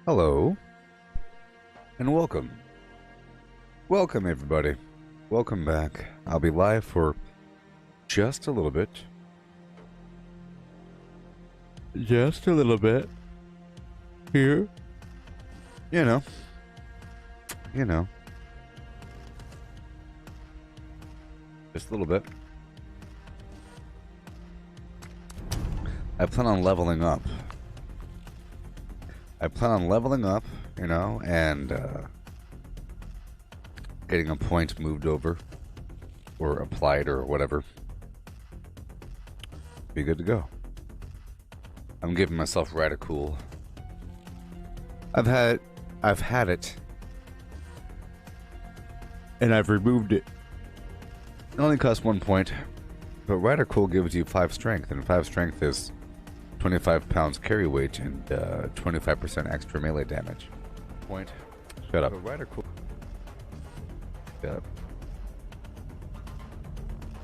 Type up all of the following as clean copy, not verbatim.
Hello, and welcome. Welcome, everybody. Welcome back. I'll be live for just a little bit. Just a little bit. Here. You know. Just a little bit. I plan on leveling up. You know, and getting a point moved over or applied or whatever. Be good to go. I'm giving myself radical. I've had it, and I've removed it. It only costs 1 point, but radical gives you 5 strength, and 5 strength is 25 pounds carry weight and 25% extra melee damage. Point. Shut up. Radical. Shut up.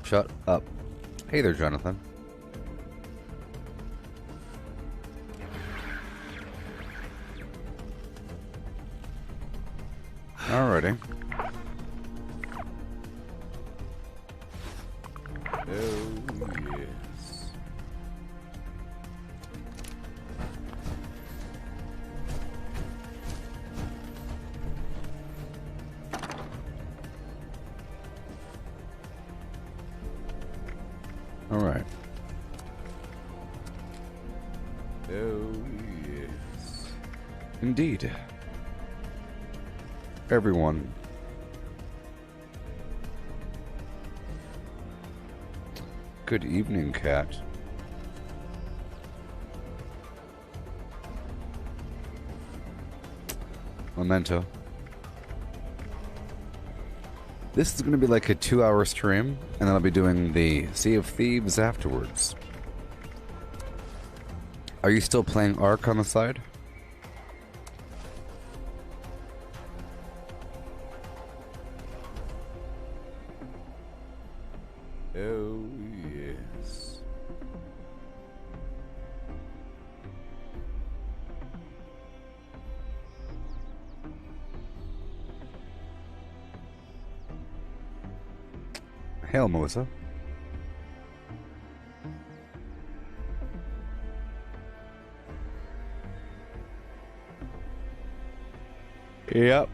Shut up. Hey there, Jonathan. Alrighty. Oh, yes. All right. Oh, yes. Indeed. Everyone. Good evening, cat. Memento. This is going to be like a 2-hour stream, and then I'll be doing the Sea of Thieves afterwards. Are you still playing Ark on the side? Oh, yes. Hail, Melissa. Yep.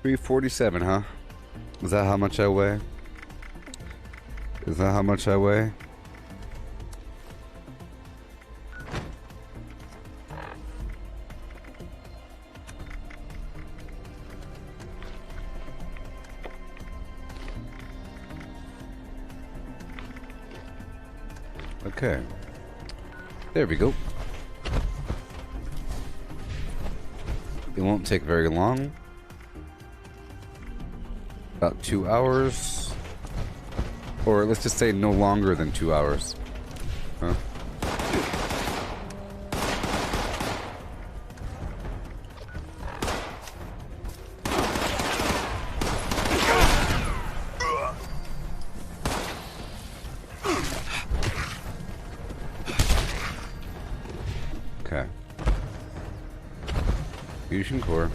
$347, huh? Is that how much I weigh? Is that how much I weigh? Okay. There we go. It won't take very long. About 2 hours. Or let's just say no longer than 2 hours. Huh? Okay. Fusion core.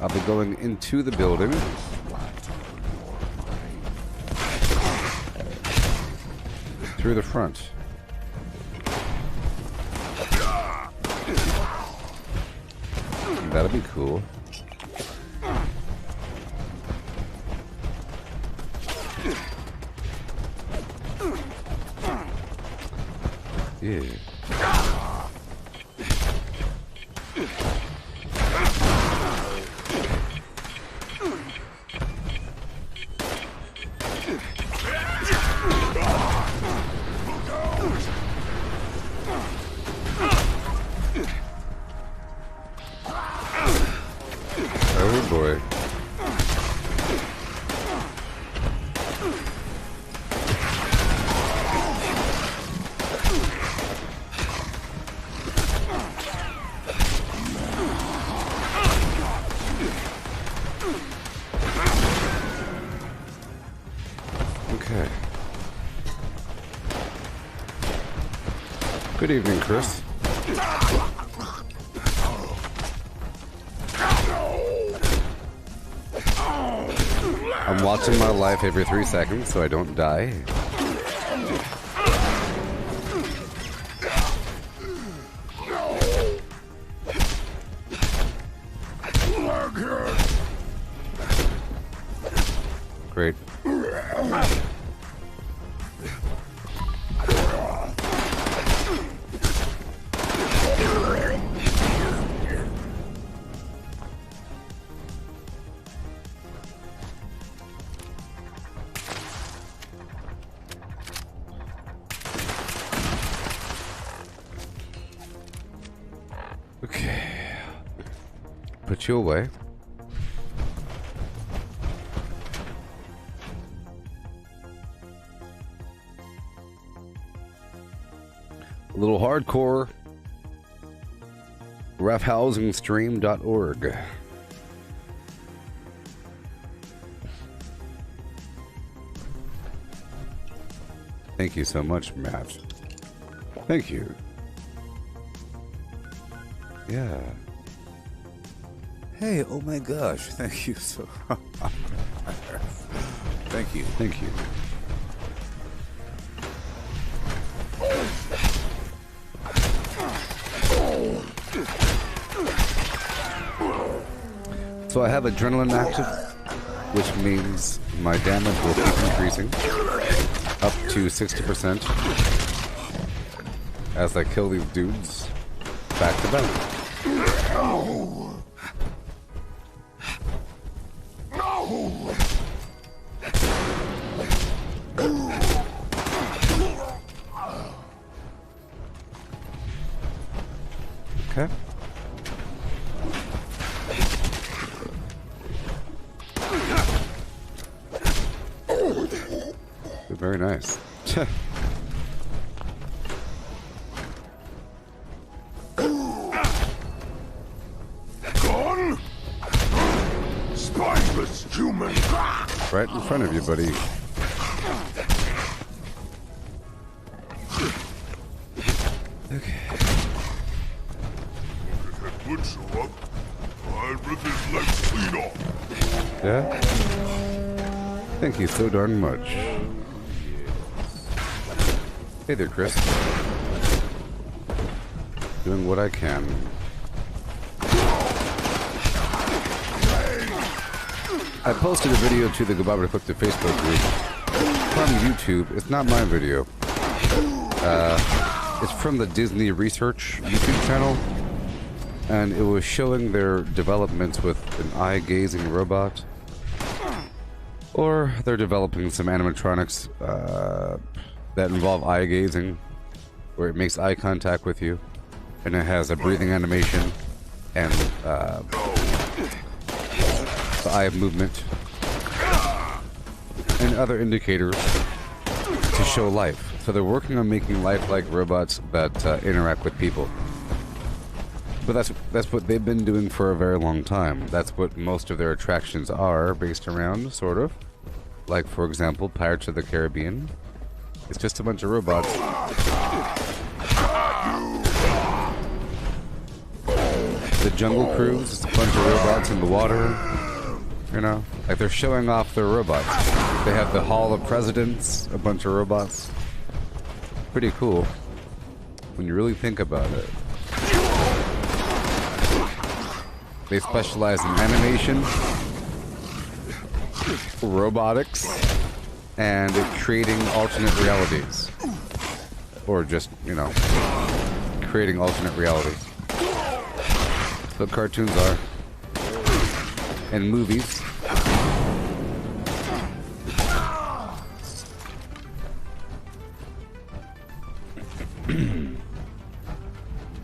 I'll be going into the building. Through the front. That'll be cool. Yeah. Oh boy. Okay. Good evening, Chris. I'm watching my life every 3 seconds so I don't die. Great. Okay. Put you away. A little hardcore. roughhousingstream.org. Thank you so much, Matt. Thank you. Yeah. Hey, oh my gosh, thank you so Thank you, thank you. So I have adrenaline active, which means my damage will keep increasing up to 60% as I kill these dudes back to back. No! No! Okay. Very nice. Gone? Spineless human. Right in front of you, buddy. Okay. If it would show up, I'd rip his legs clean off. Yeah? Thank you so darn much. Hey there, Chris. Doing what I can. I posted a video to the Gooboberti to Facebook group from YouTube. It's not my video. It's from the Disney Research YouTube channel, and it was showing their developments with an eye-gazing robot. Or they're developing some animatronics that involve eye gazing, where it makes eye contact with you, and it has a breathing animation and the eye movement and other indicators to show life. So they're working on making lifelike robots that interact with people. But that's what they've been doing for a very long time. That's what most of their attractions are based around, sort of. Like, for example, Pirates of the Caribbean. It's just a bunch of robots. The Jungle Cruise is a bunch of robots in the water. You know, like they're showing off their robots. They have the Hall of Presidents, a bunch of robots. Pretty cool when you really think about it. They specialize in animation, robotics, and creating alternate realities. Or just, you know, creating alternate realities. That's what cartoons are. And movies.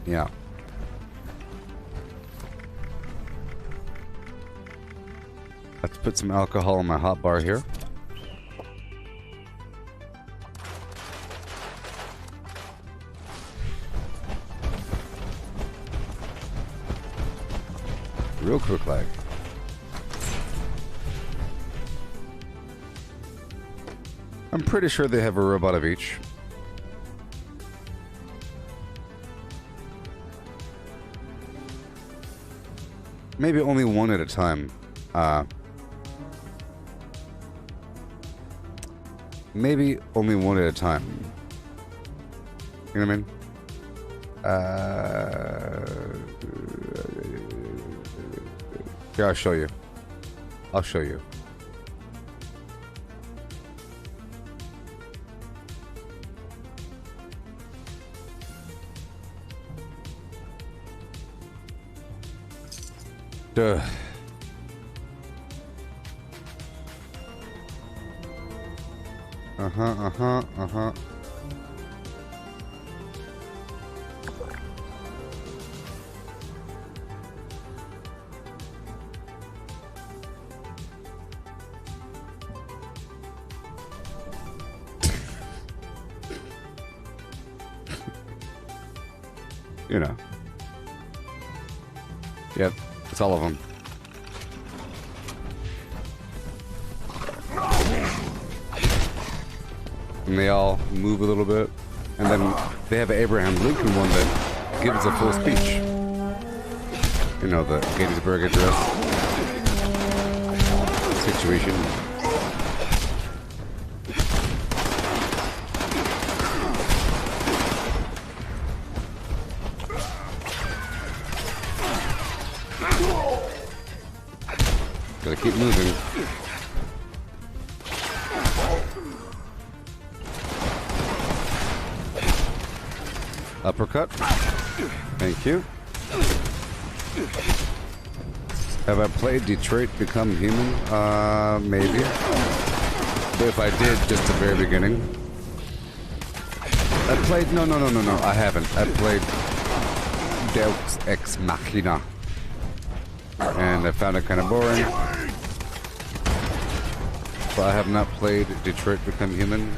Yeah. Let's put some alcohol in my hot bar here. Real quick like. I'm pretty sure they have a robot of each. Maybe only one at a time. Maybe only one at a time. You know what I mean? Here, I'll show you. I'll show you. Duh. Uh-huh. You know. Yep, it's all of them. And they all move a little bit. And then they have an Abraham Lincoln one that gives a full speech. You know, the Gettysburg Address situation. Gotta keep moving. Uppercut. Thank you. Have I played Detroit Become Human? Maybe. But if I did, just the very beginning. I played... No, I haven't. I played Deus Ex Machina. And I found it kind of boring. But I have not played Detroit Become Human.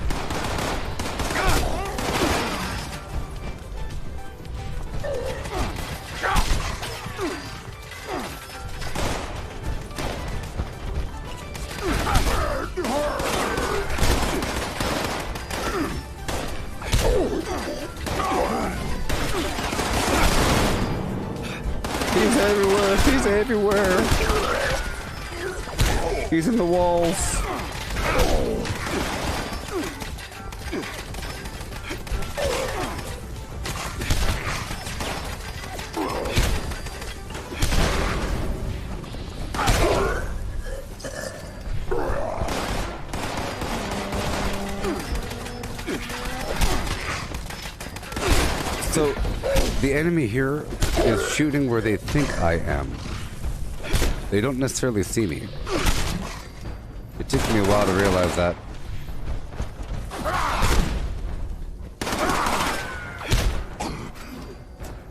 He's everywhere. He's everywhere. He's in the walls. So, the enemy here is shooting where they think I am. They don't necessarily see me. It took me a while to realize that.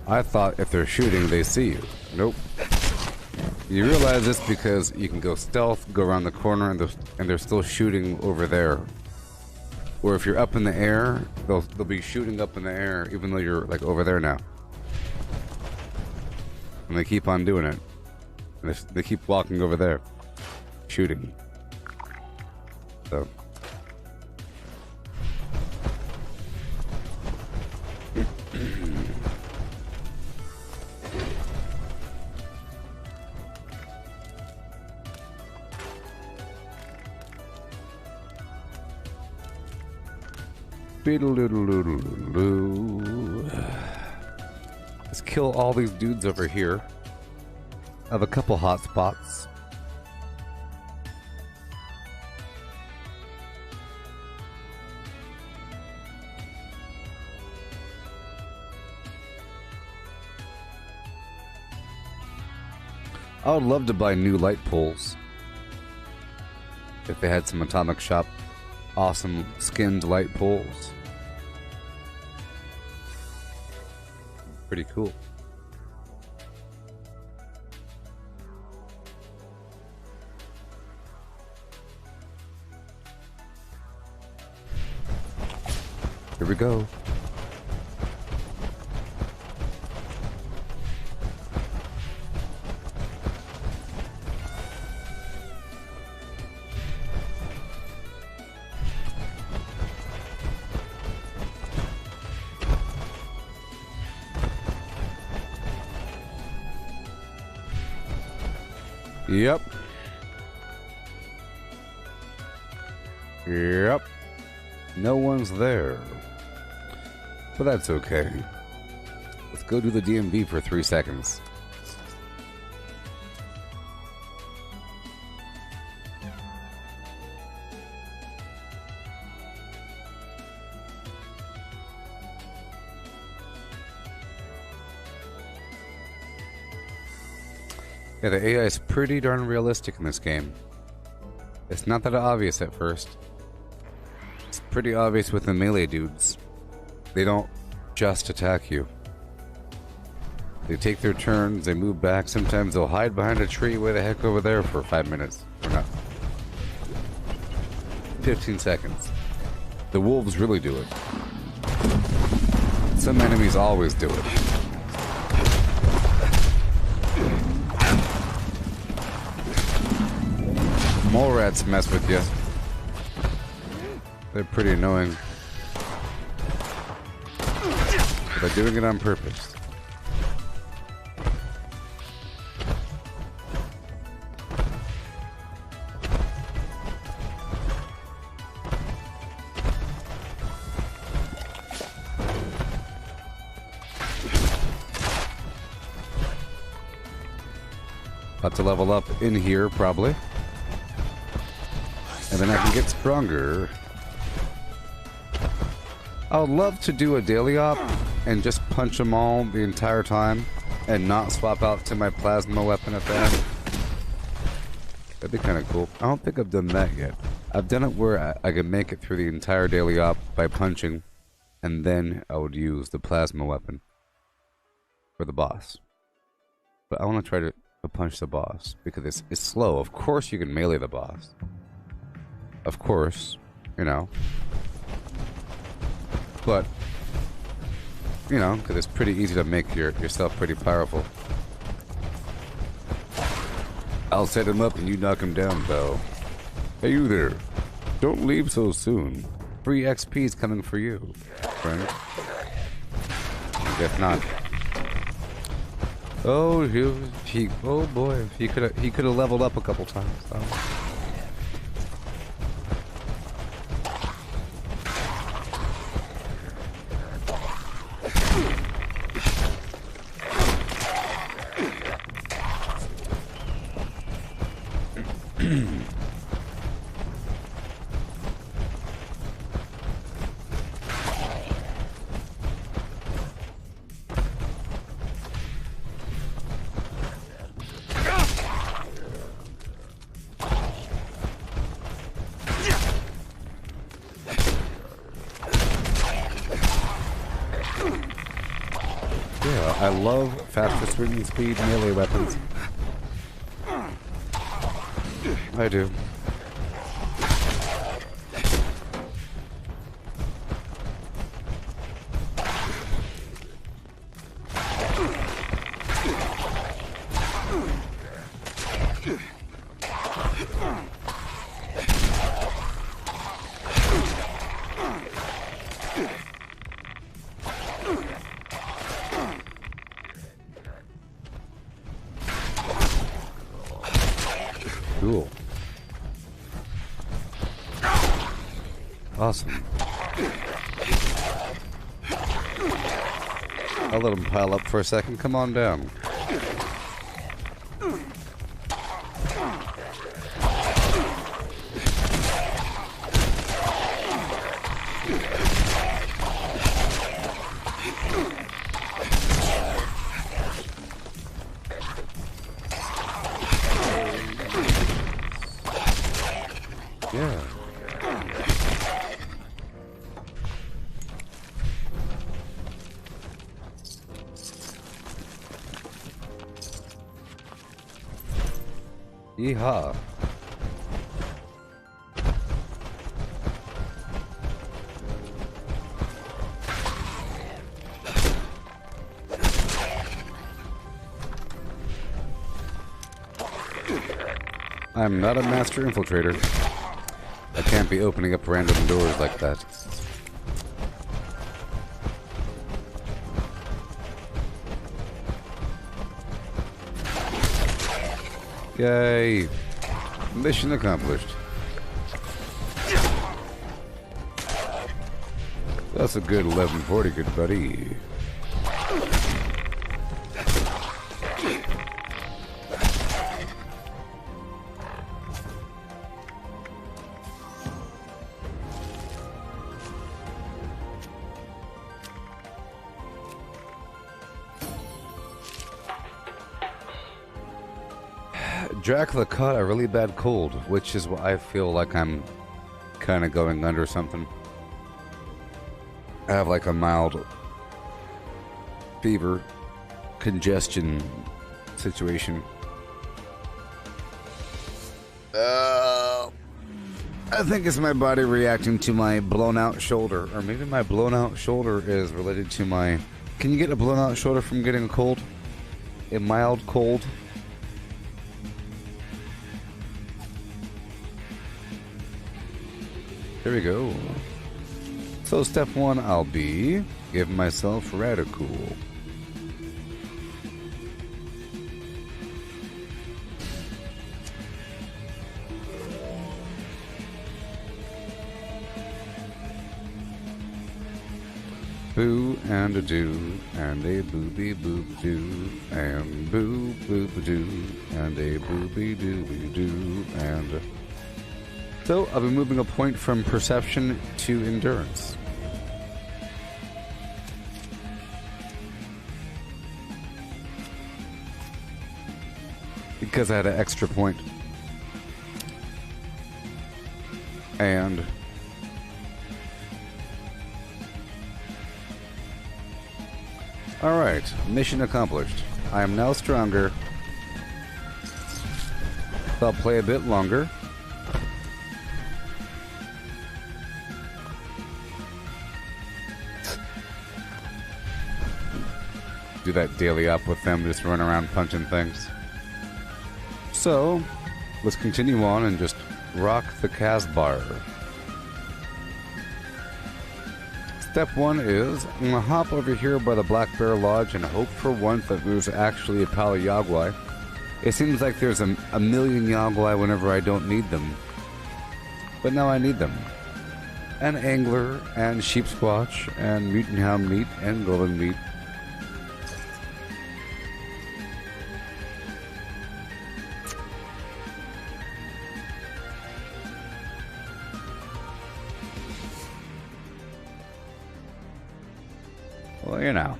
I thought if they're shooting, they see you. Nope. You realize this because you can go stealth, go around the corner, and they're still shooting over there. Or if you're up in the air, they'll be shooting up in the air, even though you're like over there now. And they keep on doing it. And they keep walking over there, shooting. So. Let's kill all these dudes over here. I have a couple hot spots. I would love to buy new light poles. If they had some Atomic Shop awesome skinned light poles. Pretty cool. Here we go. Yep. Yep. No one's there. But that's okay. Let's go do the DMV for 3 seconds. Yeah, the AI is pretty darn realistic in this game. It's not that obvious at first. It's pretty obvious with the melee dudes. They don't just attack you. They take their turns, they move back, sometimes they'll hide behind a tree way the heck over there for 5 minutes. Or not. 15 seconds. The wolves really do it. Some enemies always do it. Mole rats mess with you. They're pretty annoying. But they're doing it on purpose. About to level up in here, probably. And then I can get stronger. I would love to do a daily op and just punch them all the entire time and not swap out to my plasma weapon at the end. That'd be kind of cool. I don't think I've done that yet. I've done it where I can make it through the entire daily op by punching, and then I would use the plasma weapon for the boss. But I want to try to punch the boss because it's slow. Of course you can melee the boss. Of course, you know. But, you know, because it's pretty easy to make yourself pretty powerful. I'll set him up and you knock him down, though. Hey, you there. Don't leave so soon. Free XP's coming for you, friend. If not. Oh, oh boy, he could have leveled up a couple times, though. I love faster swinging speed melee weapons. I do. Cool. Awesome. I'll let him pile up for a second. Come on down. Yeah. Yeehaw. I'm not a master infiltrator. I can't be opening up random doors like that. Yay. Mission accomplished. That's a good 1140, good buddy. Dracula caught a really bad cold, which is what I feel like I'm kind of going under something. I have like a mild fever, congestion situation. I think it's my body reacting to my blown out shoulder, or maybe my blown out shoulder is related to my... Can you get a blown out shoulder from getting a cold? A mild cold? There we go. So step one, I'll be giving myself radical. Boo and a do and a booby boop doo and boo boop doo and a booby dooby doo and... So, I'll be moving a point from perception to endurance. Because I had an extra point. And... Alright, mission accomplished. I am now stronger. So I'll play a bit longer. Do that daily up with them, just run around punching things. So, let's continue on and just rock the Casbah. Step one is, I'm gonna hop over here by the Black Bear Lodge and hope for once that there's actually a pile of Yagwai. It seems like there's a million Yagwai whenever I don't need them. But now I need them. And Angler, and Sheep Squatch, and Mutant Hound Meat, and Golden Meat. Well, you know.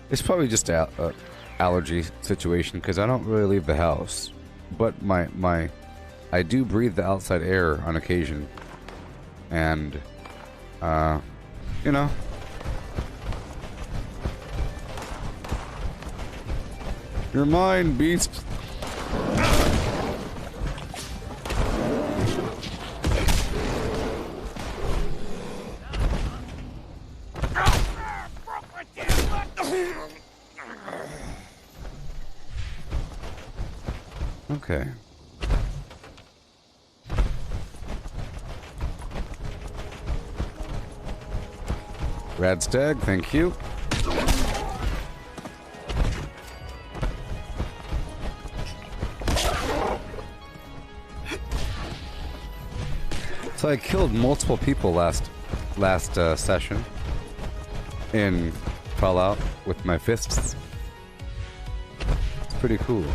It's probably just a allergy situation because I don't really leave the house. But I do breathe the outside air on occasion. And, you know. You're mine, beast. Okay. Radstag, thank you. So I killed multiple people last session in Fallout with my fists. It's pretty cool.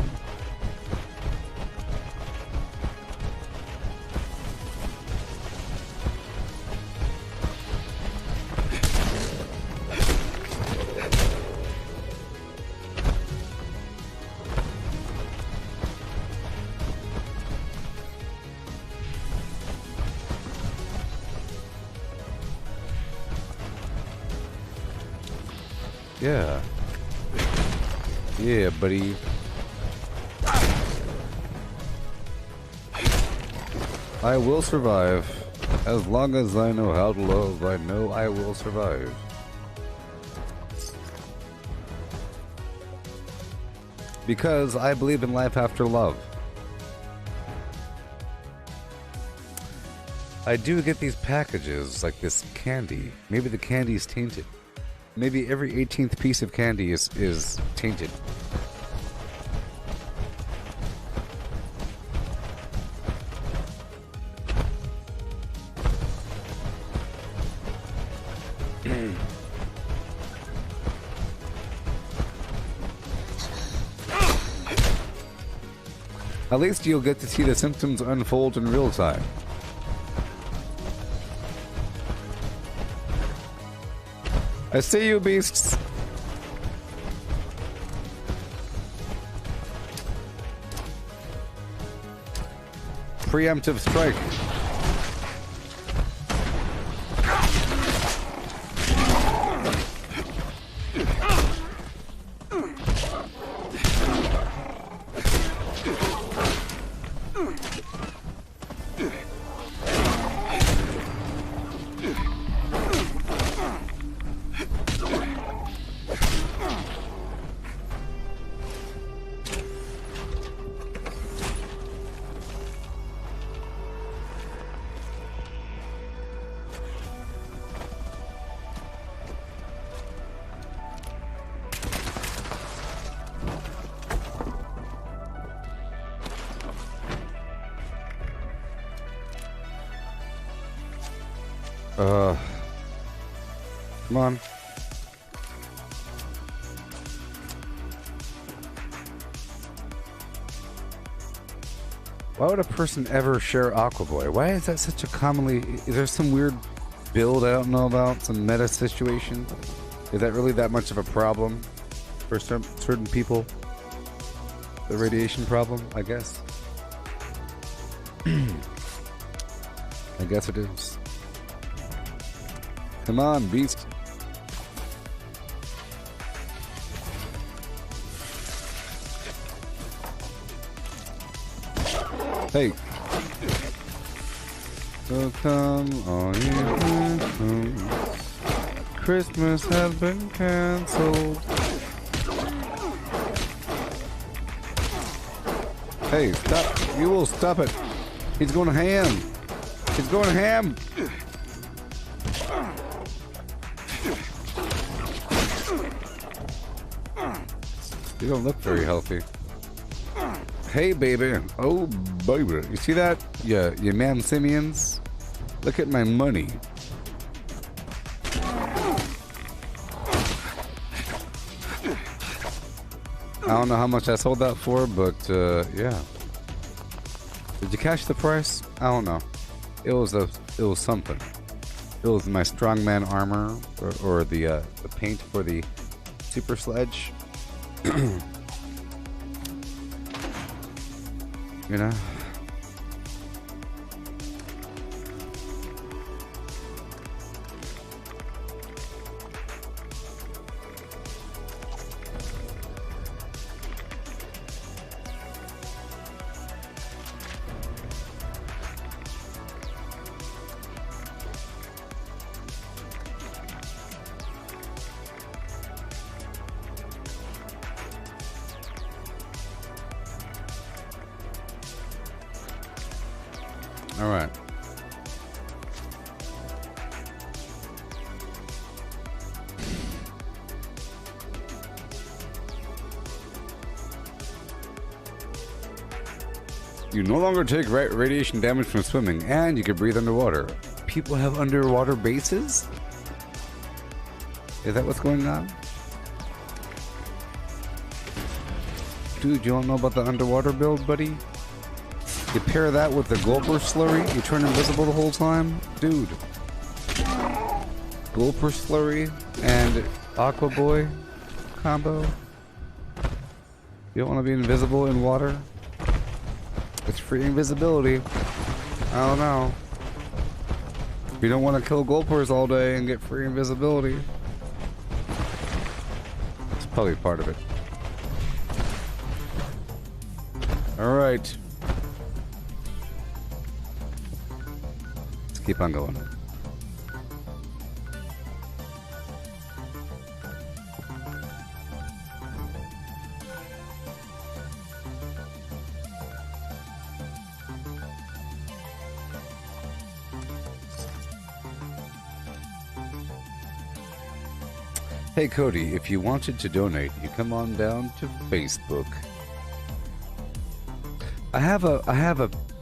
Yeah. Yeah, buddy. I will survive. As long as I know how to love, I know I will survive. Because I believe in life after love. I do get these packages, like this candy. Maybe the candy is tainted. Maybe every 18th piece of candy is tainted. At least you'll get to see the symptoms unfold in real time. I see you, beasts. Preemptive strike. Come on. Why would a person ever share Aquaboy? Why is that such a commonly... Is there some weird build I don't know about? Some meta situation? Is that really that much of a problem for certain people? The radiation problem, I guess. I guess it is. Come on, beast. Hey. So come on in. Christmas has been cancelled. Hey, stop. You will stop it. He's going ham. He's going ham. You don't look very healthy. Hey, baby. Oh, baby. You see that? Yeah, you man simians. Look at my money. I don't know how much I sold that for, but, yeah. Did you catch the price? I don't know. It was something. It was my strongman armor, or the paint for the super sledge. You know? All right. You no longer take radiation damage from swimming, and you can breathe underwater. People have underwater bases? Is that what's going on? Dude, you don't know about the underwater build, buddy? You pair that with the Gulper slurry, you turn invisible the whole time? Dude. Gulper slurry and Aqua Boy combo? You don't want to be invisible in water? It's free invisibility. I don't know. You don't want to kill Gulpers all day and get free invisibility. It's probably part of it. Alright. Keep on going. Hey Cody, if you wanted to donate, you come on down to Facebook. I have a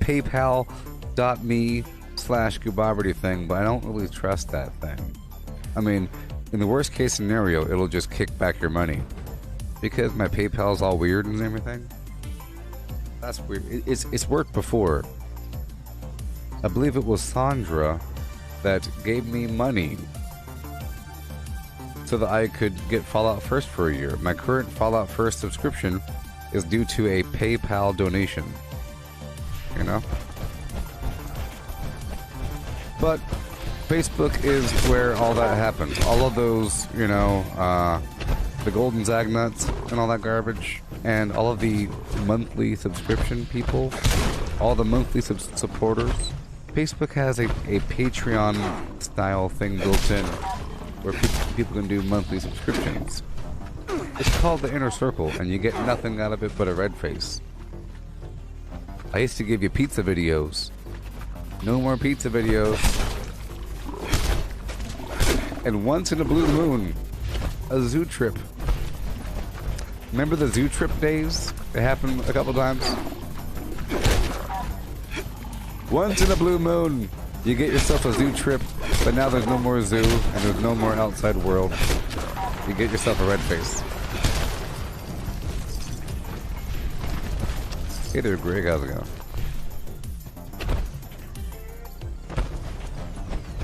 PayPal.me/Gooboberti thing, but I don't really trust that thing. I mean, in the worst case scenario, it'll just kick back your money. Because my PayPal's all weird and everything. That's weird. It's worked before. I believe it was Sandra that gave me money so that I could get Fallout First for a year. My current Fallout First subscription is due to a PayPal donation. You know? But Facebook is where all that happens. All of those, you know, the golden zagnuts and all that garbage, and all of the monthly subscription people, all the monthly supporters. Facebook has a Patreon style thing built in where people can do monthly subscriptions. It's called the Inner Circle, and you get nothing out of it but a red face. I used to give you pizza videos. No more pizza videos. And once in a blue moon, a zoo trip. Remember the zoo trip days? They happened a couple times. Once in a blue moon, you get yourself a zoo trip, but now there's no more zoo and there's no more outside world. You get yourself a red face. Hey there, Greg. How's it going?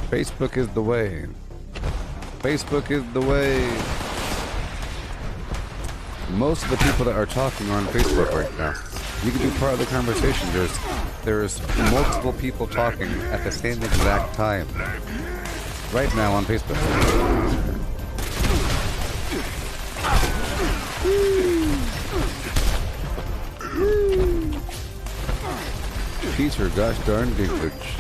Facebook is the way. Facebook is the way. Most of the people that are talking are on Facebook right now. You can be part of the conversation. There's multiple people talking at the same exact time. Right now on Facebook. Peter, gosh darn Dinklage.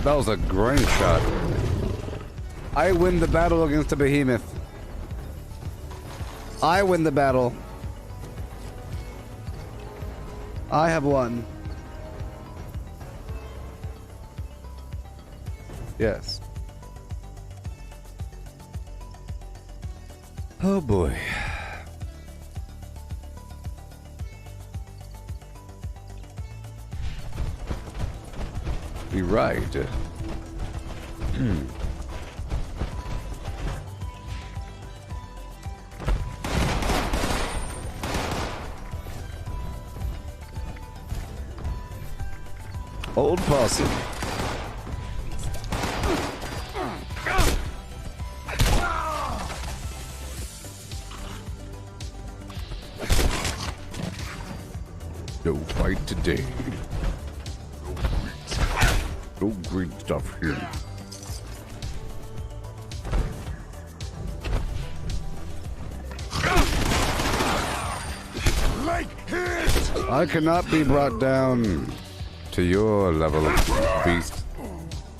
That was a great shot. I win the battle against the behemoth. I win the battle. I have won. Yes. Oh boy. We ride. Old posse. No fight today. No green stuff here. I cannot be brought down to your level, beast.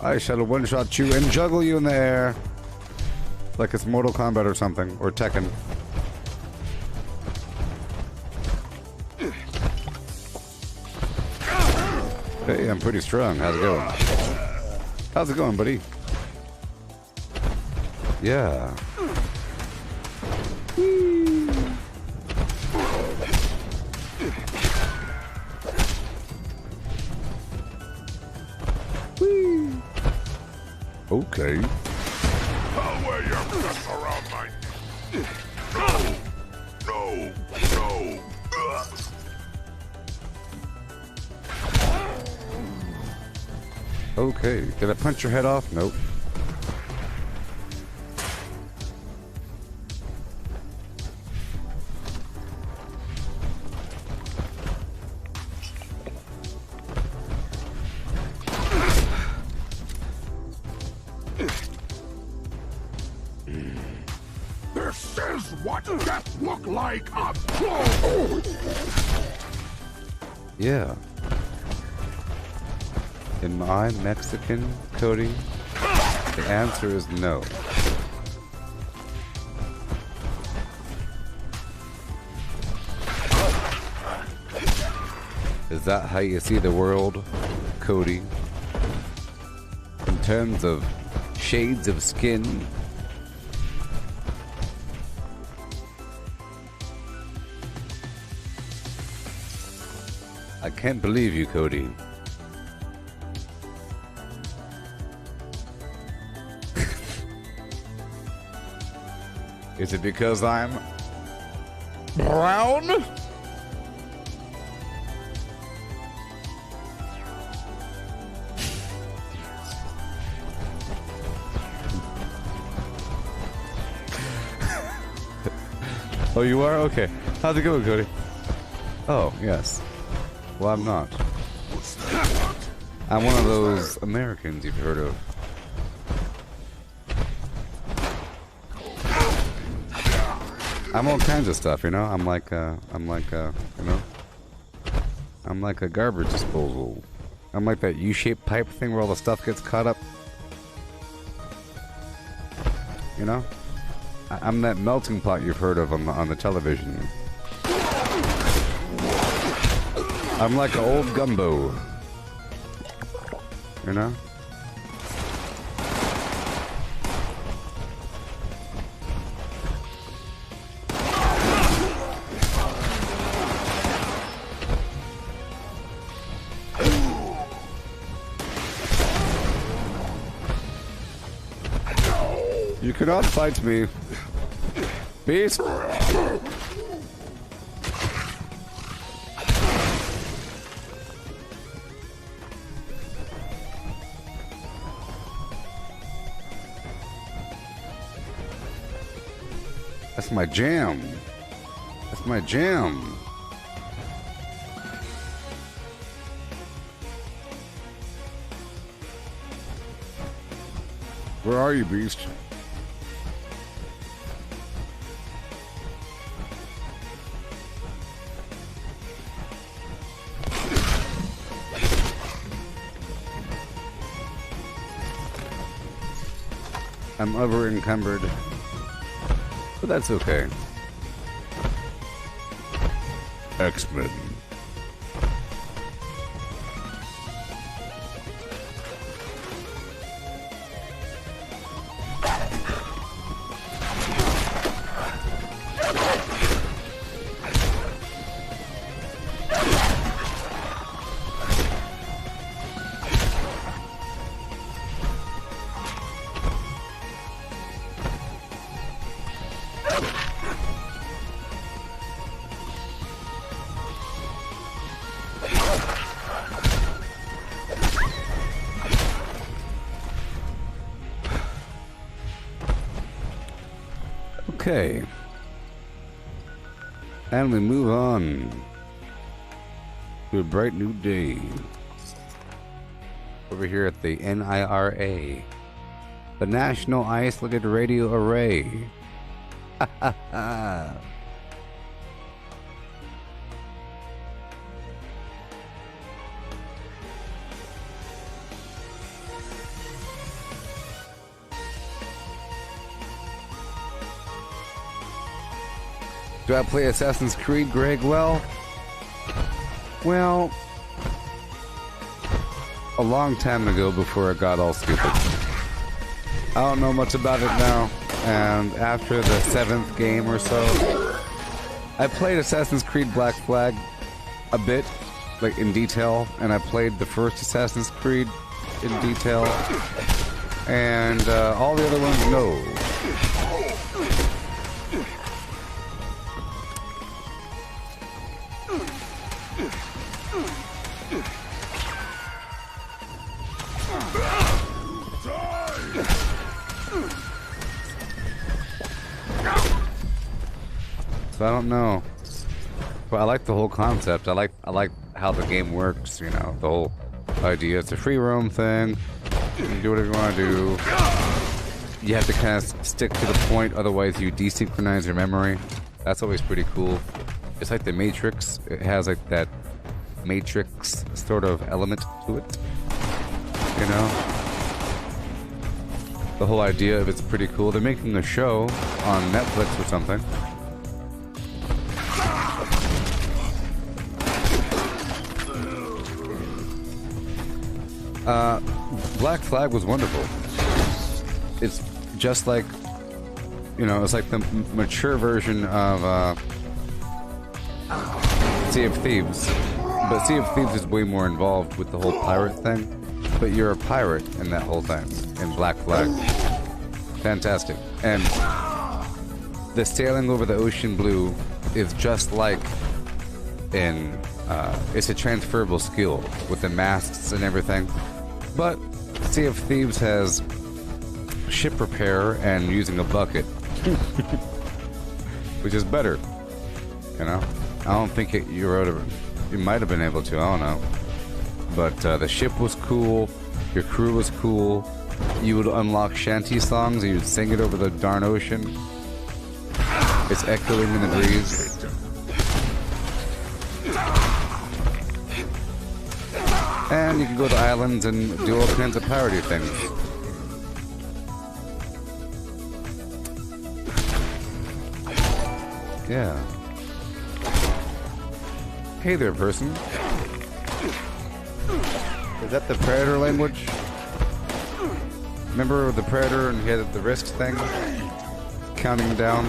I shall one-shot you and juggle you in the air like it's Mortal Kombat or something, or Tekken. Hey, I'm pretty strong. How's it going? How's it going, buddy? Yeah. Okay. I'll wear your breath around my... No! No! No! Okay, did I punch your head off? Nope. This is what death look like up. Yeah. Am I Mexican, Cody? The answer is no. Is that how you see the world, Cody? In terms of shades of skin? I can't believe you, Cody. Is it because I'm brown? Oh, you are? Okay. How's it going, Cody? Oh, yes. Well, I'm not. I'm one of those Americans you've heard of. I'm all kinds of stuff, you know? I'm like a garbage disposal. I'm like that U-shaped pipe thing where all the stuff gets caught up. You know? I'm that melting pot you've heard of on the television. I'm like an old gumbo. You know? You cannot fight me. Beast! That's my jam. That's my jam. Where are you, Beast? I'm over encumbered. But that's okay. X-Men. Okay. And we move on to a bright new day. Over here at the NIRA, the National Isolated Radio Array. Ha ha ha. Do I play Assassin's Creed, Greg? Well, a long time ago before it got all stupid. I don't know much about it now, and after the 7th game or so, I played Assassin's Creed Black Flag a bit, like in detail, and I played the first Assassin's Creed in detail, and all the other ones, no. So I don't know. But I like the whole concept. I like how the game works, you know, the whole idea. It's a free roam thing. You can do whatever you want to do. You have to kind of stick to the point, otherwise you desynchronize your memory. That's always pretty cool. It's like the Matrix. It has like that Matrix sort of element to it. You know? The whole idea of it's pretty cool. They're making a show on Netflix or something. Black Flag was wonderful. It's just like, you know, it's like the mature version of Sea of Thieves. But Sea of Thieves is way more involved with the whole pirate thing. But you're a pirate in that whole thing, in Black Flag. Fantastic. And the sailing over the ocean blue is just like in, it's a transferable skill with the masks and everything. But Sea of Thieves has ship repair and using a bucket. Which is better. You know? I don't think you might have been able to, I don't know. But the ship was cool, your crew was cool, you would unlock shanty songs and you'd sing it over the darn ocean. It's echoing in the breeze. And you can go to islands and do all kinds of parody things. Yeah. Hey there, person. Is that the Predator language? Remember the Predator and he had the wrist thing? Counting down.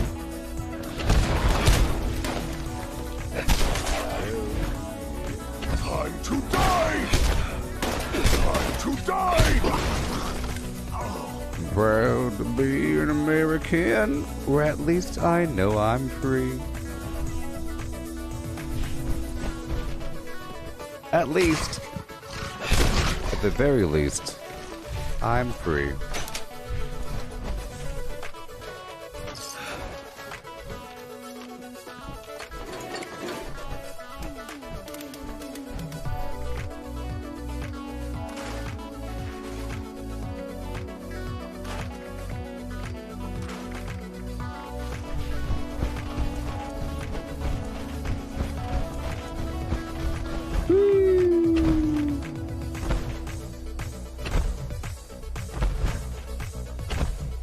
Time to die! Time to die! Proud to be an American, or at least I know I'm free. At least, at the very least, I'm free.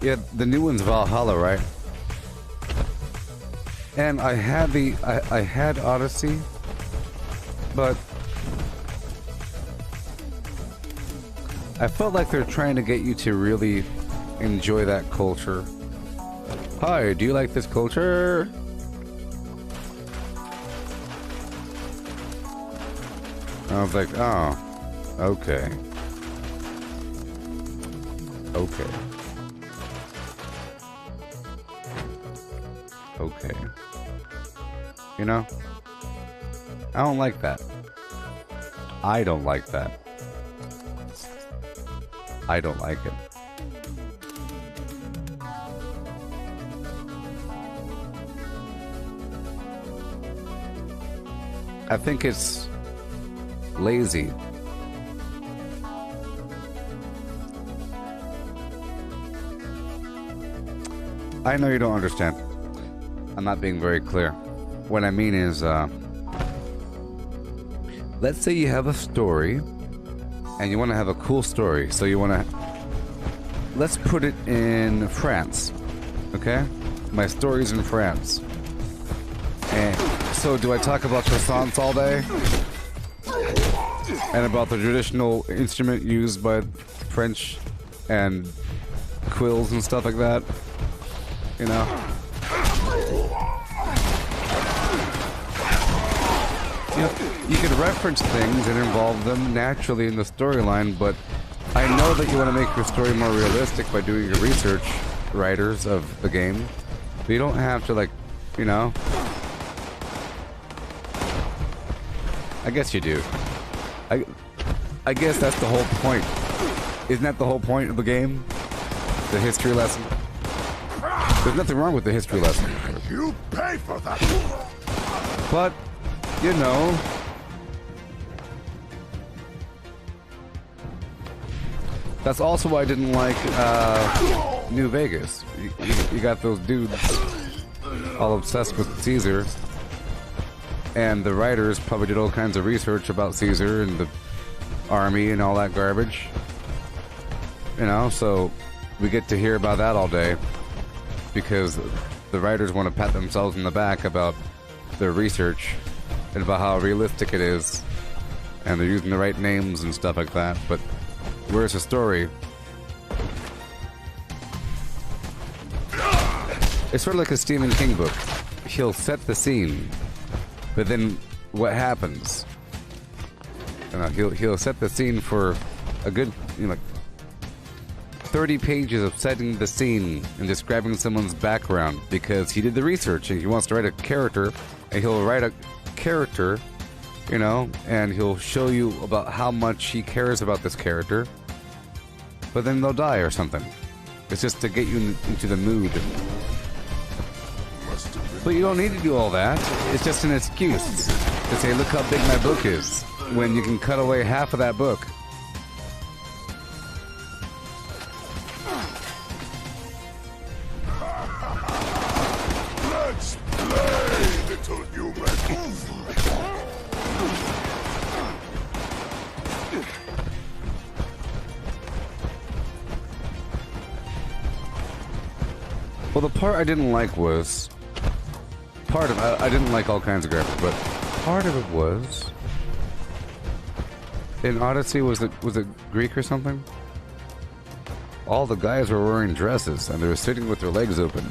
Yeah, the new one's Valhalla, right? And I had I had Odyssey, but I felt like they're trying to get you to really enjoy that culture. Hi, do you like this culture? I was like, oh, okay. Okay. Okay. You know? I don't like that. I don't like that. I don't like it. I think it's lazy. I know you don't understand. I'm not being very clear. What I mean is, let's say you have a story, and you want to have a cool story, so you want to... Let's put it in France, okay? My story's in France. And so do I talk about croissants all day? And about the traditional instrument used by French and quills and stuff like that? You know? You can reference things and involve them naturally in the storyline, but I know that you want to make your story more realistic by doing your research, writers of the game. But you don't have to, like, you know... I guess you do. I guess that's the whole point. Isn't that the whole point of the game? The history lesson? There's nothing wrong with the history lesson. You pay for that! But, you know, that's also why I didn't like New Vegas. You got those dudes all obsessed with Caesar, and the writers probably did all kinds of research about Caesar and the army and all that garbage. You know, so we get to hear about that all day because the writers want to pat themselves in the back about their research and about how realistic it is, and they're using the right names and stuff like that. But where's the story? It's sort of like a Stephen King book. He'll set the scene, but then what happens? You know, he'll set the scene for a good, you know, like 30 pages of setting the scene and describing someone's background because he did the research and he wants to write a character, and he'll write a character, you know, and he'll show you about how much he cares about this character, but then they'll die or something. It's just to get you into the mood. But you don't need to do all that. It's just an excuse to say, look how big my book is, when you can cut away half of that book. Let's play, little human! Well, the part I didn't like was... I didn't like all kinds of graphics, but part of it was... In Odyssey, was it Greek or something? All the guys were wearing dresses, and they were sitting with their legs open.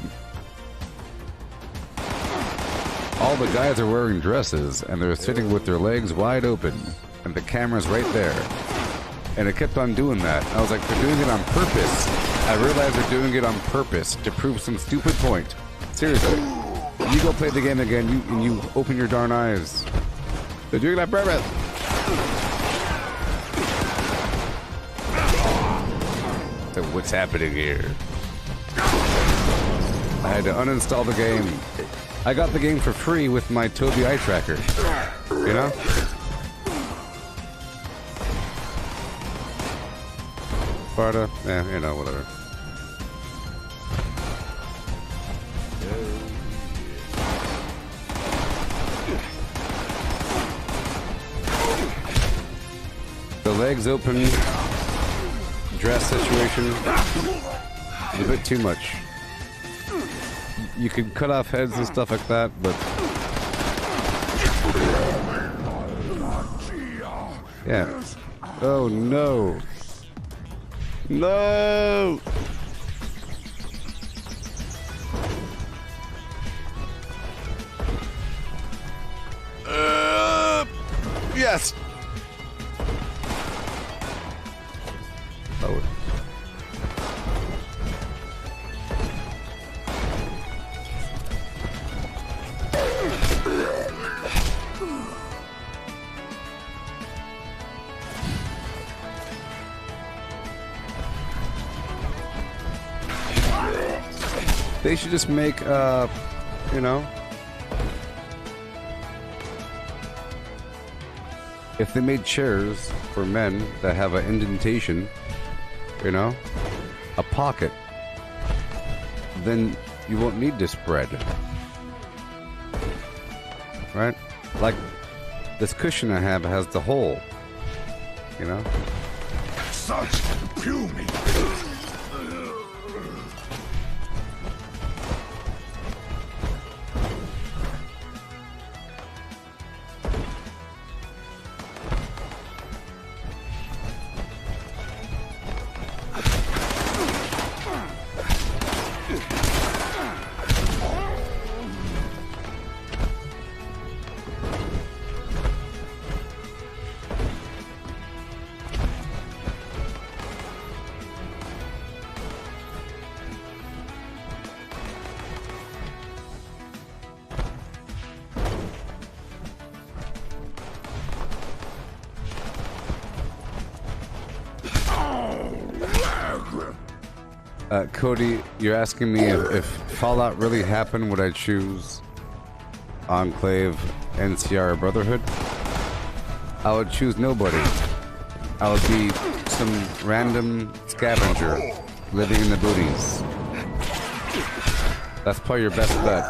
All the guys are wearing dresses, and they're sitting with their legs wide open, and the camera's right there. And it kept on doing that. I was like, they're doing it on purpose. I realized they're doing it on purpose to prove some stupid point. Seriously. You go play the game again, and you open your darn eyes. They're doing it on purpose. So what's happening here? I had to uninstall the game. I got the game for free with my Tobii eye tracker. You know? Sparta? Yeah, you know, whatever. The legs open dress situation is a bit too much. You could cut off heads and stuff like that, but yeah. Oh no. No. Yes. Oh. They should just make, you know, if they made chairs for men that have an indentation, you know, a pocket, then you won't need to spread. Right? Like this cushion I have has the hole, you know? Such puny! Cody, you're asking me if Fallout really happened, would I choose Enclave, NCR, or Brotherhood? I would choose nobody. I would be some random scavenger living in the booties. That's probably your best bet.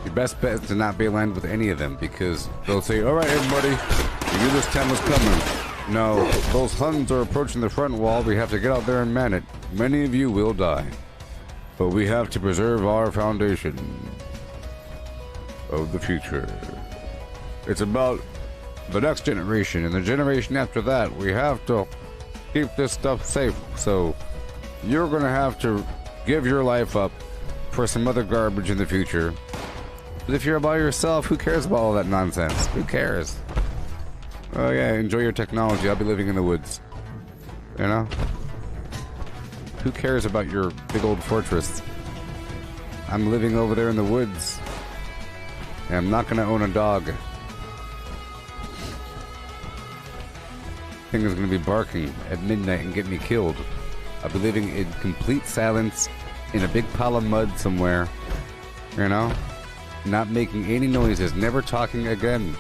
Your best bet is to not be aligned with any of them, because they'll say, alright everybody, you knew this time was coming. No, those Huns are approaching the front wall, we have to get out there and man it. Many of you will die. But we have to preserve our foundation of the future. It's about the next generation, and the generation after that. We have to keep this stuff safe, so you're gonna have to give your life up for some other garbage in the future. But if you're by yourself, who cares about all that nonsense? Who cares? Oh yeah, enjoy your technology. I'll be living in the woods. You know? Who cares about your big old fortress? I'm living over there in the woods. And I'm not gonna own a dog. Thing is gonna be barking at midnight and get me killed. I'll be living in complete silence in a big pile of mud somewhere. You know? Not making any noises, never talking again.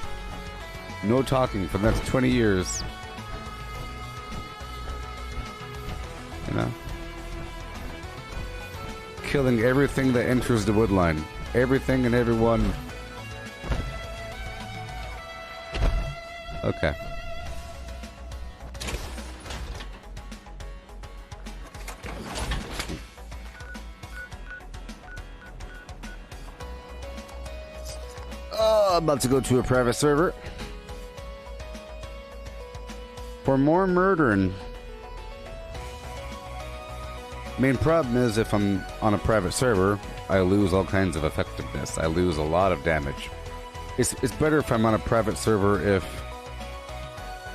No talking for the next 20 years. You know? Killing everything that enters the woodline. Everything and everyone. Okay. I'm about to go to a private server for more murdering. Main problem is if I'm on a private server, I lose all kinds of effectiveness. I lose a lot of damage. It's better if I'm on a private server if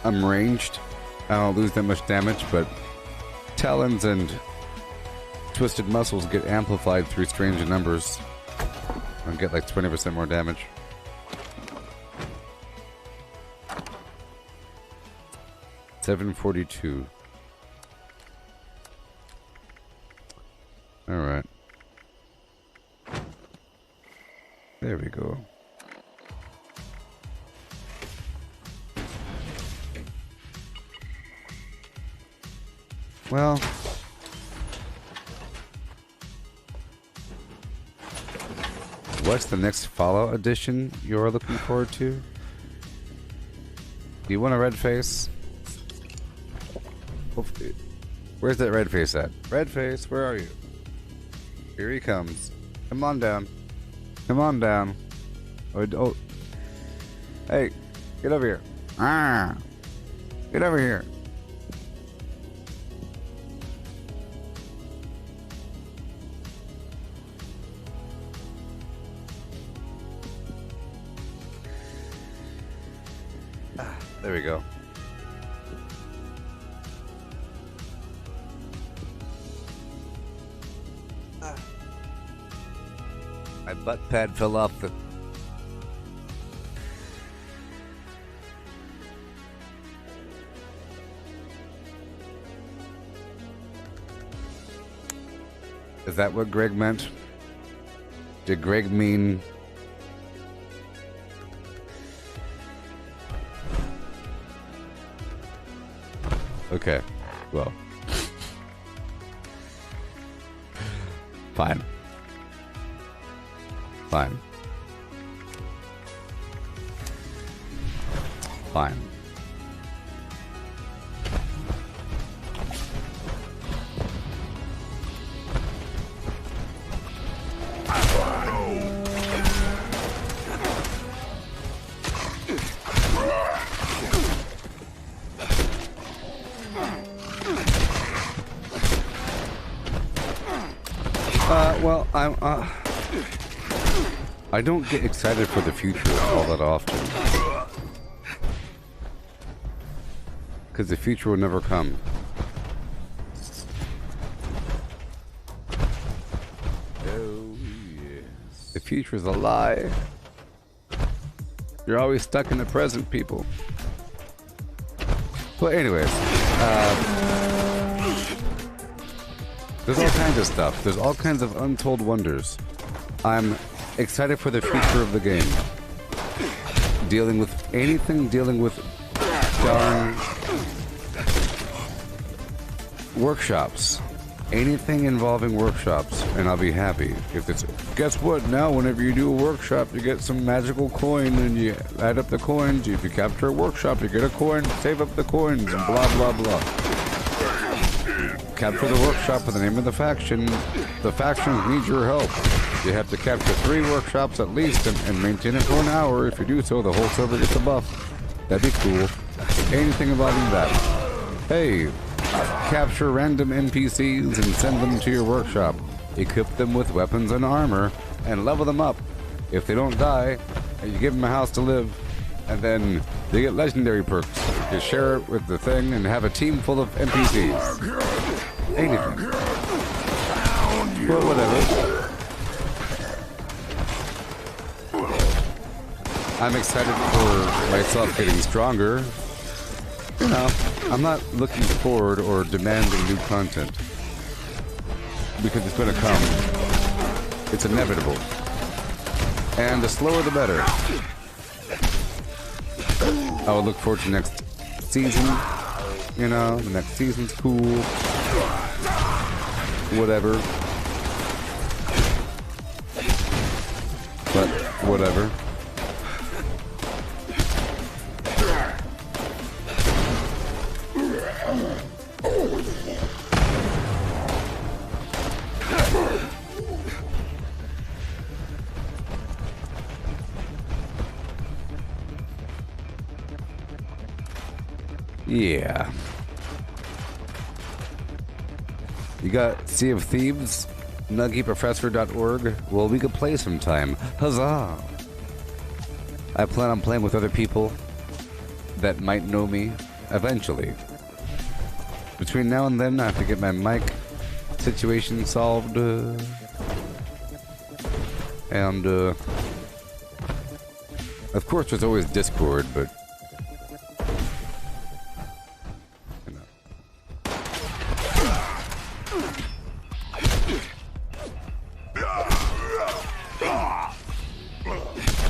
I'm ranged. I don't lose that much damage, but talons and twisted muscles get amplified through strange numbers. I get like 20% more damage. $742. All right. There we go. Well, what's the next Fallout edition you're looking forward to? Do you want a red face? Where's that red face at? Red face, where are you? Here he comes. Come on down. Come on down. Oh. Hey, get over here. Ah. Get over here. Ah, there we go. My butt pad fell off the... Is that what Greg meant? Did Greg mean... Okay, well. Fine. Fine. Fine. Well, I don't get excited for the future all that often. Because the future will never come. Oh, yes. The future is a lie. You're always stuck in the present, people. But anyways, There's all kinds of stuff. There's all kinds of untold wonders. I'm excited for the future of the game. Dealing with anything dealing with darn workshops. Anything involving workshops, and I'll be happy. If it's, guess what? Now, whenever you do a workshop, you get some magical coin, and you add up the coins. If you capture a workshop, you get a coin. Save up the coins, and blah blah blah. Capture the workshop in the name of the faction. The factions need your help. You have to capture 3 workshops at least, and maintain it for an hour. If you do so, the whole server gets a buff. That'd be cool. Anything involving that. Hey. Capture random NPCs and send them to your workshop. Equip them with weapons and armor and level them up. If they don't die, you give them a house to live, and then they get legendary perks. You share it with the thing and have a team full of NPCs. Anything. Well, whatever. I'm excited for myself getting stronger. You know, I'm not looking forward or demanding new content. Because it's going to come. It's inevitable. And the slower the better. I will look forward to next season. You know, the next season's cool. Whatever. But, whatever. Yeah. You got Sea of Thieves? NuggyProfessor.org? Well, we could play sometime. Huzzah! I plan on playing with other people that might know me eventually. Between now and then, I have to get my mic situation solved. And, of course, there's always Discord, but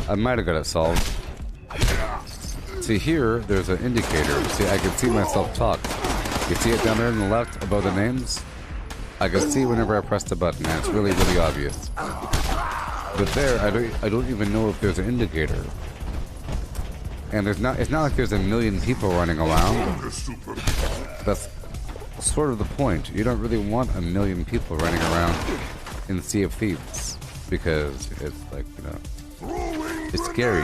I might have got it solved. See here, there's an indicator. See, I can see myself talk. You see it down there on the left above the names? I can see whenever I press the button, and it's really, really obvious. But there, I don't even know if there's an indicator. And it's not like there's a million people running around. That's sort of the point. You don't really want a million people running around in Sea of Thieves. Because it's like, you know, it's scary.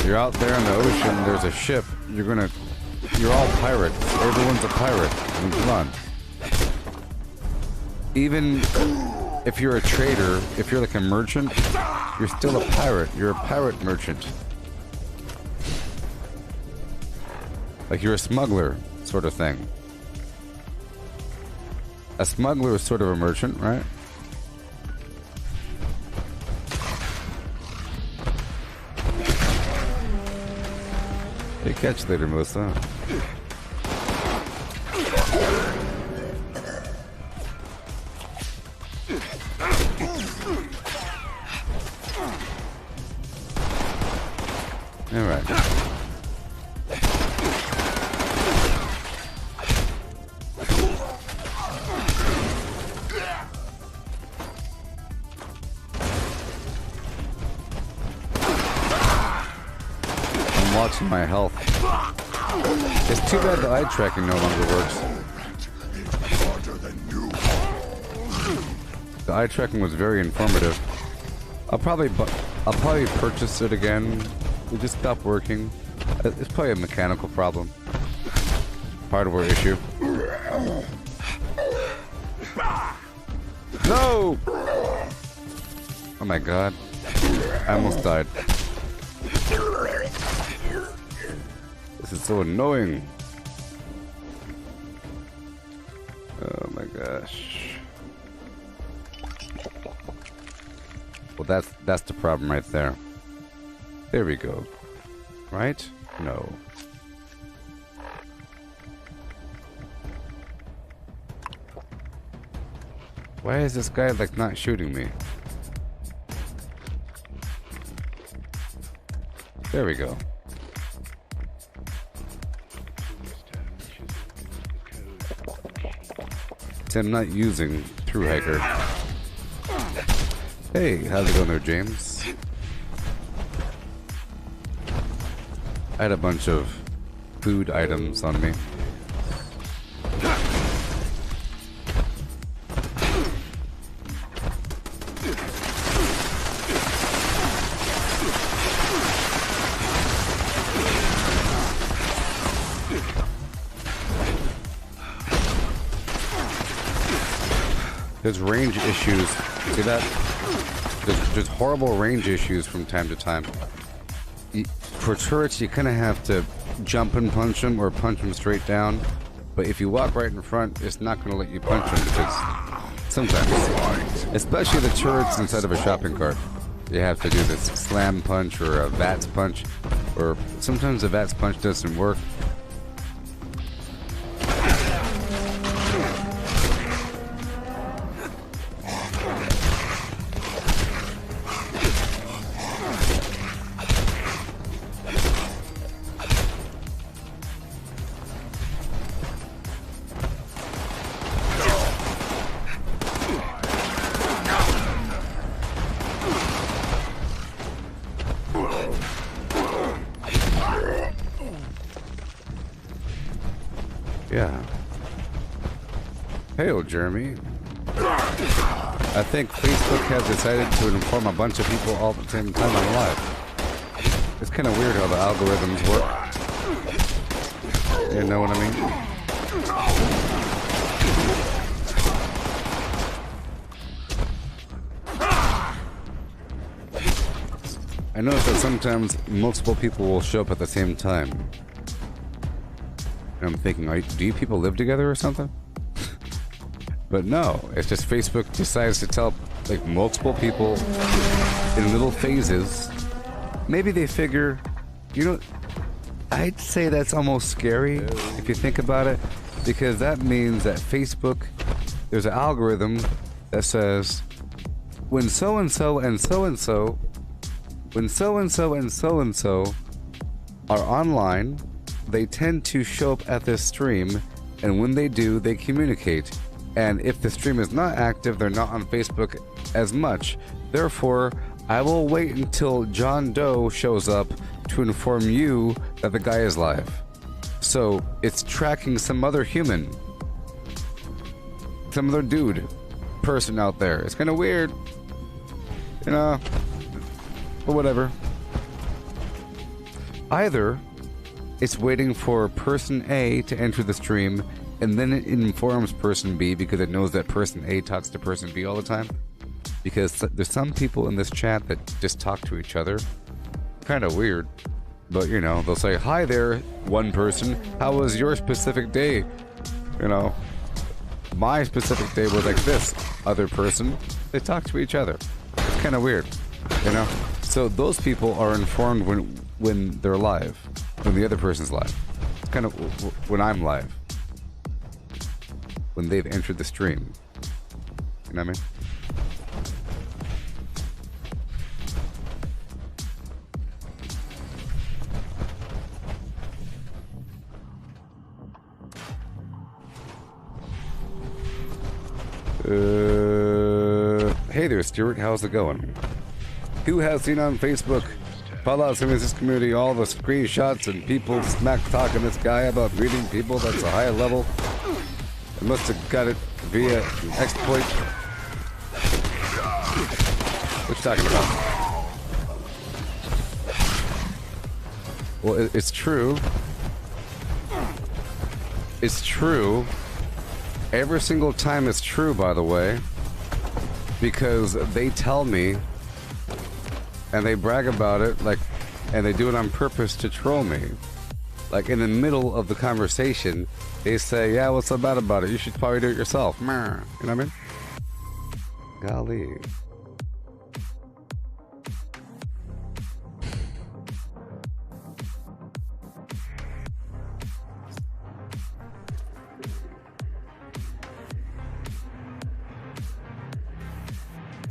You're out there in the ocean, there's a ship, you're all pirates. Everyone's a pirate. I mean, come on. Even if you're a trader, if you're like a merchant, you're still a pirate. You're a pirate merchant. Like you're a smuggler, sort of thing. A smuggler is sort of a merchant, right? Hey, catch you later, Melissa. All right. Watching my health. It's too bad the eye tracking no longer works. The eye tracking was very informative. I'll probably purchase it again. It just stopped working. It's probably a mechanical problem. Hardware issue. No! Oh my god. I almost died. This is so annoying. Oh my gosh. Well, that's the problem right there. There we go. Right? No. Why is this guy like not shooting me? There we go. So I'm not using True Hiker. Hey, how's it going there, James? I had a bunch of food items on me. There's range issues. See that? There's horrible range issues from time to time. For turrets, you kind of have to jump and punch them or punch them straight down. But if you walk right in front, it's not going to let you punch them because sometimes, especially the turrets inside of a shopping cart, you have to do this slam punch or a VATS punch, or sometimes the VATS punch doesn't work. Yeah. Hey, old Jeremy. I think Facebook has decided to inform a bunch of people all at the same time on live. It's kind of weird how the algorithms work. You know what I mean? I notice that sometimes multiple people will show up at the same time. And I'm thinking, do you people live together or something? But no, it's just Facebook decides to tell like multiple people in little phases. Maybe they figure, you know, I'd say that's almost scary if you think about it, because that means that Facebook, there's an algorithm that says when so-and-so and so-and-so, when so-and-so and so-and-so are online, they tend to show up at this stream, and when they do, they communicate. And if the stream is not active, they're not on Facebook as much. Therefore, I will wait until John Doe shows up to inform you that the guy is live. So it's tracking some other human, some other dude, person out there. It's kind of weird, you know, but whatever. Either it's waiting for person A to enter the stream, and then it informs person B because it knows that person A talks to person B all the time. Because there's some people in this chat that just talk to each other. Kind of weird. But, you know, they'll say, "Hi there, one person. How was your specific day?" You know, my specific day was like this. Other person. They talk to each other. It's kind of weird, you know? So those people are informed when they're live. When the other person's live. It's kind of when I'm live. When they've entered the stream. You know what I mean? Hey there, Stuart. How's it going? Who has seen on Facebook Fallout 76 community all the screenshots and people smack talking this guy about greeting people? That's a high level. I must have got it via an exploit. What you talking about? Well, it's true. It's true. Every single time it's true, by the way, because they tell me and they brag about it, like, and they do it on purpose to troll me. Like, in the middle of the conversation, they say, "Yeah, what's so bad about it? You should probably do it yourself." You know what I mean? Golly.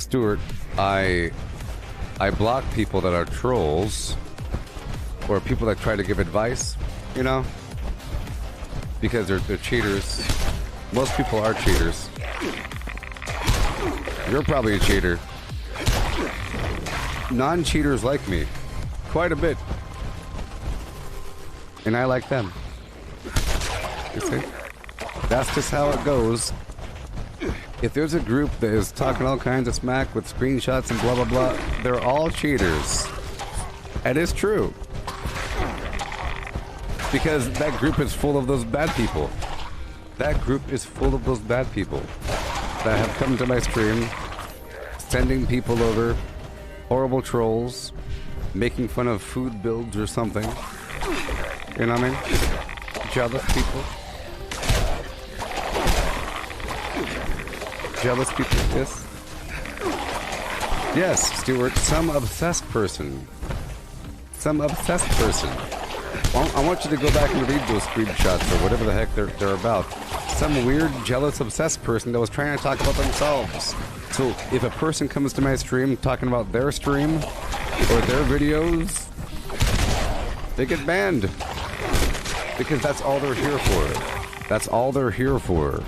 Stuart, I block people that are trolls or people that try to give advice, you know, because they're cheaters. Most people are cheaters. You're probably a cheater. Non-cheaters like me quite a bit, and I like them. You see? That's just how it goes. If there's a group that is talking all kinds of smack with screenshots and blah blah blah, they're all cheaters. And it's true. Because that group is full of those bad people. That group is full of those bad people that have come to my stream, sending people over, horrible trolls, making fun of food builds or something. You know what I mean? Jealous people. Jealous people, yes? Yes, Stuart, some obsessed person. Some obsessed person. I want you to go back and read those screenshots or whatever the heck they're about. Some weird, jealous, obsessed person that was trying to talk about themselves. So if a person comes to my stream talking about their stream or their videos, they get banned. Because that's all they're here for. That's all they're here for.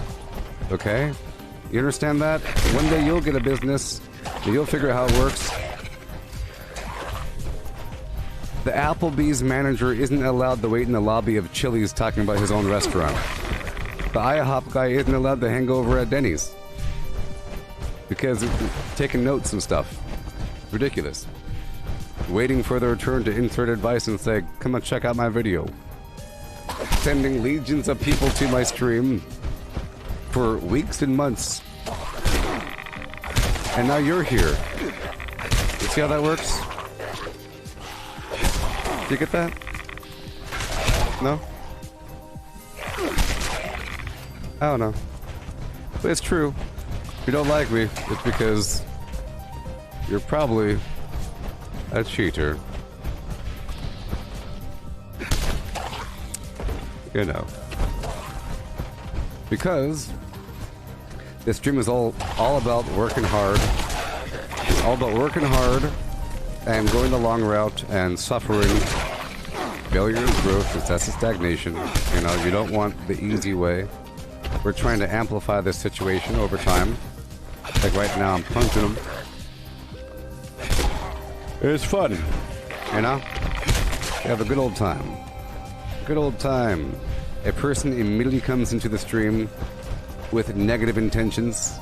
Okay? You understand that? One day you'll get a business, and you'll figure out how it works. The Applebee's manager isn't allowed to wait in the lobby of Chili's talking about his own restaurant. The IHOP guy isn't allowed to hang over at Denny's. Because taking notes and stuff. Ridiculous. Waiting for their turn to insert advice and say, come and check out my video. Sending legions of people to my stream for weeks and months. And now you're here. You see how that works? Do you get that? No? I don't know. But it's true. If you don't like me, it's because you're probably a cheater. You know. Because this stream is all about working hard. It's all about working hard and going the long route and suffering. Failure is growth, success is stagnation. You know, you don't want the easy way. We're trying to amplify this situation over time. Like right now, I'm punching them. It's fun. You know? We have a good old time. Good old time. A person immediately comes into the stream with negative intentions,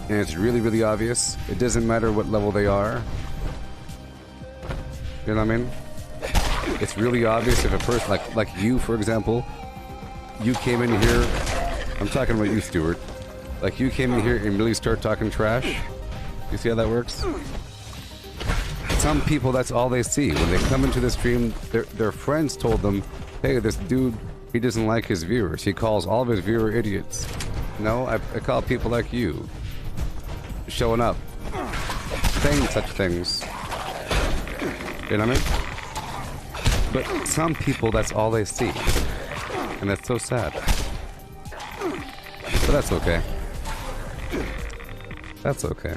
and it's really, really obvious. It doesn't matter what level they are. You know what I mean? It's really obvious if a person, like you, for example, you came in here. I'm talking about you, Stuart. Like you came in here and really start talking trash. You see how that works? Some people, that's all they see. When they come into the stream, their friends told them, hey, this dude, he doesn't like his viewers. He calls all of his viewers idiots. No, I call people like you. Showing up. Saying such things. You know what I mean? But some people, that's all they see. And that's so sad. But that's okay. That's okay.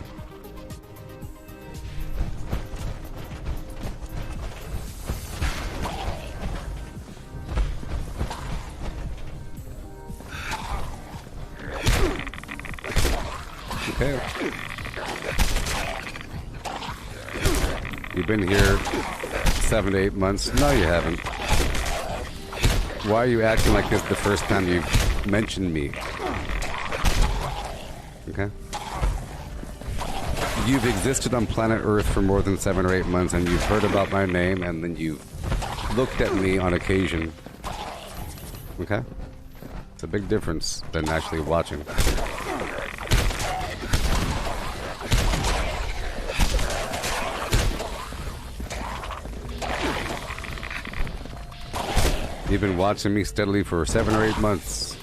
Okay. You've been here 7 to 8 months. No, you haven't. Why are you acting like this the first time you've mentioned me? Okay. You've existed on planet Earth for more than 7 or 8 months, and you've heard about my name, and then you've looked at me on occasion. Okay? It's a big difference than actually watching. You've been watching me steadily for 7 or 8 months.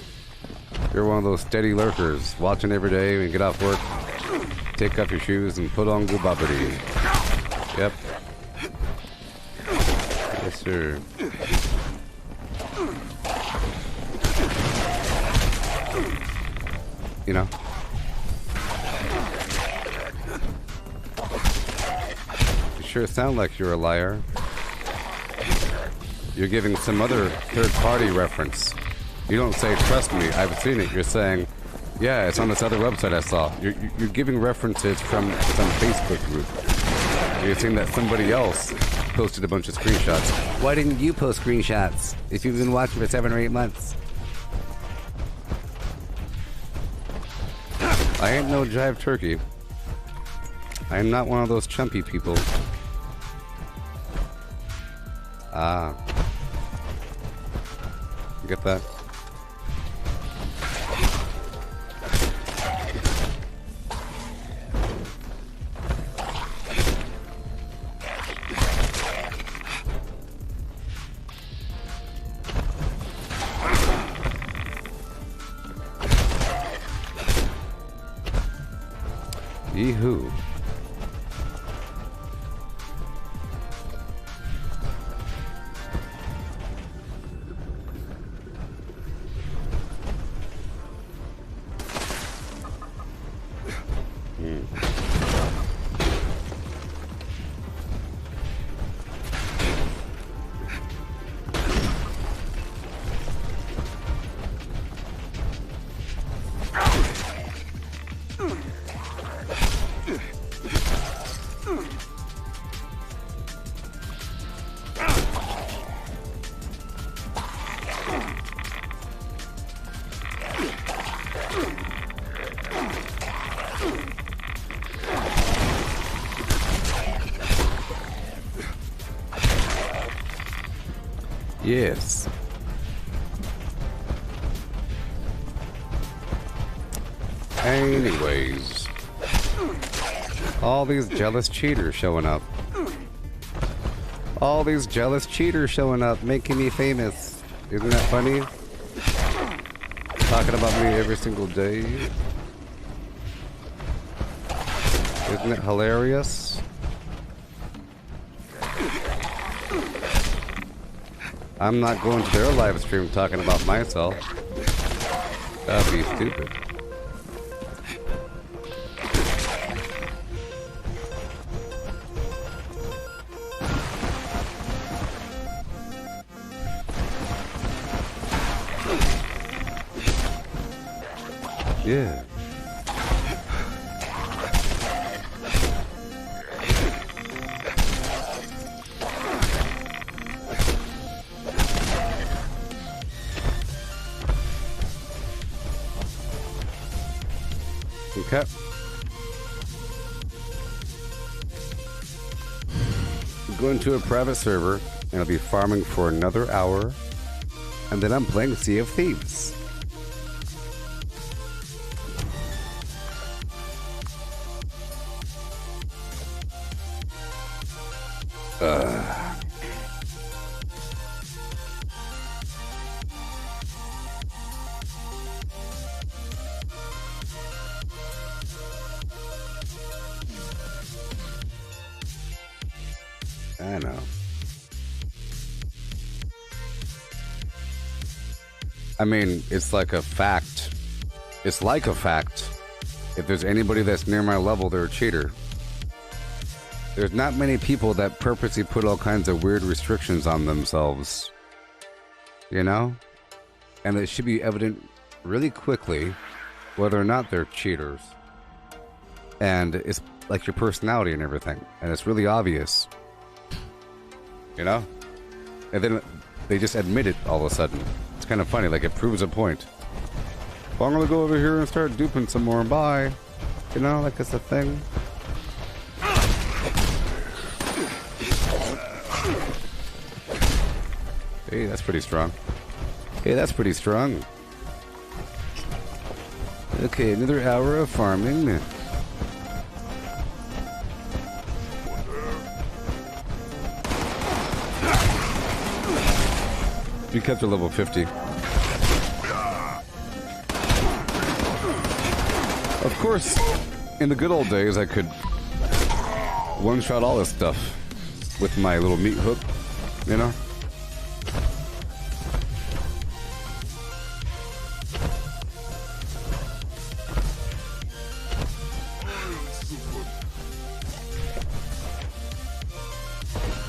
You're one of those steady lurkers, watching every day when you get off work, take off your shoes and put on Gooboberti. Yep. Yes, sir. You know? sure sound like you're a liar. You're giving some other third-party reference. You don't say, trust me, I've seen it. You're saying, yeah, it's on this other website I saw. You're giving references from some Facebook group. You're saying that somebody else posted a bunch of screenshots. Why didn't you post screenshots if you've been watching for 7 or 8 months? I ain't no jive turkey. I am not one of those chumpy people. Ah. Get that? Yee-hoo. Yes. Anyways. All these jealous cheaters showing up. All these jealous cheaters showing up, making me famous. Isn't that funny? Talking about me every single day. Isn't it hilarious? I'm not going to their live stream talking about myself. That'd be stupid. Yeah. Okay. I'm going to a private server and I'll be farming for another hour, and then I'm playing Sea of Thieves. I know. I mean, it's like a fact. It's like a fact. If there's anybody that's near my level, they're a cheater. There's not many people that purposely put all kinds of weird restrictions on themselves. You know? And it should be evident really quickly whether or not they're cheaters. And it's like your personality and everything. And it's really obvious. You know? And then they just admit it all of a sudden. It's kind of funny, like it proves a point. Well, I'm gonna go over here and start duping some more. Bye. You know, like it's a thing. Hey, that's pretty strong. Hey, that's pretty strong. Okay, another hour of farming. You kept to level 50. Of course, in the good old days, I could one-shot all this stuff with my little meat hook, you know?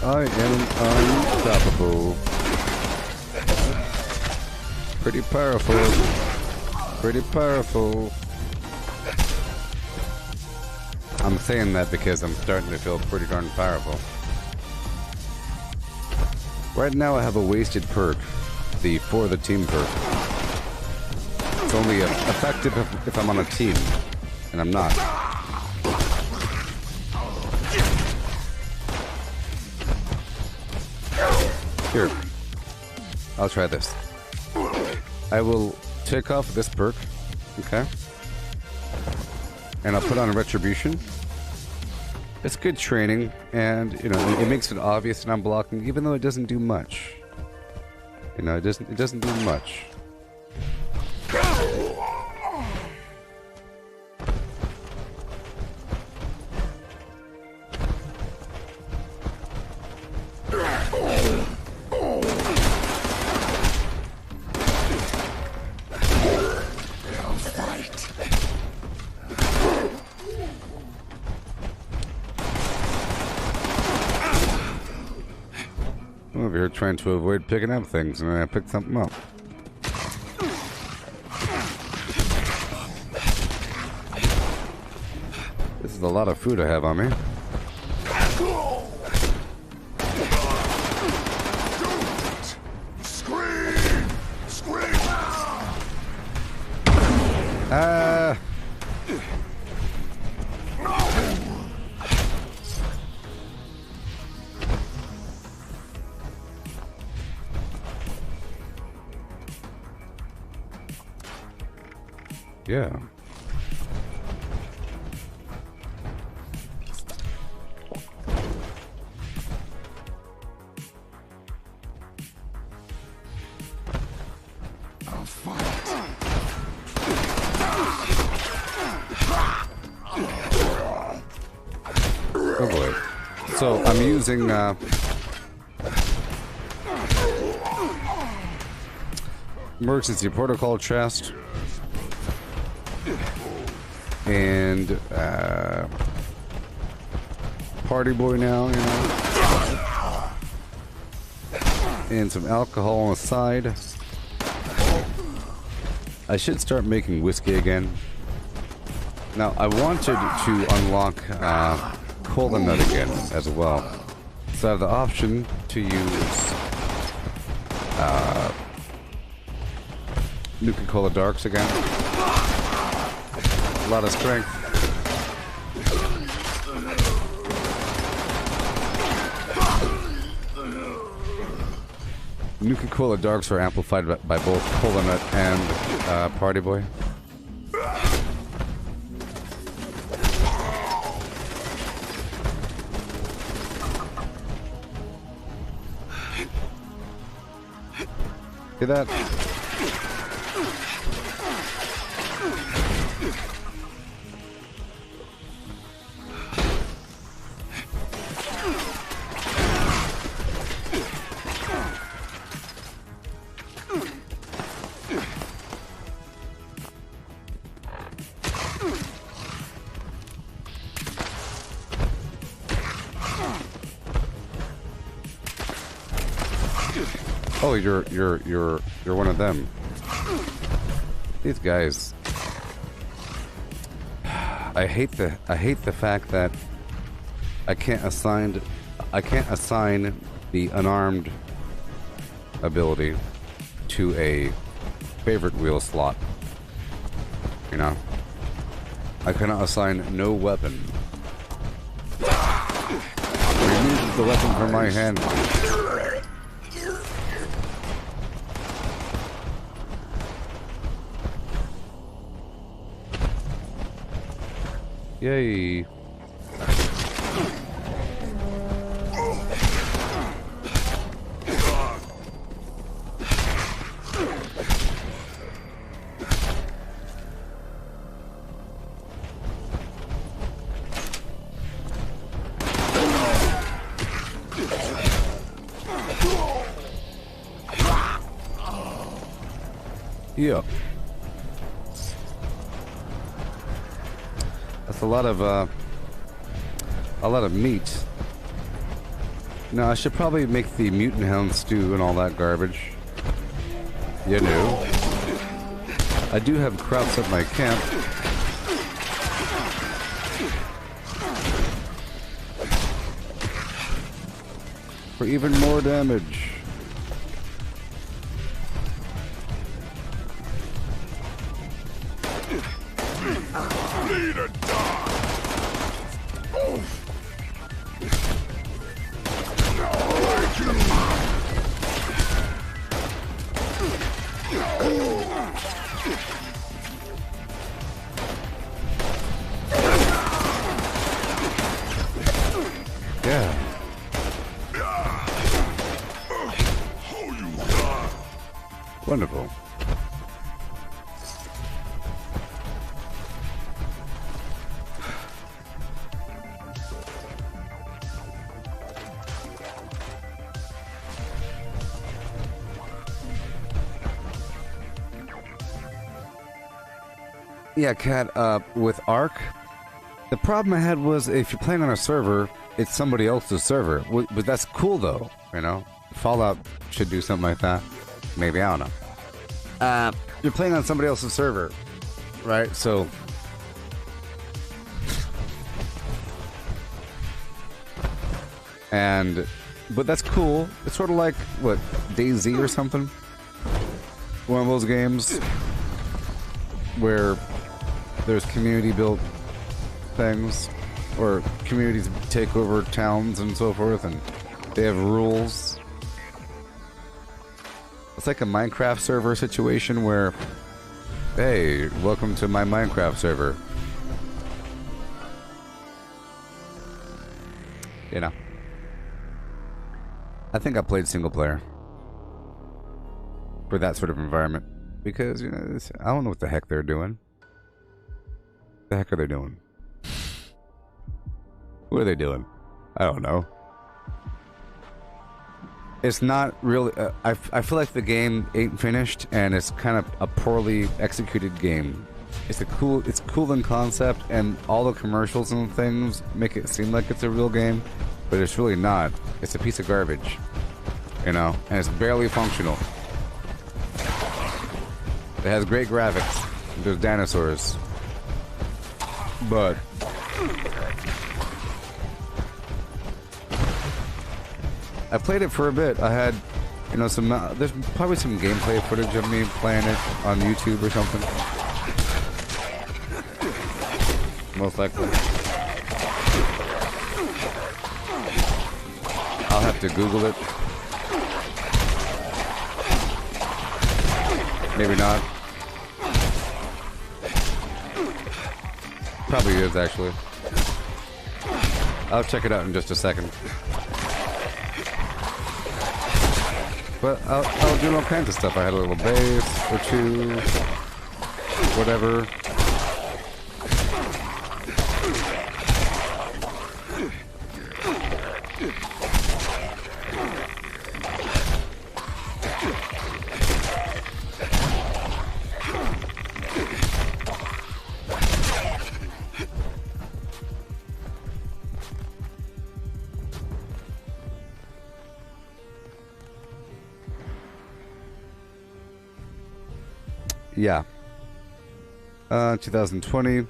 I am unstoppable. Pretty powerful. Pretty powerful. I'm saying that because I'm starting to feel pretty darn powerful. Right now I have a wasted perk. The For the Team perk. It's only effective if I'm on a team. And I'm not. Here. I'll try this. I will take off this perk. Okay. And I'll put on Retribution. It's good training, and you know it makes it obvious that I'm blocking, even though it doesn't do much. You know, it doesn't do much. I'm over here trying to avoid picking up things, and then I picked something up. This is a lot of food I have on me. Scream! Scream! Yeah. I'll fight. Oh boy. So I'm using emergency protocol chest and party boy now, you know, and some alcohol on the side. I should start making whiskey again. Now I wanted to unlock Cola Nut again as well, so I have the option to use Nuka-Cola Darks again. A lot of strength. Nuka-Cola Darks are amplified by both Cola Nut and Party Boy. See that? Oh, you're one of them. These guys. I hate the fact that I can't assign the unarmed ability to a favorite wheel slot. You know? I cannot assign no weapon. Remove the weapon from my hand. Yay. Yeah. That's a lot of meat. No, I should probably make the mutant hound stew and all that garbage. You know. I do have krauts at my camp. For even more damage. Need a die. Yeah. Wonderful. Yeah, Cat, with Ark, the problem I had was if you're playing on a server, it's somebody else's server. But that's cool, though, you know? Fallout should do something like that. Maybe, I don't know. You're playing on somebody else's server, right? So... But that's cool. It's sort of like, what, DayZ or something? One of those games where there's community-built things, or communities take over towns and so forth, and they have rules. It's like a Minecraft server situation where, hey, welcome to my Minecraft server. You know. I think I played single player for that sort of environment because, you know, I don't know what the heck they're doing. What the heck are they doing? What are they doing? I don't know. It's not really... I feel like the game ain't finished, and it's kind of a poorly executed game. It's cool in concept, and all the commercials and things make it seem like it's a real game, but it's really not. It's a piece of garbage, you know, and it's barely functional. It has great graphics. There's dinosaurs, but I played it for a bit. I had, you know, some. There's probably some gameplay footage of me playing it on YouTube or something. Most likely. I'll have to Google it. Maybe not. Probably is, actually. I'll check it out in just a second. But I'll do all kinds of stuff. I had a little base or two, whatever. Yeah. 2020.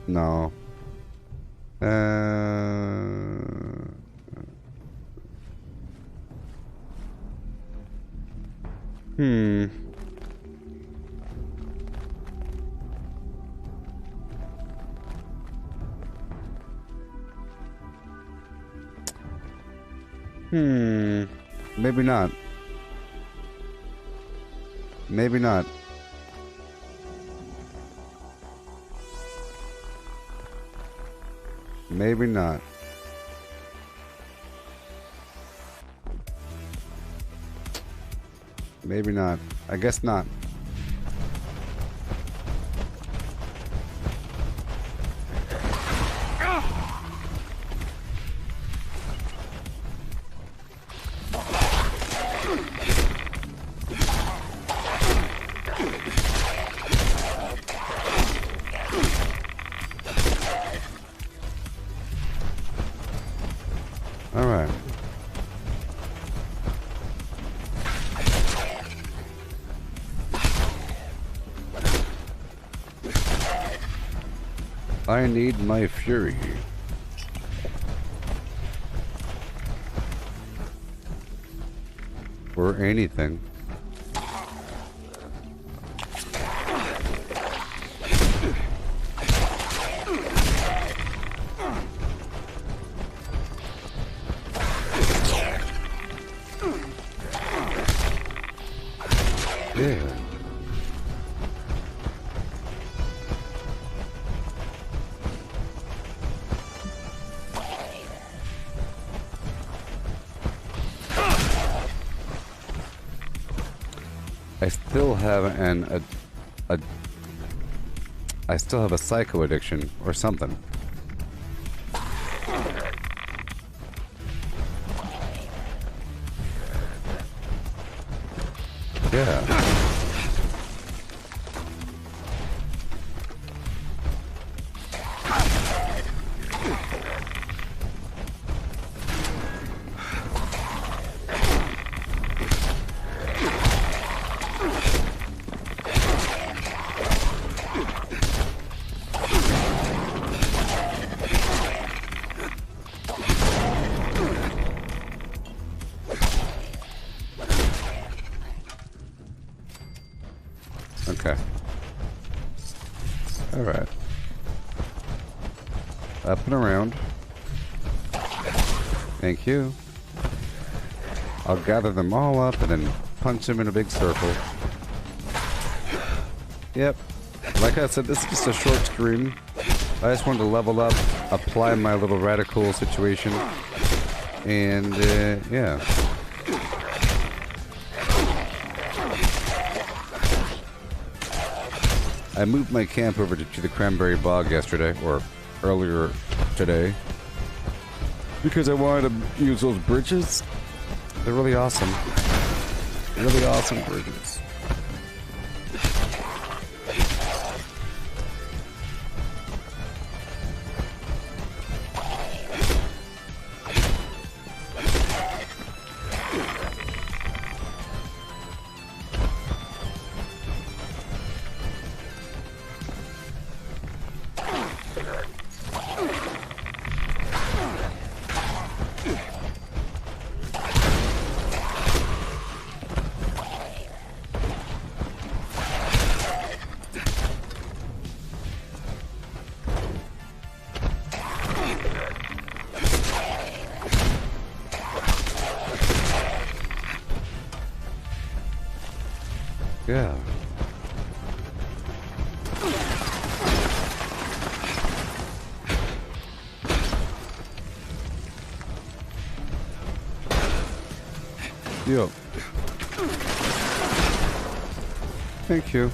No. Maybe not. Maybe not. Maybe not. Maybe not. I guess not. All right. I need my fury. Or anything. Yeah. I still have I still have a psycho addiction or something. Yeah. Okay. Alright. Up and around. Thank you. I'll gather them all up and then punch them in a big circle. Yep. Like I said, this is just a short stream. I just wanted to level up, apply my little radical situation. And, yeah. I moved my camp over to the Cranberry Bog yesterday, or earlier today, because I wanted to use those bridges. They're really awesome. Really awesome bridges. Yeah. Yo. Thank you.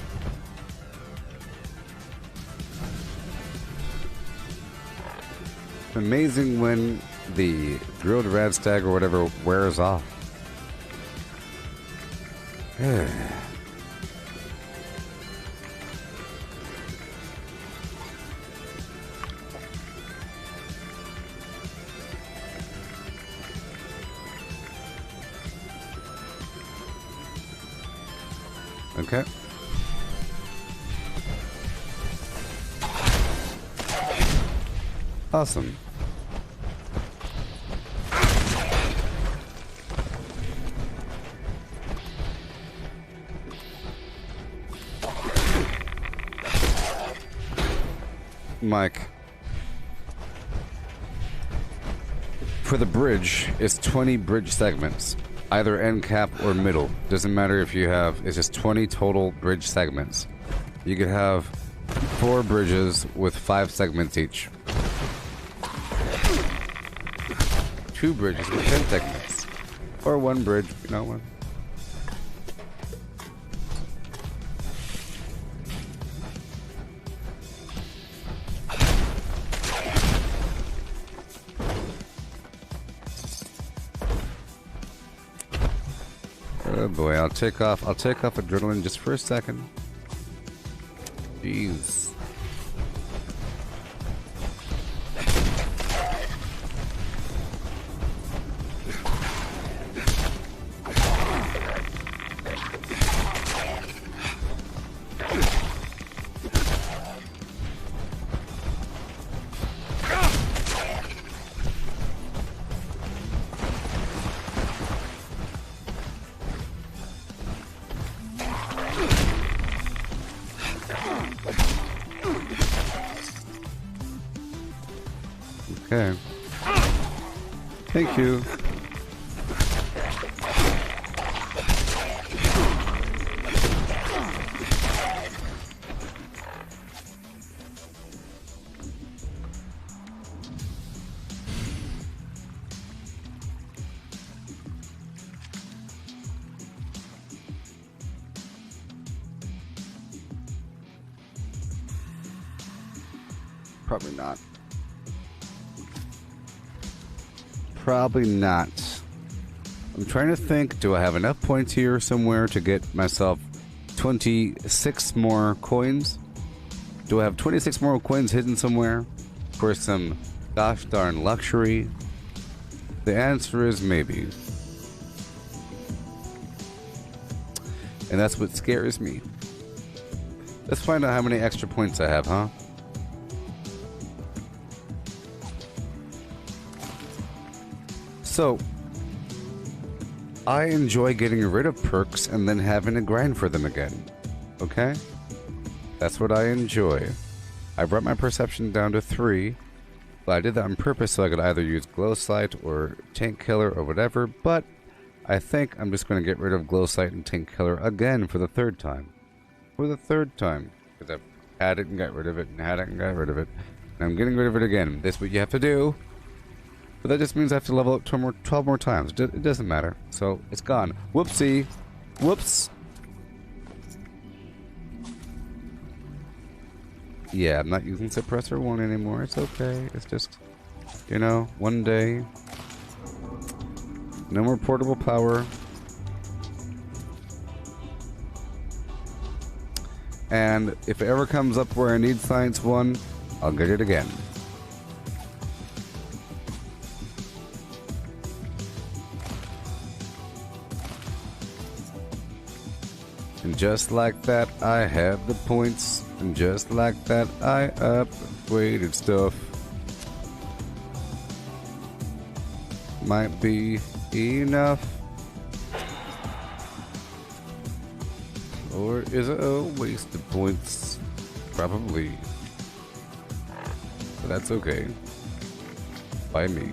Amazing when the grilled radstag or whatever wears off. Okay. Awesome. Mike. For the bridge, it's 20 bridge segments. Either end cap or middle. Doesn't matter if you have, it's just 20 total bridge segments. You could have 4 bridges with 5 segments each. 2 bridges with 10 segments. Or 1 bridge, you know, one. Oh boy, I'll take off adrenaline just for a second. Jeez. Okay. Thank you. Probably not. Probably not. I'm trying to think, do I have enough points here somewhere to get myself 26 more coins? Do I have 26 more coins hidden somewhere for some gosh darn luxury? The answer is maybe. And that's what scares me. Let's find out how many extra points I have, huh? So, I enjoy getting rid of perks and then having to grind for them again. Okay? That's what I enjoy. I brought my perception down to 3, but I did that on purpose so I could either use glow sight or tank killer or whatever, but I think I'm just going to get rid of glow sight and tank killer again for the 3rd time. For the 3rd time. Because I've had it and got rid of it and had it and got rid of it. And I'm getting rid of it again. That's what you have to do. But that just means I have to level up 12 more times. It doesn't matter. So, it's gone. Whoopsie. Whoops. Yeah, I'm not using suppressor 1 anymore. It's okay. It's just, you know, one day. No more portable power. And if it ever comes up where I need science 1, I'll get it again. And just like that, I have the points. And just like that, I upgraded stuff. Might be enough. Or is it a waste of points? Probably. But that's okay. By me.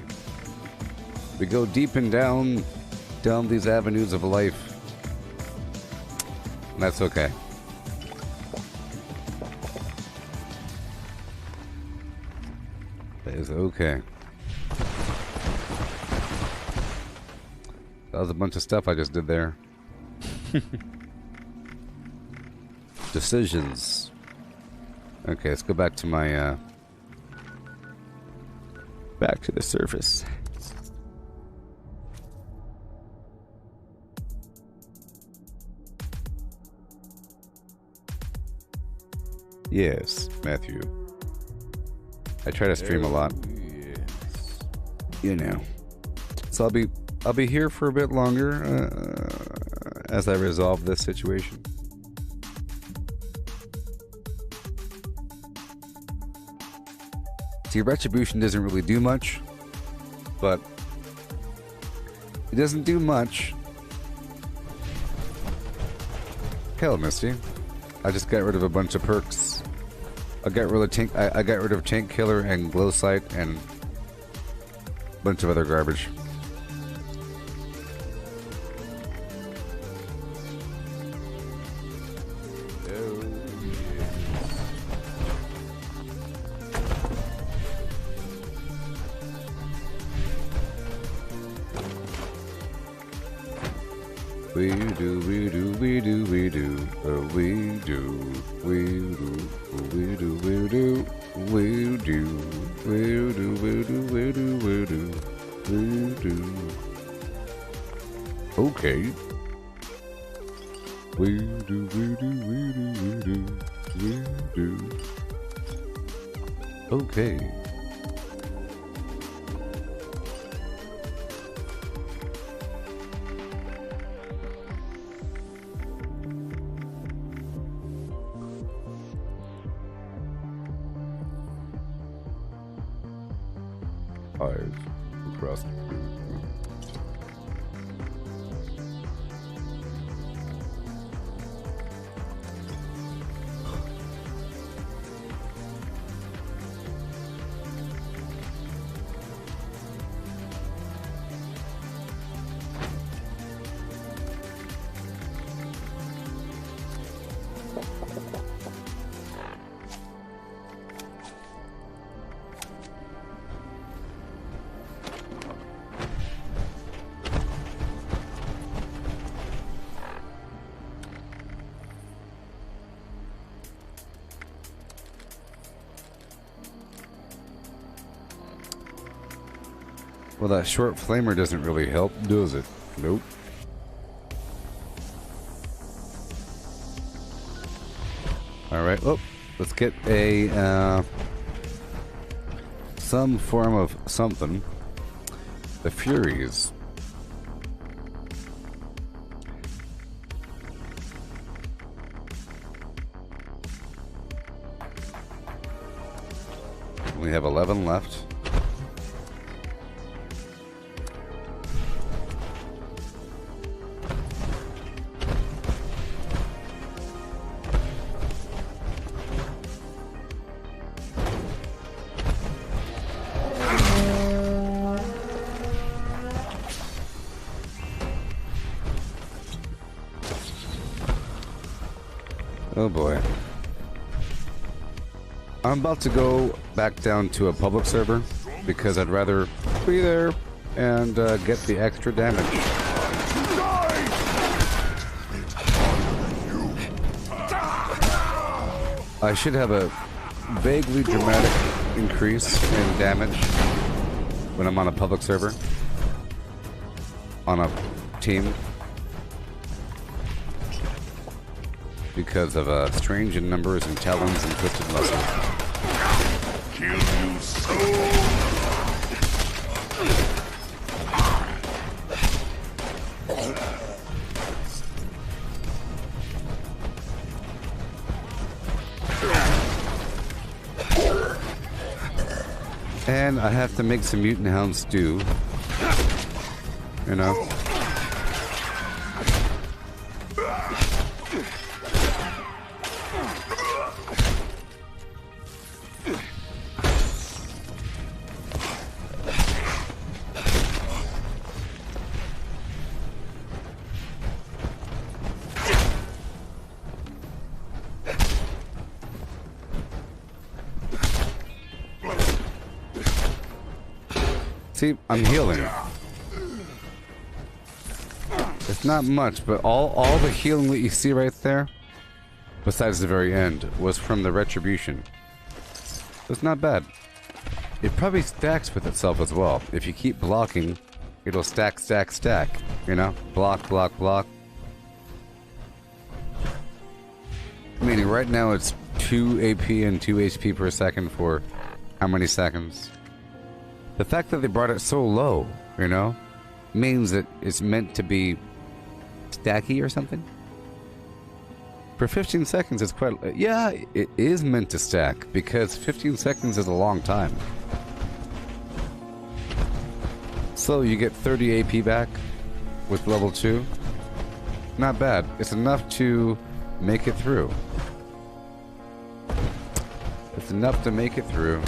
We go deep and down these avenues of life. That's okay. That is okay. That was a bunch of stuff I just did there. Decisions. Okay, let's go back to my, back to the surface. Yes, Matthew. I try to stream a lot. Yes. You know. So I'll be here for a bit longer as I resolve this situation. See, Retribution doesn't really do much, but it doesn't do much. Hello, Misty. I just got rid of a bunch of perks. I got rid of tank killer and glow sight and a bunch of other garbage. We do, we do, we do, we do, we do, we do, we do, we do, we do, we do, we do, we do, we do, we do. Okay. We do, we do, we do, we do, we do. Okay. I've crossed. Well, that short flamer doesn't really help, does it? Nope. Alright, oh, let's get a, some form of something. The Furies. We have 11 left. Oh boy. I'm about to go back down to a public server because I'd rather be there and get the extra damage. I should have a vaguely dramatic increase in damage when I'm on a public server, on a team, because of strange in numbers and talons and twisted muscles. Kill you so. And I have to make some mutant hound stew. You know? See, I'm healing. It's not much, but all the healing that you see right there, besides the very end, was from the retribution. It's not bad. It probably stacks with itself as well. If you keep blocking, it'll stack, stack, stack. You know? Block, block, block. Meaning right now it's 2 AP and 2 HP per second for how many seconds? The fact that they brought it so low, you know, means that it's meant to be stacky or something. For 15 seconds, it's quite... Yeah, it is meant to stack, because 15 seconds is a long time. So you get 30 AP back with level 2. Not bad. It's enough to make it through. It's enough to make it through.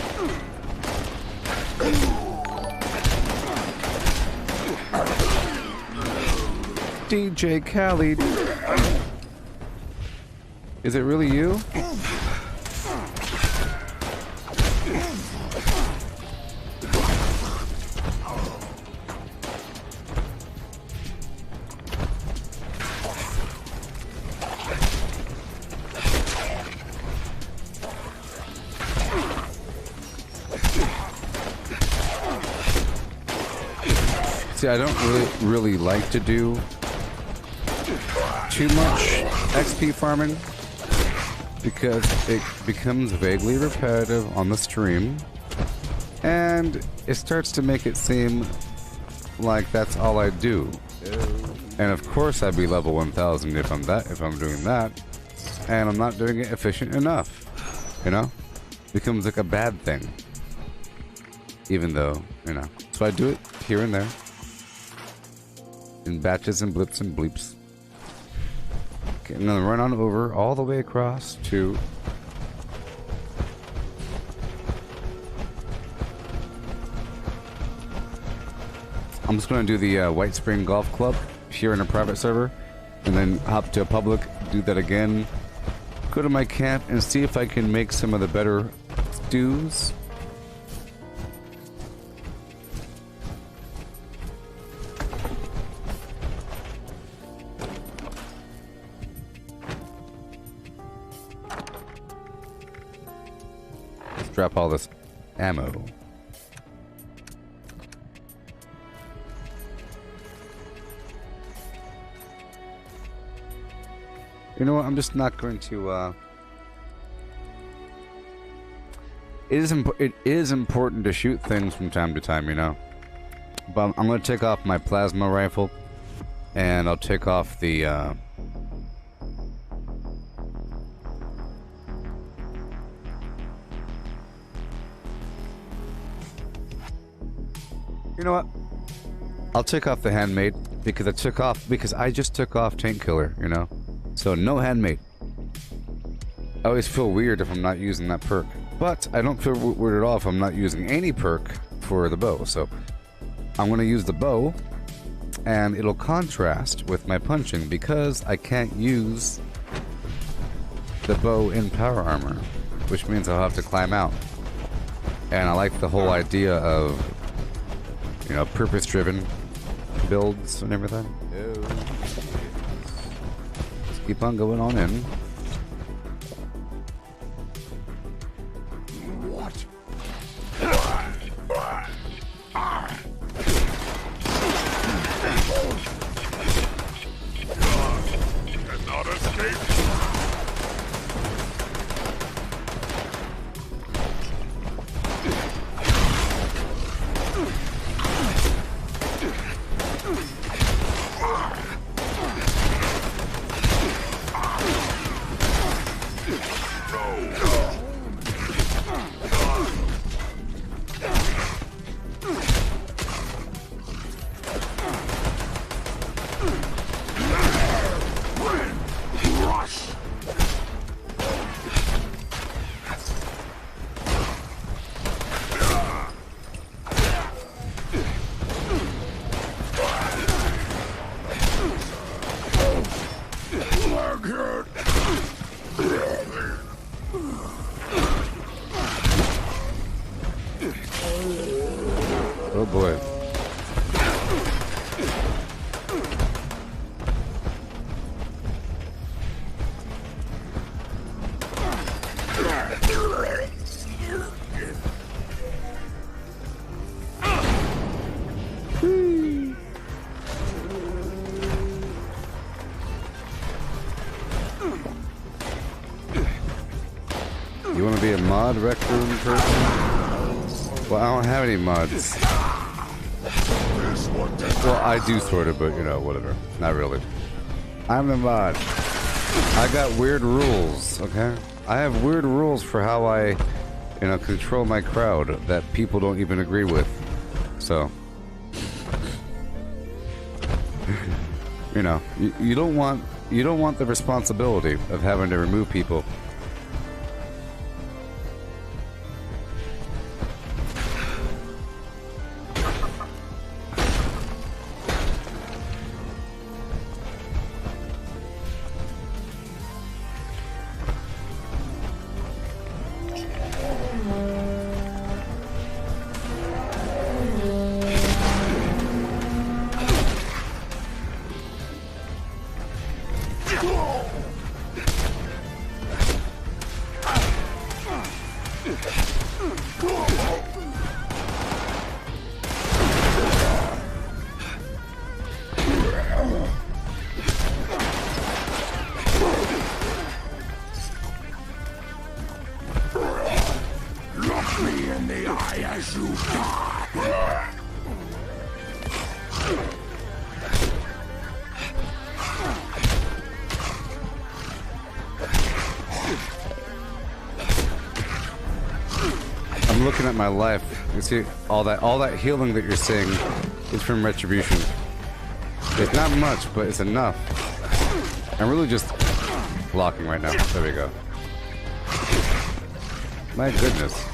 DJ Khaled. Is it really you? See, I don't really like to do too much XP farming because it becomes vaguely repetitive on the stream and it starts to make it seem like that's all I do. And of course I'd be level 1000 if I'm doing that, and I'm not doing it efficient enough, you know? Becomes like a bad thing, even though, you know. So I do it here and there in batches and blips and bleeps. Okay, I'm gonna run on over all the way across to I'm just gonna do the White Spring Golf Club here in a private server, and then hop to a public, do that again, go to my camp and see if I can make some of the better stews. Drop all this ammo. You know what? I'm just not going to. It is important to shoot things from time to time, you know. But I'm going to take off my plasma rifle, and I'll take off the. You know what? I'll take off the handmade because I just took off tank killer, you know? So no handmade. I always feel weird if I'm not using that perk. But I don't feel weird at all if I'm not using any perk for the bow. So I'm going to use the bow and it'll contrast with my punching because I can't use the bow in power armor, which means I'll have to climb out. And I like the whole idea of, you know, purpose-driven builds and everything. Just keep on going on in. What? Cannot escape. Oh boy. You want to be a mod rec room person? Well, I don't have any mods. Well, I do sort of, but you know, whatever. Not really. I'm the mod. I got weird rules, okay? I have weird rules for how I, you know, control my crowd that people don't even agree with. So, you know, you don't want the responsibility of having to remove people. I'm looking at my life. You see, all that healing that you're seeing is from retribution. It's not much, but it's enough. I'm really just blocking right now. There we go. My goodness.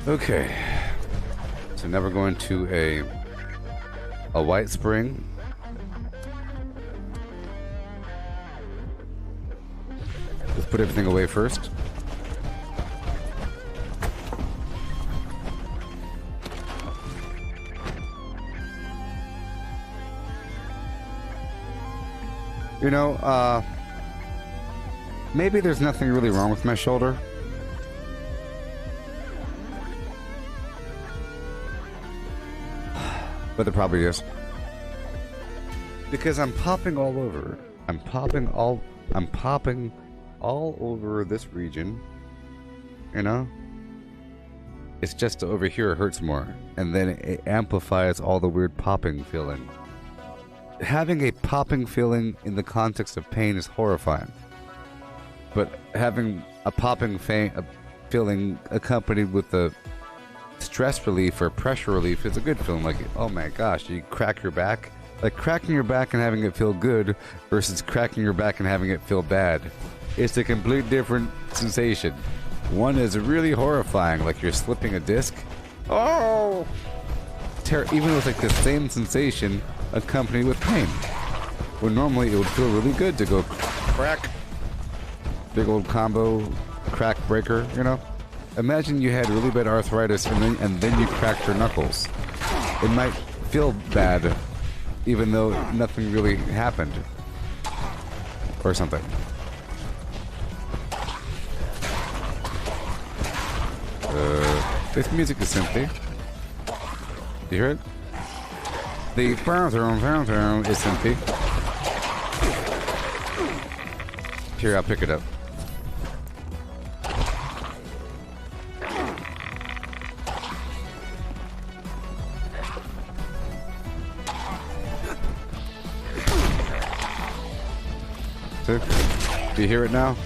Okay. So now we're going to a white spring. Let's put everything away first. You know, maybe there's nothing really wrong with my shoulder. but there probably is. Because I'm popping all over. I'm popping all over this region. You know? It's just over here it hurts more. And then it amplifies all the weird popping feeling. Having a popping feeling in the context of pain is horrifying. But having a popping feeling accompanied with a stress relief or pressure relief is a good feeling. Like, oh my gosh, you crack your back. Like cracking your back and having it feel good versus cracking your back and having it feel bad. It's a complete different sensation. One is really horrifying, like you're slipping a disc. Oh! Even with like the same sensation accompanied with pain. Where normally it would feel really good to go crack. Big old combo crack breaker, you know? Imagine you had really bad arthritis and then you cracked your knuckles. It might feel bad, even though nothing really happened. Or something. This music is synthy. You hear it? The fountain is synthy. Here, I'll pick it up. Do you hear it now?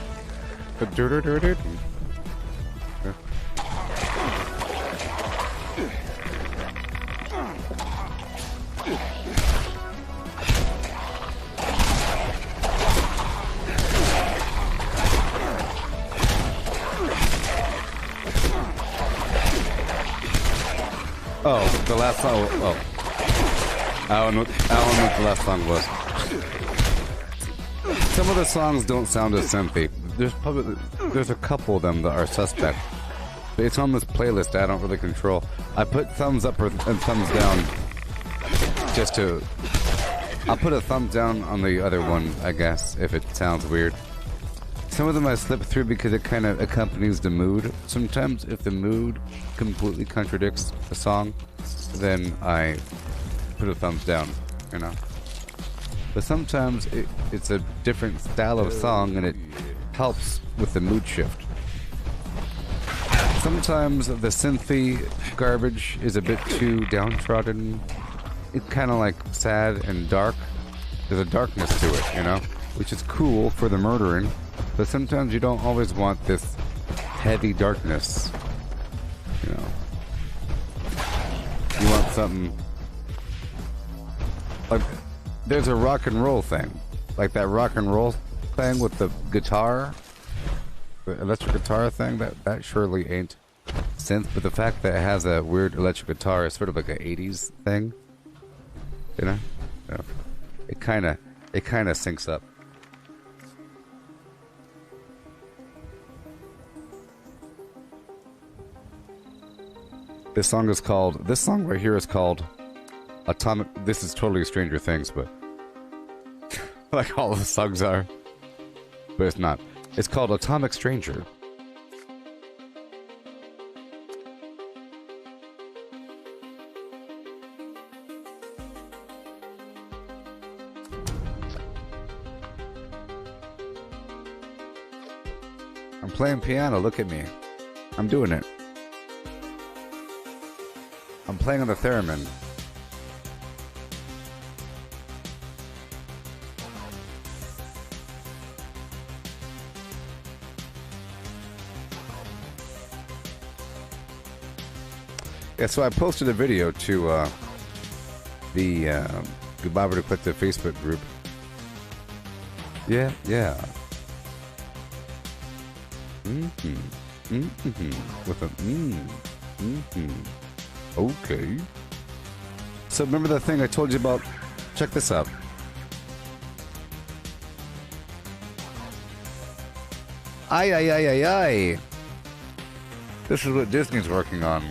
Oh, the last song. Oh, I don't know what the last song was. Some of the songs don't sound as synthy. There's a couple of them that are suspect. But it's on this playlist I don't really control. I put thumbs up and thumbs down just to. I'll put a thumbs down on the other one, I guess, if it sounds weird. Some of them I slip through because it kind of accompanies the mood. Sometimes if the mood completely contradicts the song, then I put a thumbs down, you know. But sometimes it's a different style of song and it helps with the mood shift. Sometimes the synthy garbage is a bit too downtrodden. It's kind of like sad and dark. There's a darkness to it, you know, which is cool for the murdering. But sometimes you don't always want this heavy darkness, you know. You want something like there's a rock and roll thing, like that rock and roll thing with the guitar, the electric guitar thing. That surely ain't synth, but the fact that it has a weird electric guitar is sort of like an '80s thing, you know. So it kind of syncs up. This song right here is called Atomic. This is totally Stranger Things, but like all the songs are, but it's not. It's called Atomic Stranger. I'm playing piano, look at me. I'm doing it. I'm playing on the theremin. Yeah, so I posted a video to the Gooboberti Collective Facebook group. Yeah. With a Okay. So remember that thing I told you about? Check this out. Ay. This is what Disney's working on.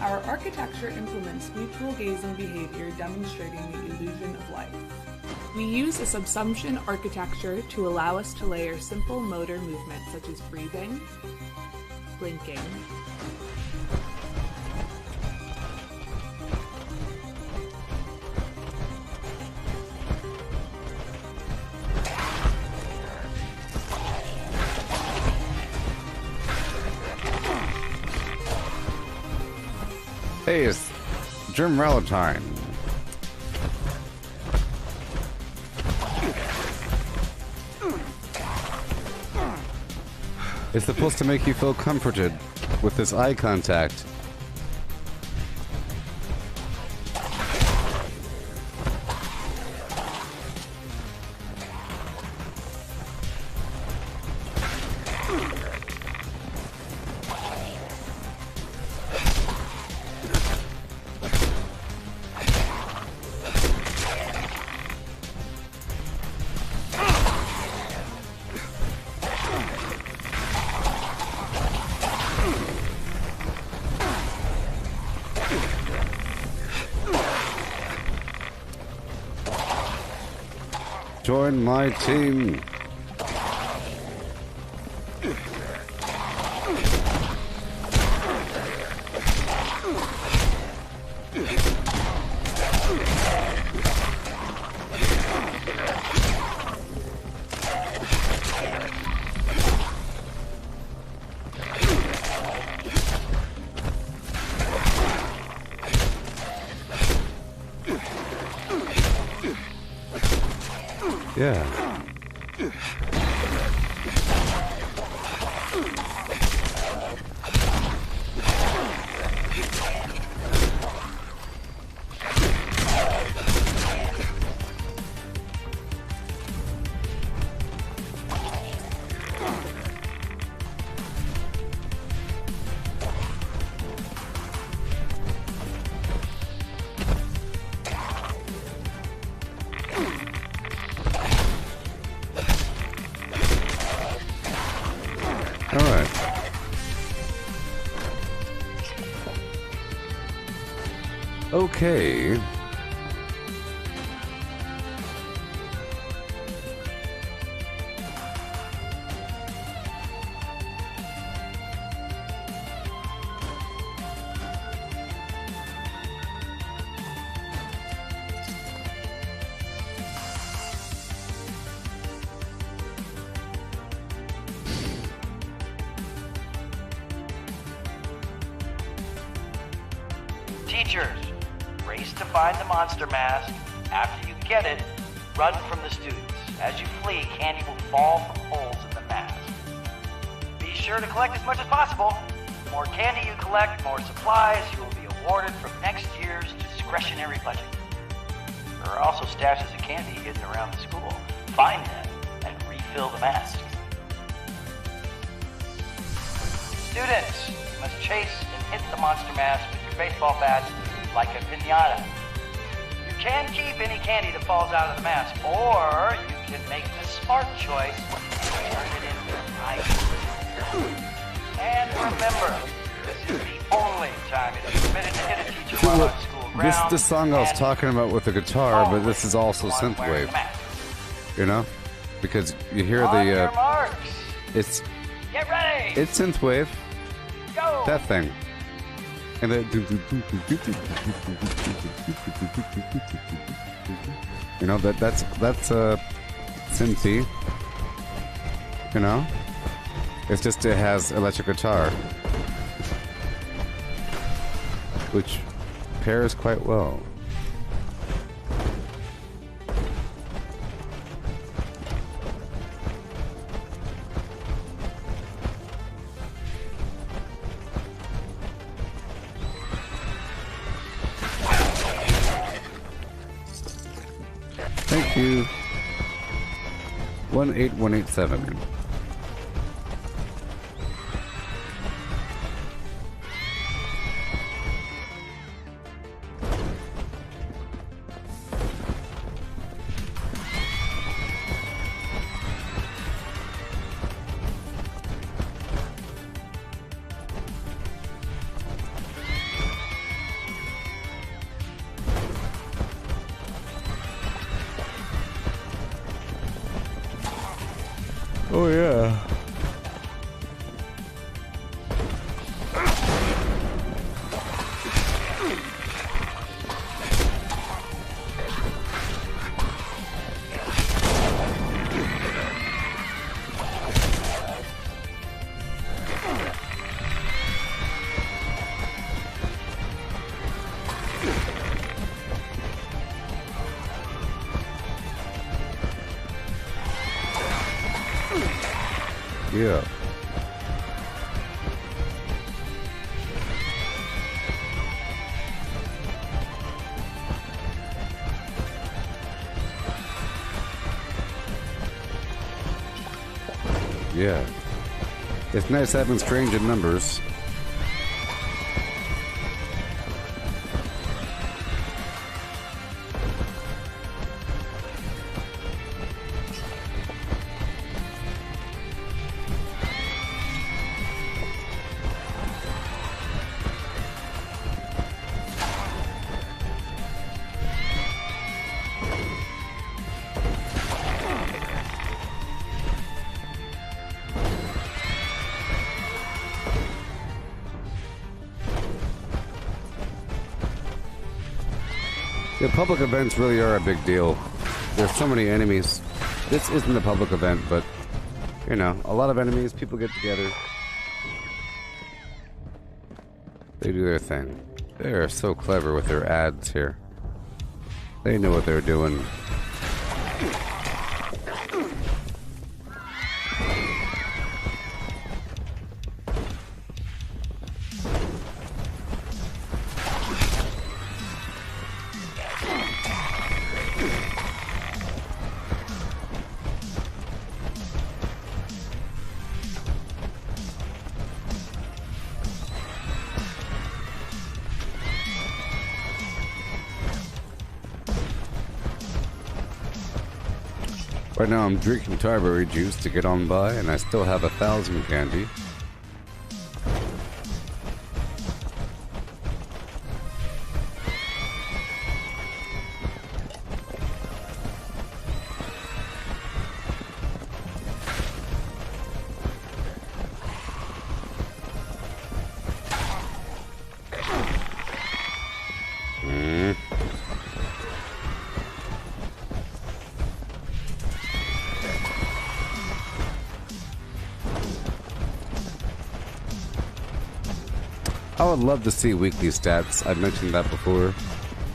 Our architecture implements mutual gazing behavior, demonstrating the illusion of life. We use a subsumption architecture to allow us to layer simple motor movements such as breathing, blinking, Hey, it's Jim Valentine. It's supposed to make you feel comforted with this eye contact. Join my team. Yeah. Okay. Teachers, race to find the monster mask. After you get it, run from the students. As you flee, candy will fall from holes in the mask. Be sure to collect as much as possible. The more candy you collect, more supplies you will be awarded from next year's discretionary budget. There are also stashes of candy hidden around the school. Find them and refill the masks. Students, you must chase and hit the monster mask with your baseball bats like a piñata. You can keep any candy that falls out of the mask, or you can make the smart choice and turn it into ice. And remember, this is the only time it is permitted to hit a teacher while on school grounds. This is the song I was talking about with the guitar, but this is also synthwave. You know? Because you hear the it's get ready. It's synthwave. Go. That thing. And the you know that's synthy. You know? It's just it has electric guitar, which pairs quite well. Thank you. 18187. Oh yeah. Yeah. Yeah. It's nice having strange in numbers. Yeah, public events really are a big deal. There's so many enemies. This isn't a public event, but, you know, a lot of enemies, people get together. They do their thing. They are so clever with their ads here. They know what they're doing. Right now I'm drinking tarberry juice to get on by, and I still have 1,000 candy. I would love to see weekly stats. I've mentioned that before.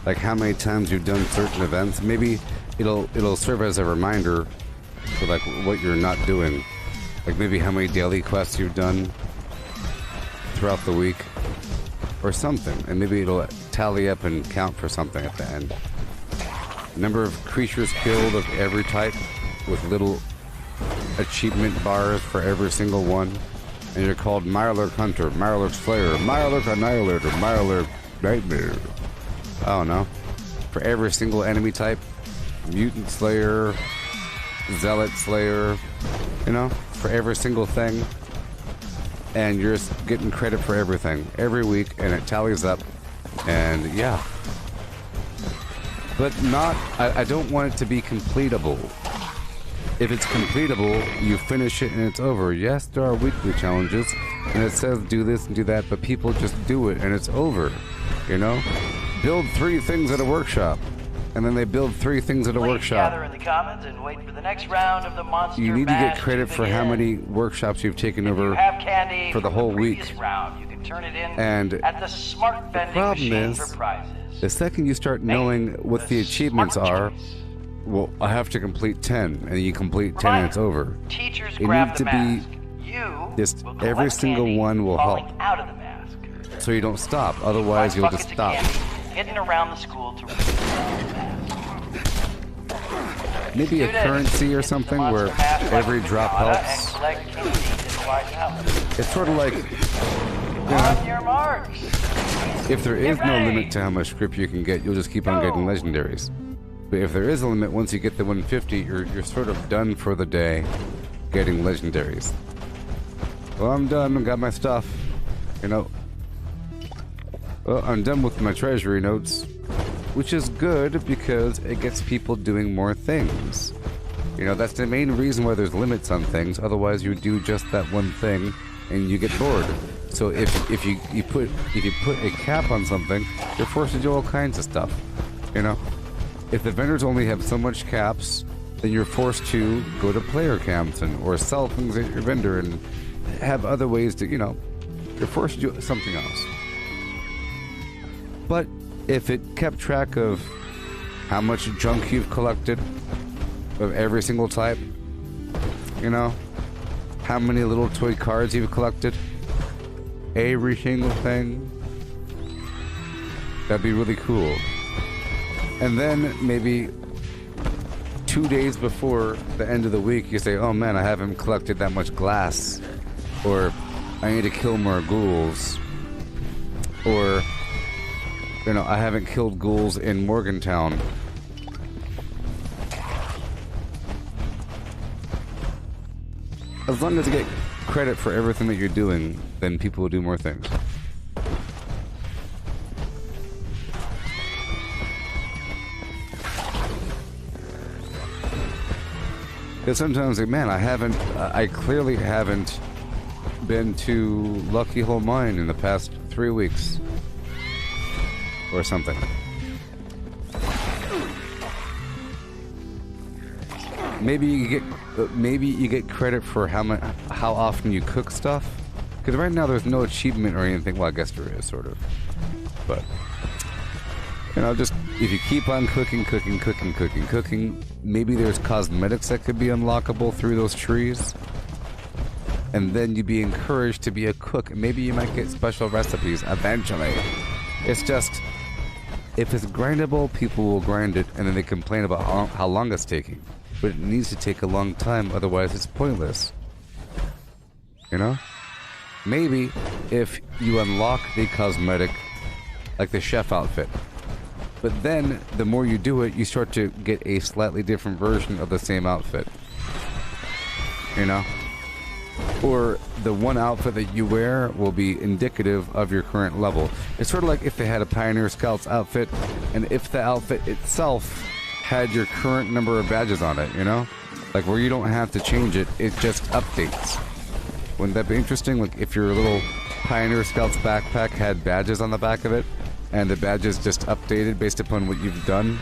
Like how many times you've done certain events. Maybe it'll serve as a reminder for like what you're not doing. Like maybe how many daily quests you've done throughout the week or something. And maybe it'll tally up and count for something at the end. Number of creatures killed of every type with little achievement bars for every single one. And you're called Mirelurk Hunter, Mirelurk Slayer, Mirelurk Annihilator, Mirelurk Nightmare. I don't know. For every single enemy type. Mutant Slayer, Zealot Slayer, you know, for every single thing. And you're just getting credit for everything every week, and it tallies up. And yeah. But not, I don't want it to be completable. If it's completable, you finish it and it's over. Yes, there are weekly challenges, and it says do this and do that, but people just do it and it's over, you know? Build 3 things at a workshop, and then they build 3 things at a workshop. Gather in the commons and wait for the next round of the monster You need to get mash credit for how many workshops you've taken over for the whole week. Round, you can turn it in And at the smart vending problem machine is, for prizes. the second you start knowing what the achievements are, well, I have to complete 10, and you complete 10 and it's over. Teachers It grab needs the to mask. be You just will every collect single candy one will help. falling out of the mask. So you don't stop, otherwise Find you'll just buckets of stop. candy hidden around the school to reach the mask. Maybe a Students, currency or get something the where monster mask every like drop Pinata helps. And collect candy in White House. It's sort of like, On your marks. if there is no limit to how much script you can get, you'll just keep on getting legendaries. But if there is a limit, once you get the 150, you're sort of done for the day getting legendaries. Well, I'm done. I got my stuff. You know. Well, I'm done with my treasury notes, which is good because it gets people doing more things. You know, that's the main reason why there's limits on things. Otherwise, you do just that one thing, and you get bored. So if you put a cap on something, you're forced to do all kinds of stuff. You know, if the vendors only have so much caps, then you're forced to go to player camps or sell things at your vendor and have other ways to, you know, you're forced to do something else. But if it kept track of how much junk you've collected of every single type, you know, how many little toy cards you've collected, every single thing, that'd be really cool. And then maybe 2 days before the end of the week, you say, oh man, I haven't collected that much glass, or I need to kill more ghouls, or, you know, I haven't killed ghouls in Morgantown. As long as you get credit for everything that you're doing, then people will do more things. Because sometimes, like, man, I clearly haven't been to Lucky Hole Mine in the past 3 weeks. Or something. Maybe you get credit for how often you cook stuff. Because right now there's no achievement or anything. Well, I guess there is, sort of. But, you know, just if you keep on cooking, maybe there's cosmetics that could be unlockable through those trees. And then you'd be encouraged to be a cook. Maybe you might get special recipes eventually. It's just, if it's grindable, people will grind it, and then they complain about how long it's taking. But it needs to take a long time, otherwise it's pointless. You know? Maybe if you unlock the cosmetic, like the chef outfit, but then the more you do it, you start to get a slightly different version of the same outfit. You know? Or the one outfit that you wear will be indicative of your current level. It's sort of like if they had a Pioneer Scout's outfit, and if the outfit itself had your current number of badges on it, you know? Like where you don't have to change it, it just updates. Wouldn't that be interesting? Like if your little Pioneer Scout's backpack had badges on the back of it, and the badges just updated based upon what you've done?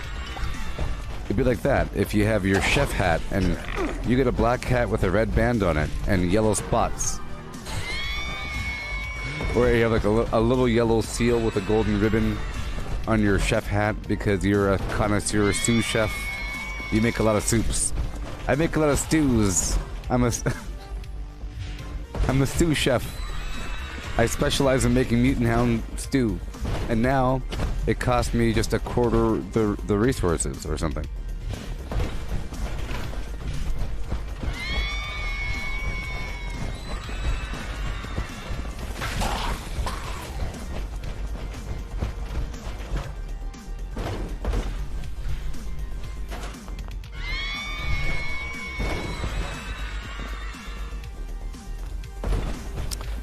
It'd be like that. If you have your chef hat, and you get a black hat with a red band on it, and yellow spots. Or you have like a little yellow seal with a golden ribbon on your chef hat because you're a connoisseur sous chef. You make a lot of soups. I make a lot of stews. I'm a stew chef. I specialize in making mutant hound stew. And now it cost me just a quarter the resources or something.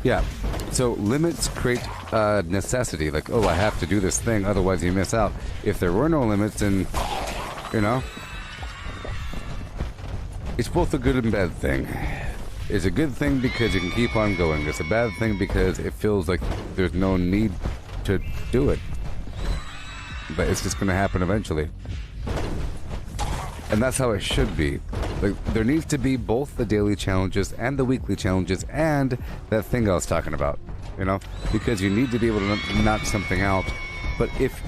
Yeah, so limits create necessity. Like, oh, I have to do this thing, otherwise you miss out. If there were no limits, then, you know, it's both a good and bad thing. It's a good thing because you can keep on going. It's a bad thing because it feels like there's no need to do it. But it's just going to happen eventually. And that's how it should be. Like, there needs to be both the daily challenges and the weekly challenges and that thing I was talking about, you know? Because you need to be able to knock something out. But if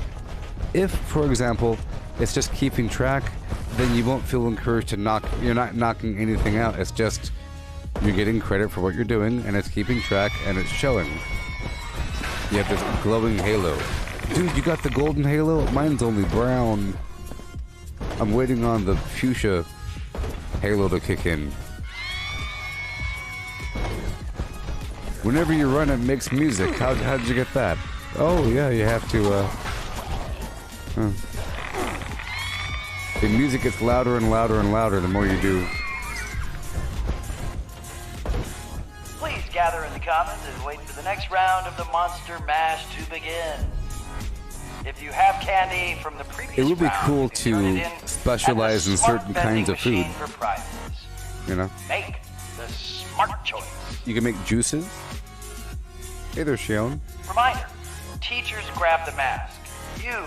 for example, it's just keeping track, then you won't feel encouraged to knock. You're not knocking anything out. It's just you're getting credit for what you're doing, and it's keeping track, and it's showing. You have this glowing halo. Dude, you got the golden halo? Mine's only brown. I'm waiting on the fuchsia halo to kick in. Whenever you run, it makes music. How did you get that? Oh yeah, you have to. The music gets louder and louder and louder the more you do. Please gather in the commons and wait for the next round of the Monster Mash to begin. If you have candy from the previous It would be round, cool you can turn to it in specialize at the in smart certain vending kinds of food. machine for prizes. You know? Make the smart choice. You can make juices. Hey there, Shion. Reminder, teachers grab the mask. You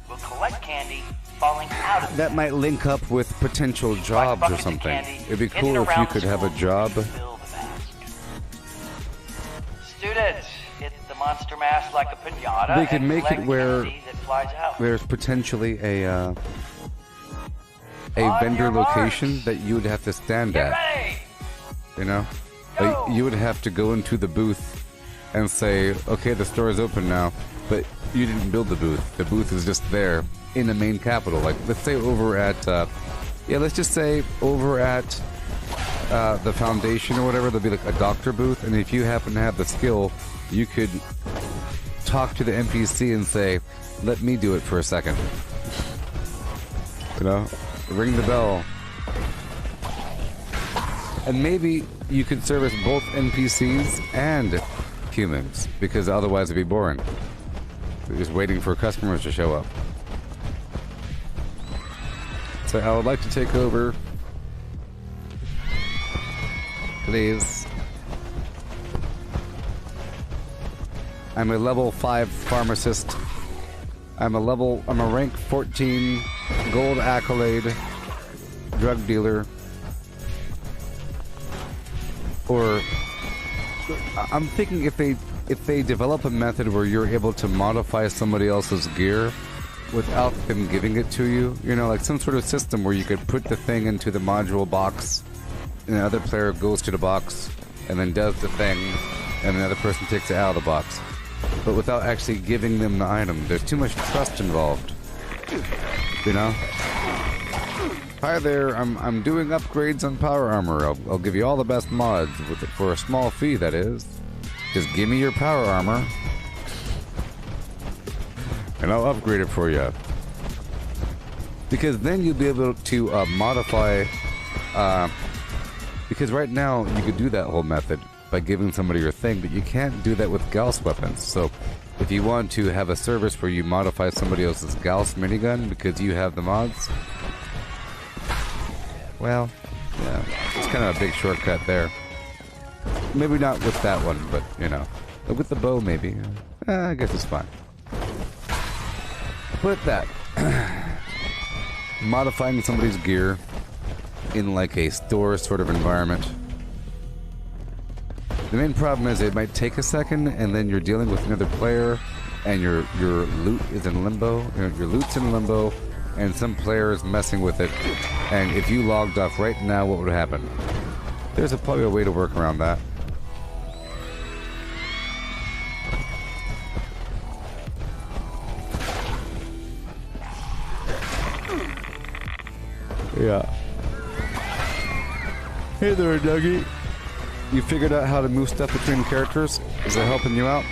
will collect candy falling out of the That might link up with potential jobs or buckets of something. candy It'd be in cool and if you around could the have a school job. to fill the mask. Students, hit the monster mask like a pinata. They could and make it collect where candy that flies out. there's potentially a On vendor your marks. location that you would have to stand Get at. ready! You know? Go! Like, you would have to go into the booth and say, okay, the store is open now, but you didn't build the booth. The booth is just there in the main capital. Like, let's say over at, let's just say over at the foundation or whatever, there'll be like a doctor booth, and if you happen to have the skill, you could talk to the NPC and say, let me do it for a second. You know? Ring the bell. And maybe you could service both NPCs and humans, because otherwise it'd be boring. We're just waiting for customers to show up. So I would like to take over. Please. I'm a level 5 pharmacist. I'm a rank 14 gold accolade drug dealer. Or I'm thinking if they develop a method where you're able to modify somebody else's gear without them giving it to you, you know, like some sort of system where you could put the thing into the module box and the other player goes to the box and then does the thing and the other person takes it out of the box, but without actually giving them the item. There's too much trust involved, you know. Hi there, I'm doing upgrades on power armor. I'll give you all the best mods with it for a small fee, that is. Just give me your power armor and I'll upgrade it for you. Because then you'll be able to modify, because right now you could do that whole method by giving somebody your thing, but you can't do that with Gauss weapons. So if you want to have a service where you modify somebody else's Gauss minigun because you have the mods, well, yeah, it's kind of a big shortcut there. Maybe not with that one, but, you know, with the bow maybe. I guess it's fine. But that, modifying somebody's gear in like a store sort of environment. The main problem is it might take a second, and then you're dealing with another player, and your loot is in limbo. Your loot's in limbo, and some player is messing with it. And if you logged off right now, what would happen? There's probably a way to work around that. Yeah. Hey there, Dougie. You figured out how to move stuff between characters? Is it helping you out?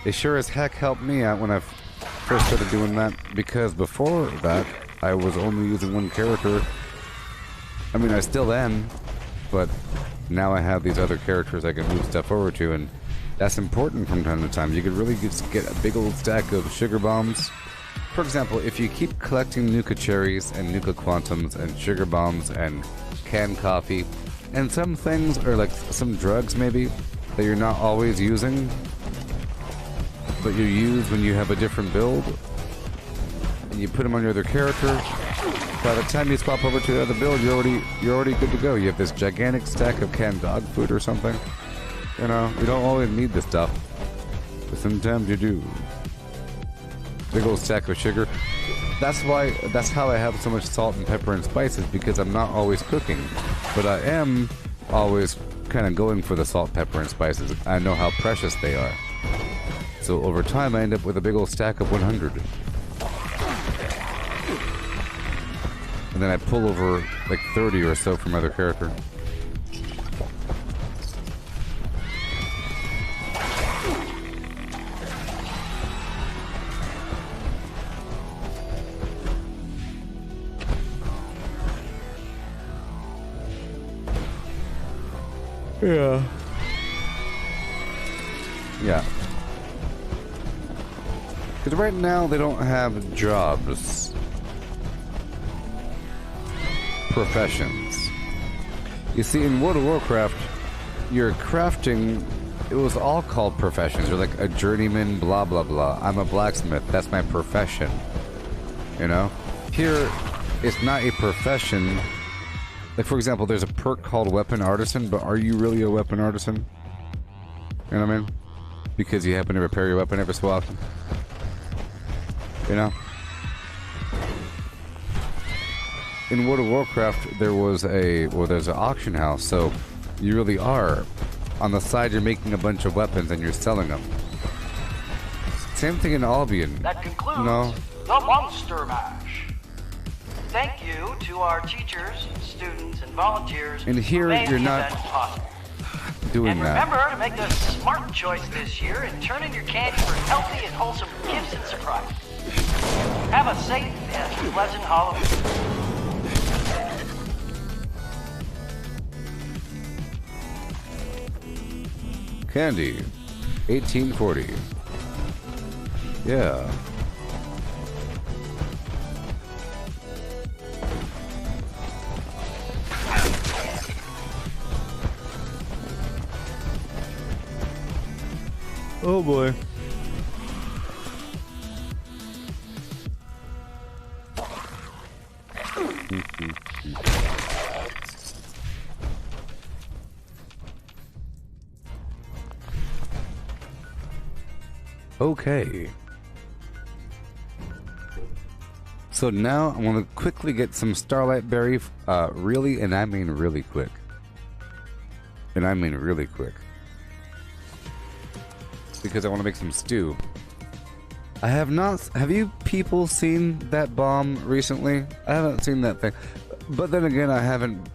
It sure as heck helped me out when I first started doing that, because before that, I was only using one character. I mean, I still am, but now I have these other characters I can move stuff over to, and that's important from time to time. You could really just get a big old stack of sugar bombs. For example, if you keep collecting Nuka cherries and Nuka quantums and sugar bombs and canned coffee, and some things are like some drugs maybe that you're not always using, but you use when you have a different build, and you put them on your other character, by the time you swap over to the other build, you're already good to go. You have this gigantic stack of canned dog food or something. You know, you don't always need this stuff, but sometimes you do. Big old stack of sugar. That's how I have so much salt and pepper and spices, because I'm not always cooking, but I am always kind of going for the salt, pepper, and spices. I know how precious they are. So over time, I end up with a big old stack of 100. And then I pull over like 30 or so from other character. Yeah. Yeah. Because right now they don't have jobs. Professions. You see, in World of Warcraft, your crafting, it was all called professions. You're like a journeyman, blah, blah, blah. I'm a blacksmith. That's my profession. You know? Here, it's not a profession. Like, for example, there's a perk called Weapon Artisan, but are you really a weapon artisan? You know what I mean? Because you happen to repair your weapon every so often. You know? In World of Warcraft, there was there's an auction house, so you really are. On the side, you're making a bunch of weapons and you're selling them. Same thing in Albion. That concludes No. the Monster Mash. Thank you to our teachers, students, and volunteers. And here, who made you're the not event possible. doing And that. remember to make the smart choice this year and turn in your candy for healthy and wholesome gifts and surprises. Have a safe and pleasant Halloween. Candy, 1840. Yeah. Oh boy. Okay. So now I want to quickly get some Starlight Berry, really, and I mean really quick. And I mean really quick. Because I want to make some stew. I have not... Have you people seen that bomb recently? I haven't seen that thing. But then again, I haven't...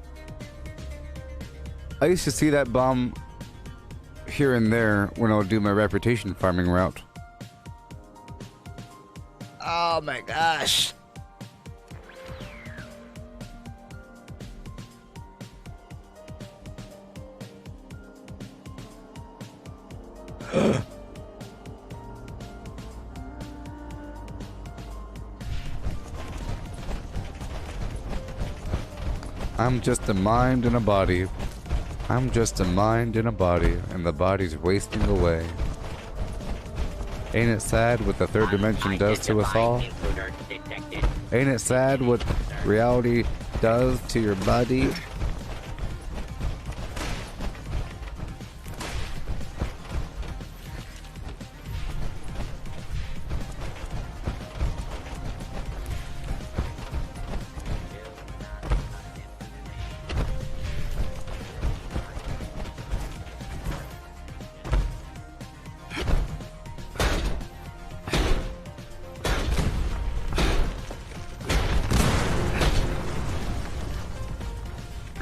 I used to see that bomb here and there when I would do my reputation farming route. Oh my gosh. I'm just a mind and a body. I'm just a mind and a body, and the body's wasting away. Ain't it sad what the third dimension does to us all? Ain't it sad what reality does to your body?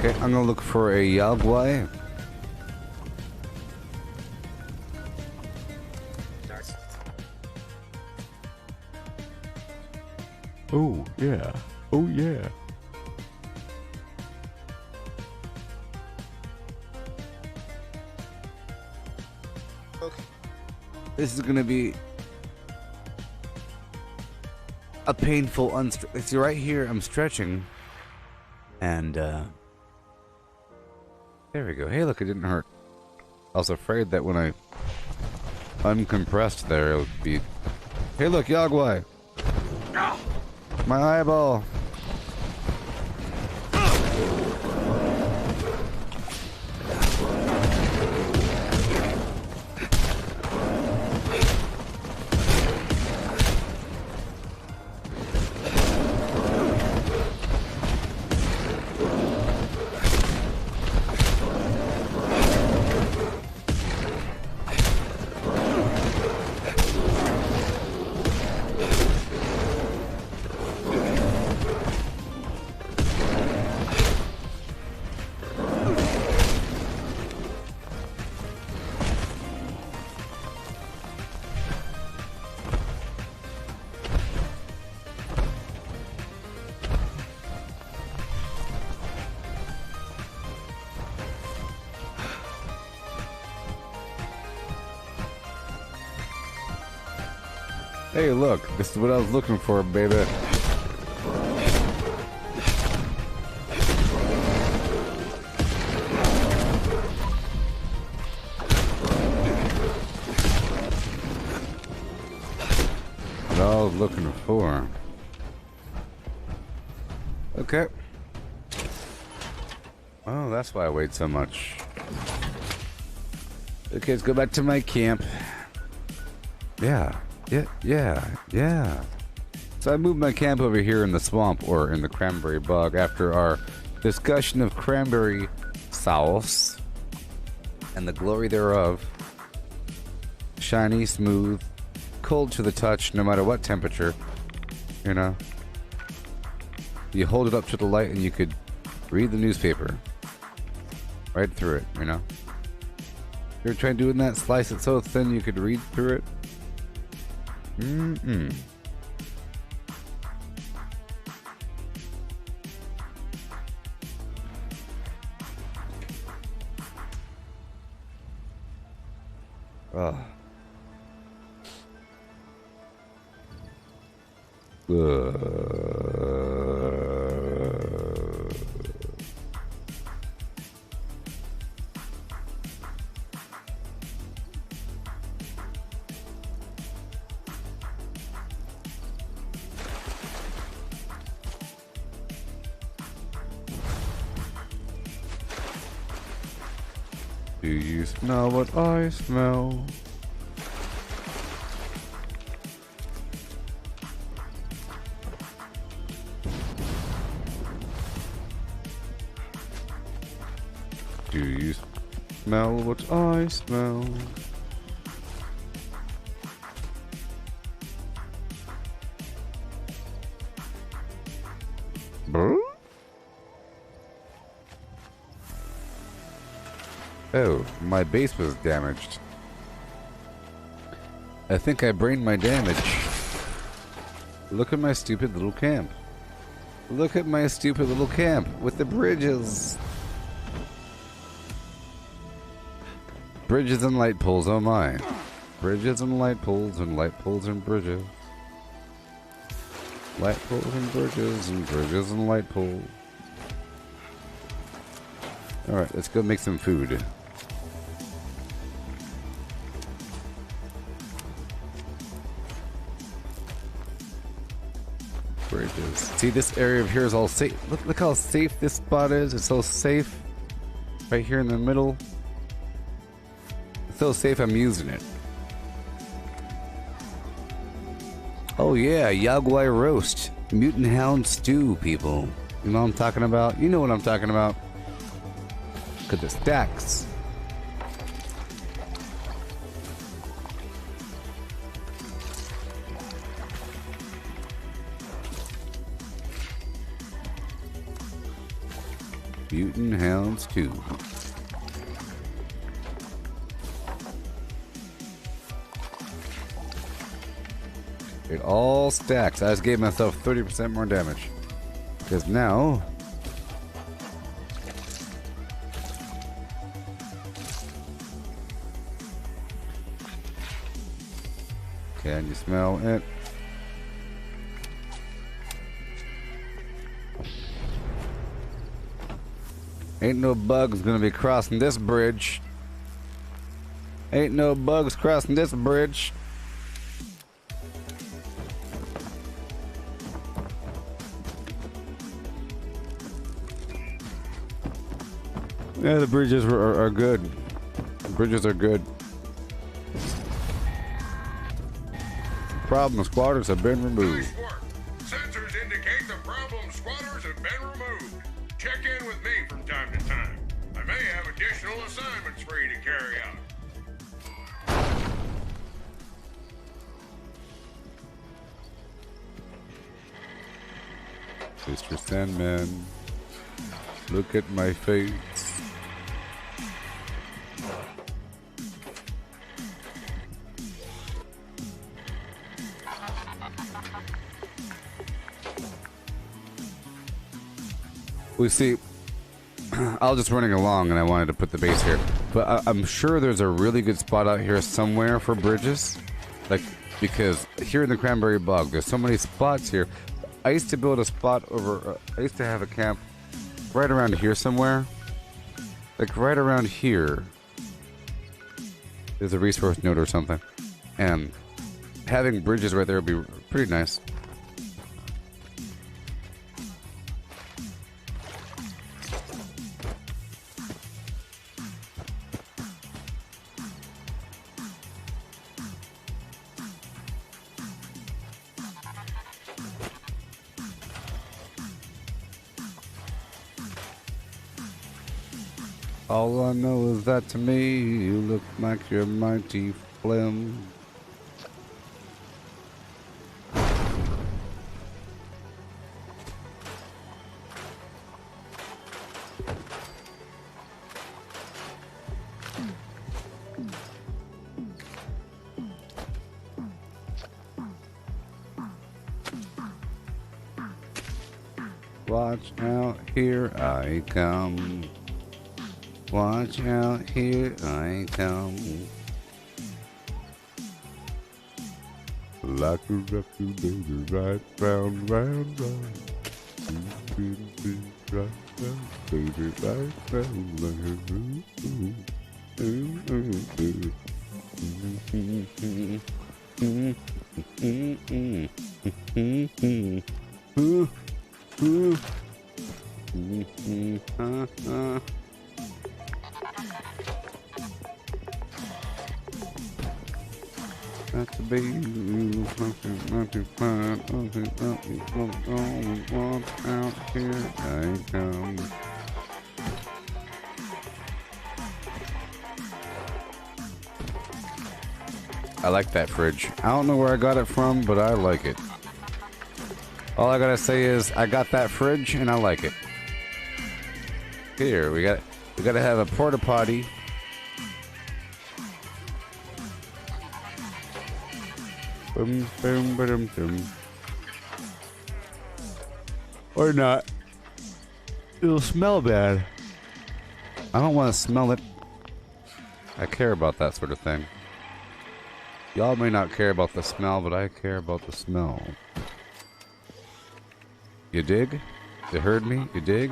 Okay, I'm gonna look for a Yagwai. Oh, yeah. Oh, yeah. Okay. This is gonna be a painful see right here, I'm stretching. And, there we go. Hey, look, it didn't hurt. I was afraid that when I uncompressed there, it would be... Hey, look, Yagwai! My eyeball! Hey, look, this is what I was looking for, baby. What I was looking for. Okay. Oh, that's why I wait so much. Okay, let's go back to my camp. Yeah. So I moved my camp over here in the swamp, or in the cranberry bog, after our discussion of cranberry sauce and the glory thereof. Shiny, smooth, cold to the touch, no matter what temperature. You know? You hold it up to the light and you could read the newspaper. Right through it, you know? You ever tried doing that? Slice it so thin you could read through it? Mm-mm. Oh. Do you smell what I smell? Do you smell what I smell? Brr? Oh, my base was damaged. I think I brained my damage. Look at my stupid little camp. Look at my stupid little camp with the bridges. Bridges and light poles, oh my. Bridges and light poles and light poles and bridges. Light poles and bridges and bridges and light poles. Alright, let's go make some food. Bridges. See, this area of here is all safe. Look how safe this spot is. It's so safe. Right here in the middle. It's so safe I'm using it. Oh yeah, Yaguai roast. Mutant hound stew, people. You know what I'm talking about? You know what I'm talking about. Look at the stacks. Mutant hound stew. It all stacks. I just gave myself 30% more damage. Because now... Can you smell it? Ain't no bugs gonna be crossing this bridge. Ain't no bugs crossing this bridge. Yeah, the bridges are good. The bridges are good. Problem squatters have been removed. Nice work. Sensors indicate the problem squatters have been removed. Check in with me from time to time. I may have additional assignments for you to carry out. Mr. Sandman, look at my face. We see, I was just running along and I wanted to put the base here, but I'm sure there's a really good spot out here somewhere for bridges. Like, because here in the Cranberry Bog, there's so many spots here. I used to build a spot over. I used to have a camp right around here somewhere. Like right around here. There's a resource node or something, and having bridges right there would be pretty nice. All I know is that to me, you look like you're mighty phlegm. Watch out, here I come. Watch out, here I come. Like a raccoon, baby, right round, round, round. Baby, right round, baby, right round, That's a baby, nothing fun, walk out here I come. I like that fridge. I don't know where I got it from, but I like it. All I gotta say is I got that fridge and I like it. Here we gotta have a porta potty. Boom, boom, boom, boom. Or not. It'll smell bad. I don't want to smell it. I care about that sort of thing. Y'all may not care about the smell, but I care about the smell. You dig? You heard me? You dig?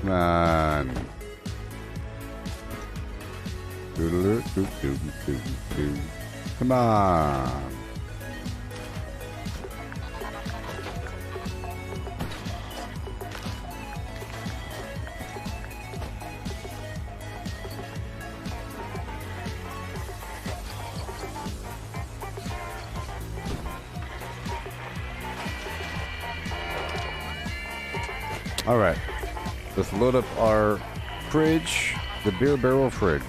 Come on. Come on. All right. Let's load up our fridge, the beer barrel fridge.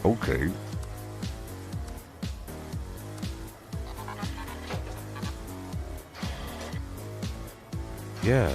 Okay. Yeah.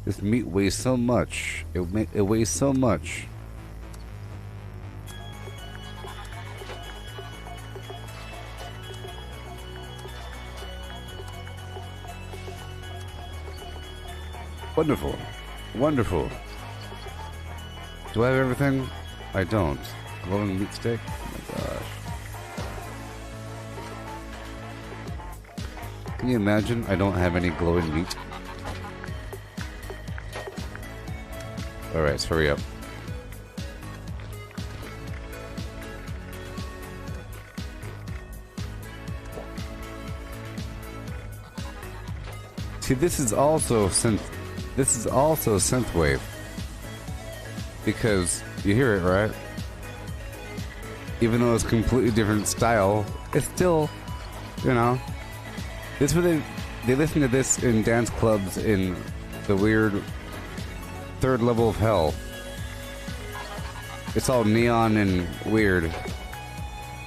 This meat weighs so much. It weighs so much. Wonderful. Wonderful. Do I have everything? I don't. Glowing meat steak? Oh my gosh. Can you imagine I don't have any glowing meat? Alright, so hurry up. See, this is also synthwave. Because you hear it, right? Even though it's a completely different style, it's still, you know. This is where they listen to this in dance clubs in the weird third level of hell. It's all neon and weird.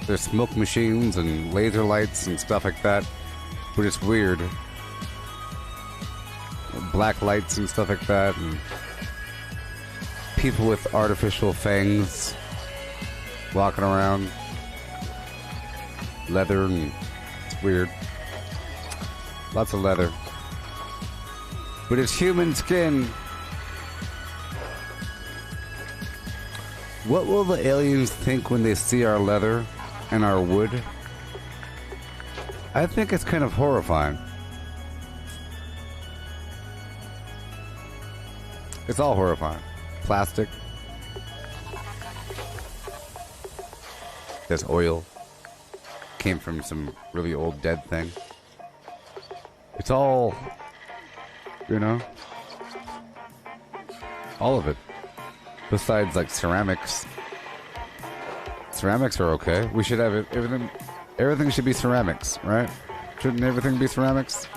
There's smoke machines and laser lights and stuff like that, but it's weird. Black lights and stuff like that, and people with artificial fangs walking around. Leather, and it's weird. Lots of leather. But it's human skin. What will the aliens think when they see our leather and our wood? I think it's kind of horrifying. It's all horrifying. Plastic. There's oil. Came from some really old dead thing. It's all, you know, all of it. Besides, like, ceramics. Ceramics are okay. We should have it. Everything should be ceramics, right? Shouldn't everything be ceramics?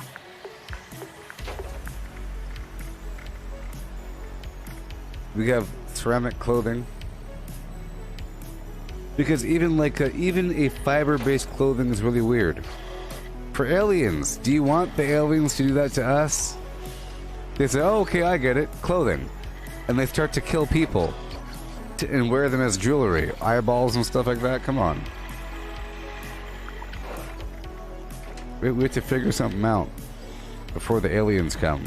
We have ceramic clothing. Because even a fiber-based clothing is really weird. For aliens, do you want the aliens to do that to us? They say, oh, okay, I get it. Clothing. And they start to kill people. And wear them as jewelry. Eyeballs and stuff like that. Come on. We have to figure something out before the aliens come.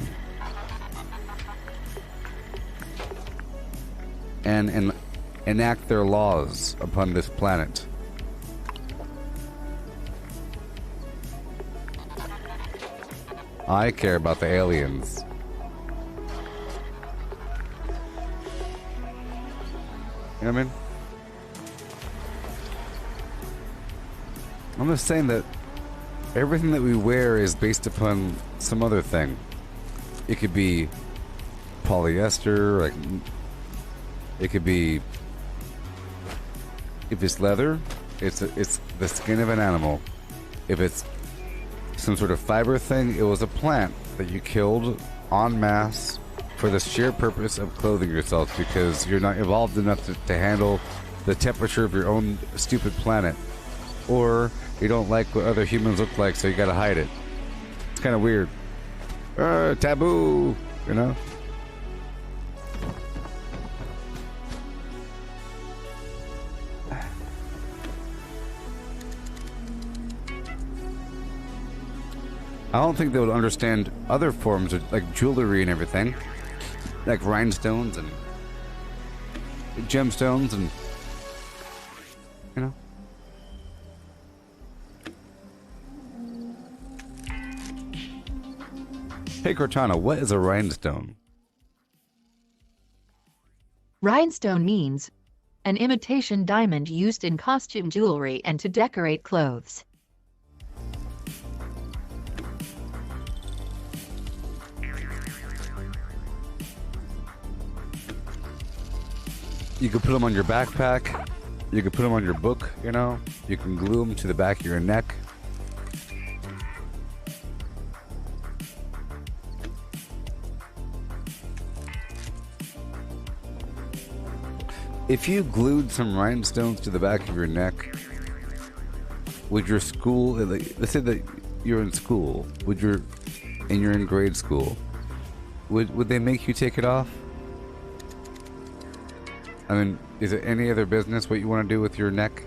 And enact their laws upon this planet. I care about the aliens. You know what I mean? I'm just saying that everything that we wear is based upon some other thing. It could be polyester, like it could be, if it's leather, it's the skin of an animal. If it's some sort of fiber thing, it was a plant that you killed en masse for the sheer purpose of clothing yourself because you're not evolved enough to handle the temperature of your own stupid planet. Or you don't like what other humans look like, so you gotta hide it. It's kind of weird. Taboo, you know? I don't think they would understand other forms of, like, jewelry and everything. Like rhinestones and gemstones and, you know. Hey Cortana, what is a rhinestone? Rhinestone means an imitation diamond used in costume jewelry and to decorate clothes. You can put them on your backpack. You can put them on your book, you know. You can glue them to the back of your neck. If you glued some rhinestones to the back of your neck, would your school, let's say that you're in school, and you're in grade school, would they make you take it off? I mean, is it any other business what you want to do with your neck?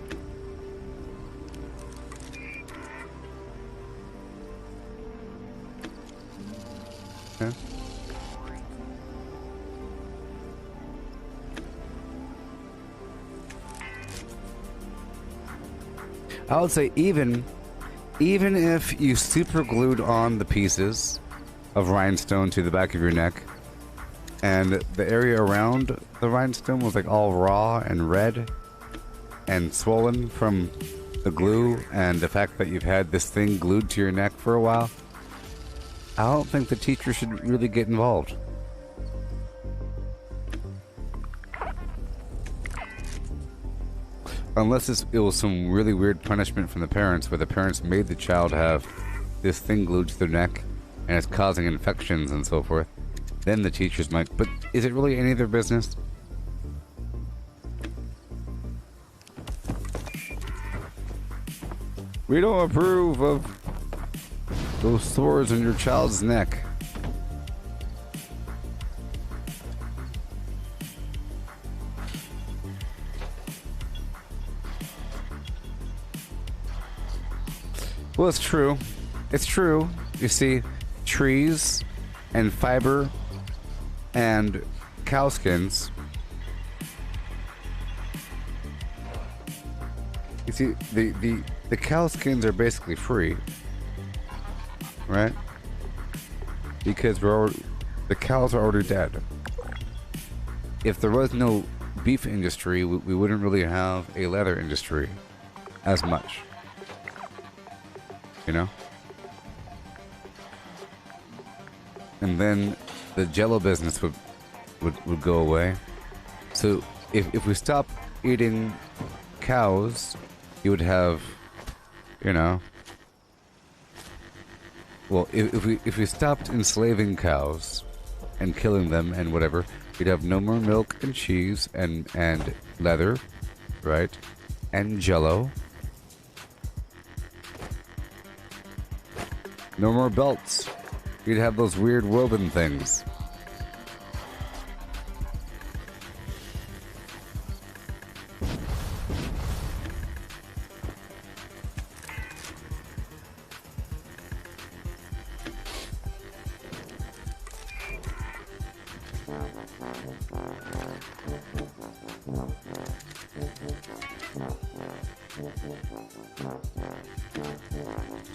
Yeah. I would say even if you super glued on the pieces of rhinestone to the back of your neck, and the area around the rhinestone was like all raw and red and swollen from the glue and the fact that you've had this thing glued to your neck for a while, I don't think the teacher should really get involved. Unless it was some really weird punishment from the parents, where the parents made the child have this thing glued to their neck and it's causing infections and so forth. Then the teachers might. But is it really any of their business? We don't approve of those sores on your child's neck. Well, it's true. It's true. You see, trees and fiber and cow skins. You see, the cow skins are basically free, right? Because the cows are already dead. If there was no beef industry, we wouldn't really have a leather industry as much. You know? And then the Jello business would go away. So if we stop eating cows, you would have, you know, well, if we stopped enslaving cows and killing them and whatever, you'd have no more milk and cheese and leather, right? And Jello. No more belts. You'd have those weird woven things.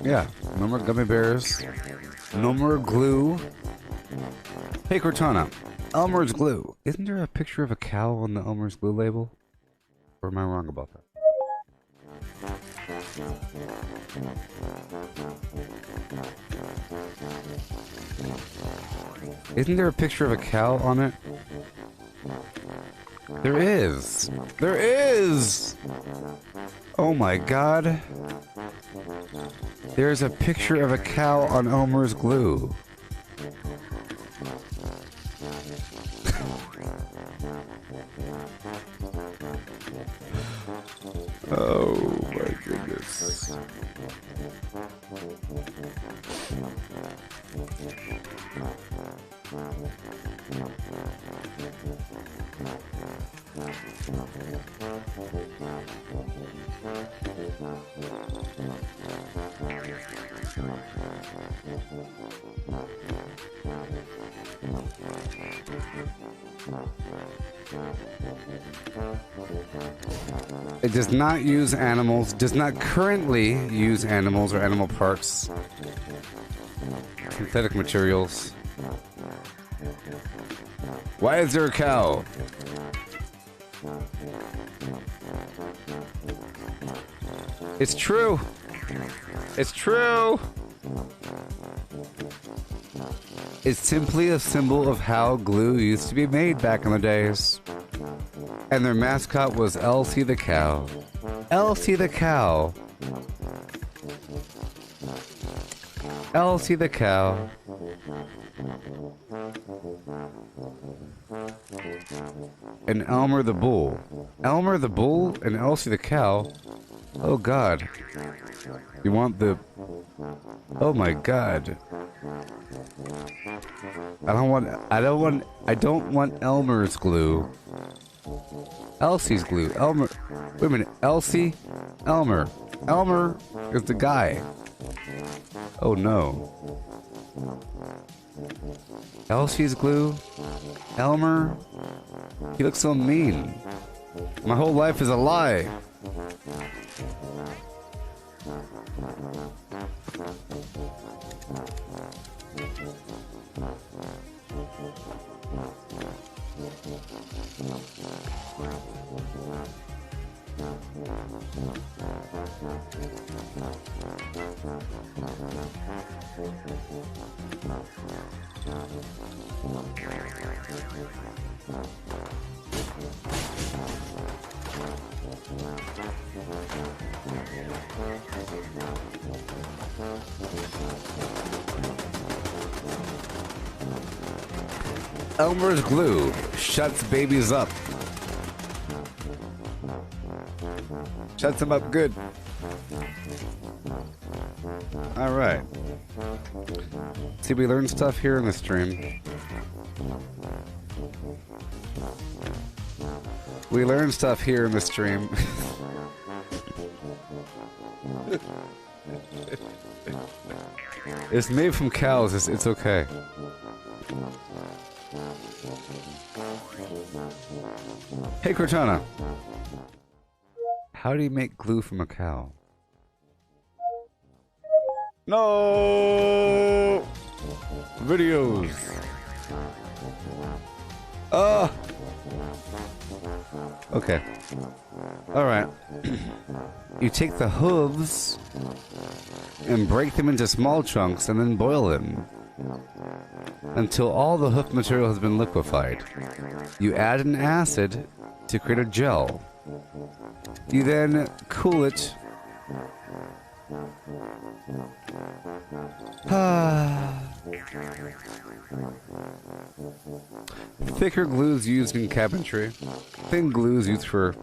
Yeah, no more gummy bears. No more glue. Hey Cortana, Elmer's glue. Isn't there a picture of a cow on the Elmer's glue label? Or am I wrong about that? Isn't there a picture of a cow on it? There is! There is! Oh my god. There's a picture of a cow on Elmer's glue. Oh my goodness. It does not use animals, does not currently use animals or animal parts, synthetic materials. Why is there a cow? It's true. It's true. It's simply a symbol of how glue used to be made back in the days. And their mascot was Elsie the cow. Elsie the cow. Elsie the cow. And Elmer the bull. Elmer the bull and Elsie the cow. Oh god. You want the... Oh my god. I don't want Elmer's glue. Elsie's glue. Elmer. Wait a minute. Elsie? Elmer. Elmer is the guy. Oh no. Elsie's glue? Elmer? He looks so mean. My whole life is a lie. Elmer's glue shuts babies up. Shuts them up good. Alright. See, we learned stuff here in the stream. We learned stuff here in the stream. It's made from cows. It's okay. Hey, Cortana. How do you make glue from a cow? No! Videos. Okay. Alright. You take the hooves and break them into small chunks and then boil them until all the hoof material has been liquefied. You add an acid to create a gel. You then cool it. Thicker glues used in cabinetry. Thin glues used for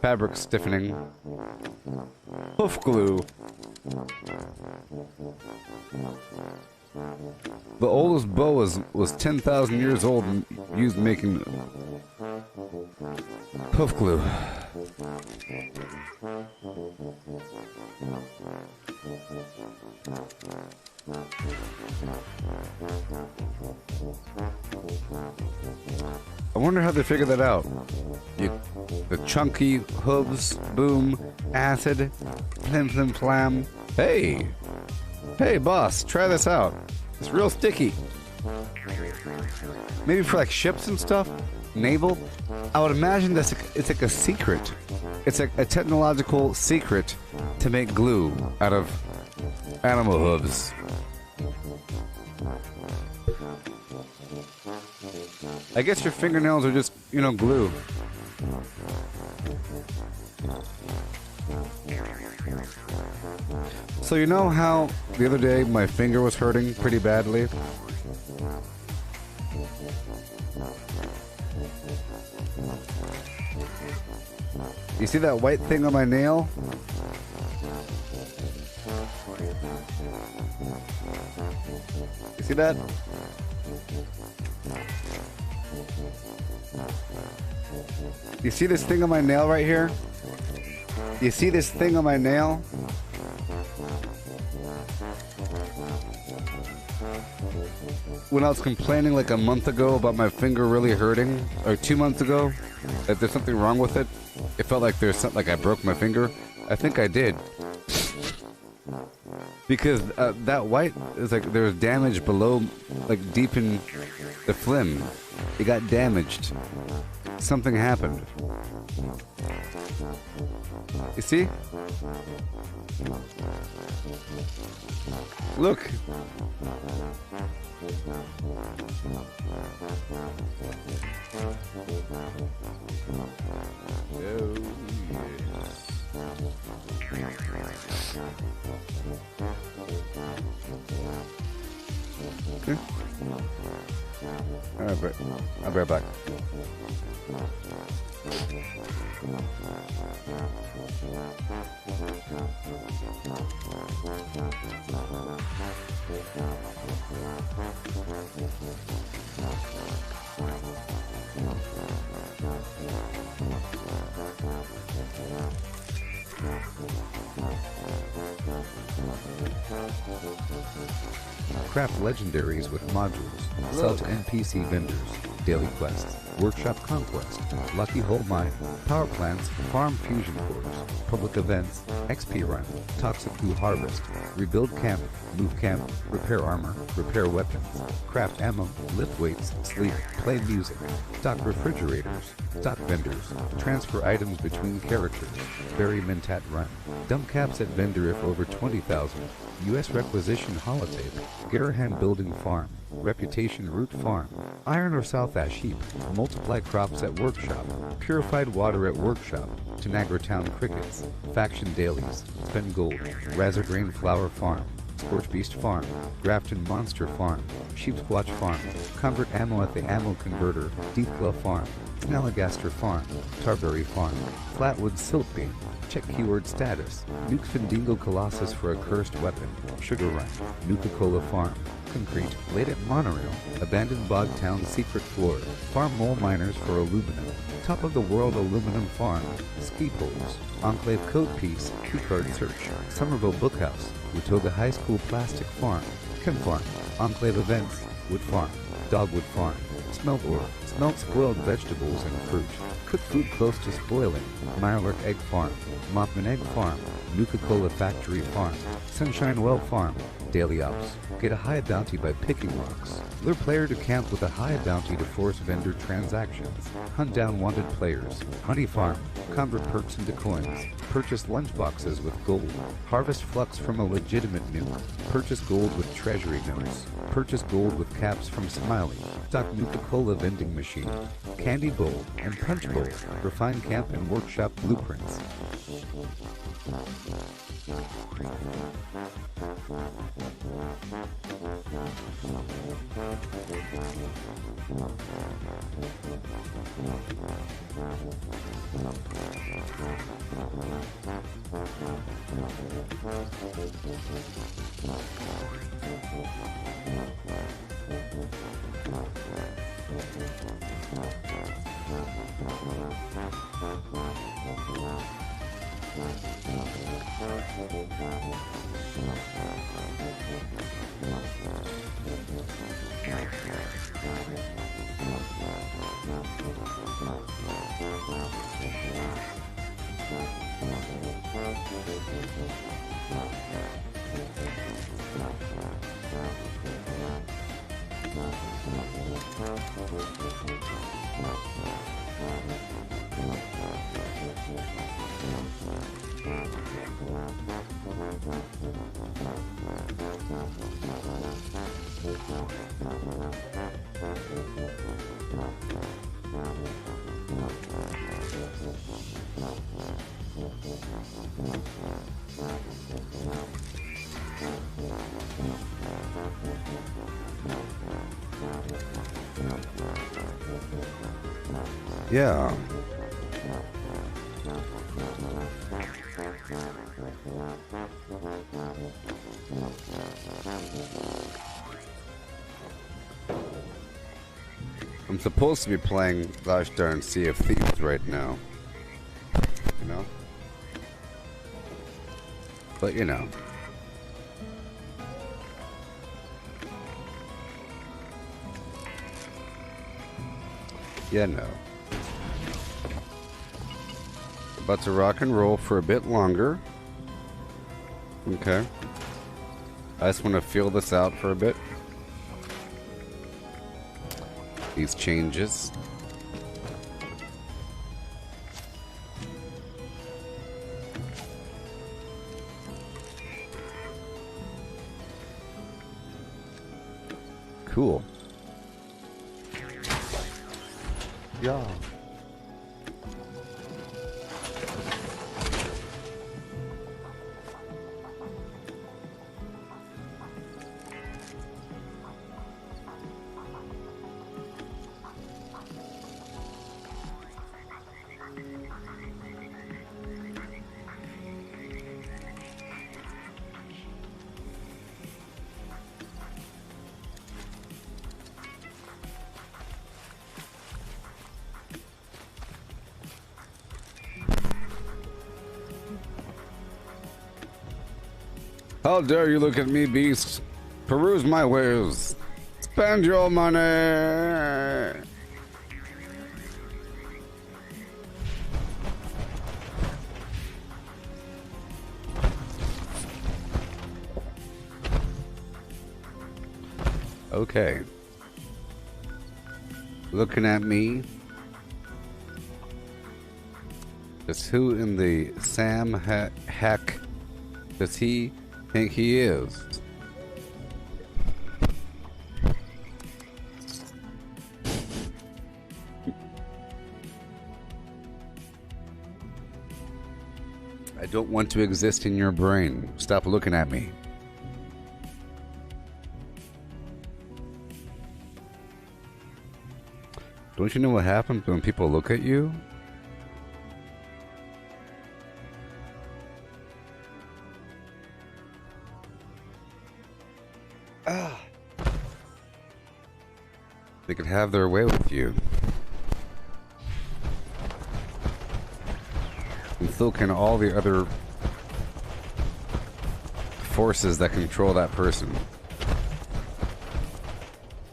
fabric stiffening. Hoof glue. The oldest bow was 10,000 years old and used making hoof glue. I wonder how they figured that out. The chunky hooves, boom, acid, flim flim flam. Hey! Hey, boss, try this out. It's real sticky. Maybe for like ships and stuff? Naval? I would imagine it's like a secret. It's like a technological secret to make glue out of animal hooves. I guess your fingernails are just, you know, glue. So you know how the other day my finger was hurting pretty badly? You see that white thing on my nail? You see that? You see this thing on my nail right here? You see this thing on my nail? When I was complaining like a month ago about my finger really hurting, or 2 months ago, that there's something wrong with it, it felt like there's something, like I broke my finger. I think I did. Because that white is like there was damage below, like deep in the phlegm. It got damaged. Something happened. You see? Look. Oh, yes. Okay. All right, I'll be right back. Craft legendaries with modules. Sell to NPC vendors. Daily quests. Workshop conquest. Lucky hole mine. Power plants. Farm fusion cores. Public events. XP run. Toxic glue harvest. Rebuild camp. Move camp. Repair armor. Repair weapons. Craft ammo. Lift weights. Sleep. Play music. Stock refrigerators. Stock vendors. Transfer items between characters. Berry mentor. Tat Run. Dump caps at vendor if over 20,000. U.S. Requisition Holotape. Garahan Building Farm. Reputation Root Farm. Iron or South Ash Heap. Multiply crops at Workshop. Purified water at Workshop. Tanagra Town Crickets. Faction Dailies. Spend Gold. Razorgrain Flower Farm. Scorch Beast Farm, Grafton Monster Farm, Sheep Squatch Farm, Convert Ammo at the Ammo Converter, Deathglove Farm, Snalligaster Farm, Tarberry Farm, Flatwood Silk Beam. Check keyword status. Nuke Findingo Colossus for a cursed weapon. Sugar Run, Nuka-Cola Farm, Concrete, Latent Monorail, Abandoned Bog Town Secret Floor, Farm Mole Miners for Aluminum, Top of the World Aluminum Farm, Ski Poles, Enclave Code Piece, Keycard Search, Somerville Bookhouse, Watoga High School Plastic Farm, Chem Farm, Enclave Events, Wood Farm, Dogwood Farm, Smelt Ore, Smelt Spoiled Vegetables and Fruit, Cook Food Close to Spoiling, Mirelurk Egg Farm, Mothman Egg Farm, Nuka-Cola Factory Farm, Sunshine Well Farm, Daily Ops. Get a high bounty by picking rocks. Lure player to camp with a high bounty to force vendor transactions. Hunt down wanted players. Honey Farm. Convert perks into coins. Purchase lunchboxes with gold. Harvest flux from a legitimate nuke. Purchase gold with treasury notes. Purchase gold with caps from Smiley. Stock Nuka-Cola vending machine. Candy bowl and punch bowl. Refine camp and workshop blueprints. Yeah. I'm supposed to be playing gosh darn Sea of Thieves right now. You know? But you know. Yeah, no. About to rock and roll for a bit longer. Okay. I just want to feel this out for a bit. These changes. Cool. Yeah. How dare you look at me, beast? Peruse my wares. Spend your money. Okay. Looking at me. Just who in the heck does he think he is? I don't want to exist in your brain. Stop looking at me. Don't you know what happens when people look at you? They could have their way with you. And so can all the other forces that control that person.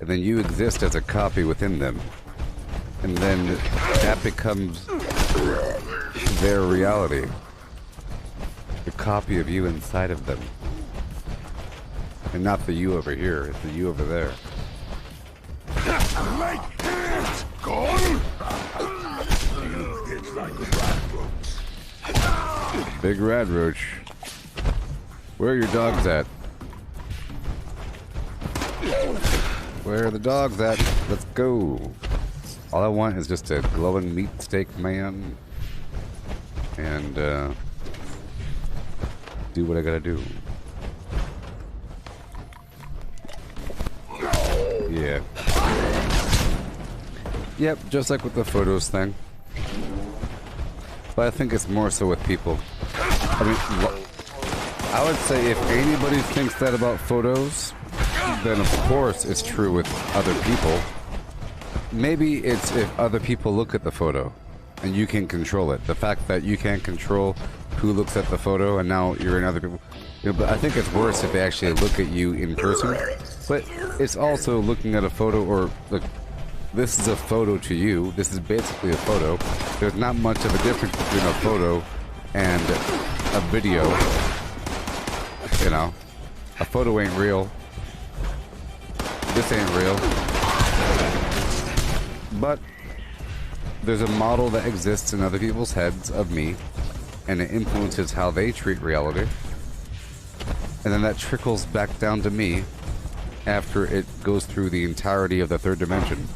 And then you exist as a copy within them. And then that becomes their reality. The copy of you inside of them. And not the you over here, it's the you over there. Big Rad Roach. Where are your dogs at? Where are the dogs at? Let's go. All I want is just a glowing meat steak man. And do what I gotta do. Yeah. Yep, just like with the photos thing. But I think it's more so with people. I mean, I would say if anybody thinks that about photos, then of course it's true with other people. Maybe it's if other people look at the photo and you can control it. The fact that you can't control who looks at the photo and now you're in other people. You know, but I think it's worse if they actually look at you in person. But it's also looking at a photo or look. This is a photo to you. This is basically a photo. There's not much of a difference between a photo and a video. You know, a photo ain't real. This ain't real. But there's a model that exists in other people's heads of me, and it influences how they treat reality. And then that trickles back down to me after it goes through the entirety of the third dimension.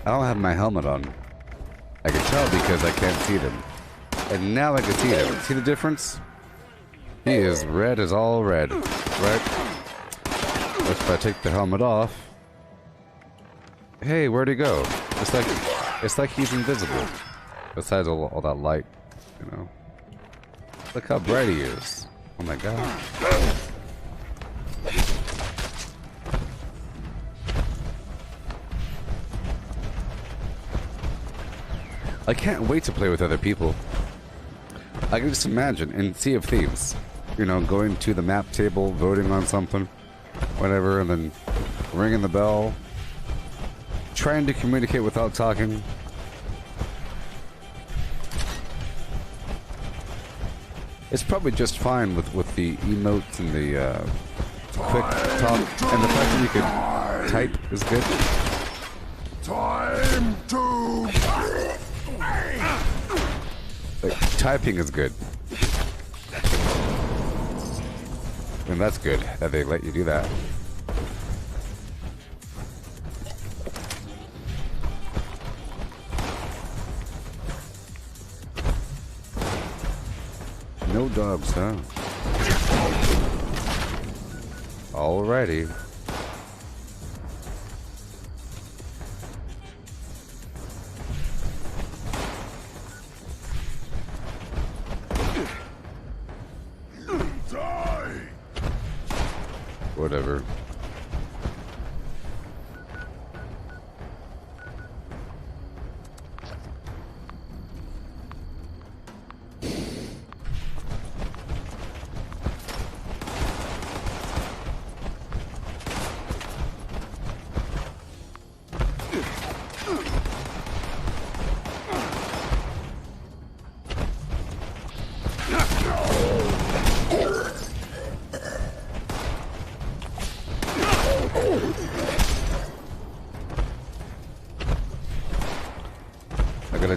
I don't have my helmet on. I can tell because I can't see them. And now I can see them. See the difference? He is red as all red. Right? If I take the helmet off... Hey, where'd he go? It's like he's invisible. Besides all that light, you know. Look how bright he is. Oh my god. I can't wait to play with other people. I can just imagine in Sea of Thieves, you know, going to the map table, voting on something, whatever, and then ringing the bell, trying to communicate without talking. It's probably just fine with the emotes and the quick talk, and the fact that you can type is good. Time to... Like, typing is good. And that's good that they let you do that. No dogs, huh? Alrighty. Whatever.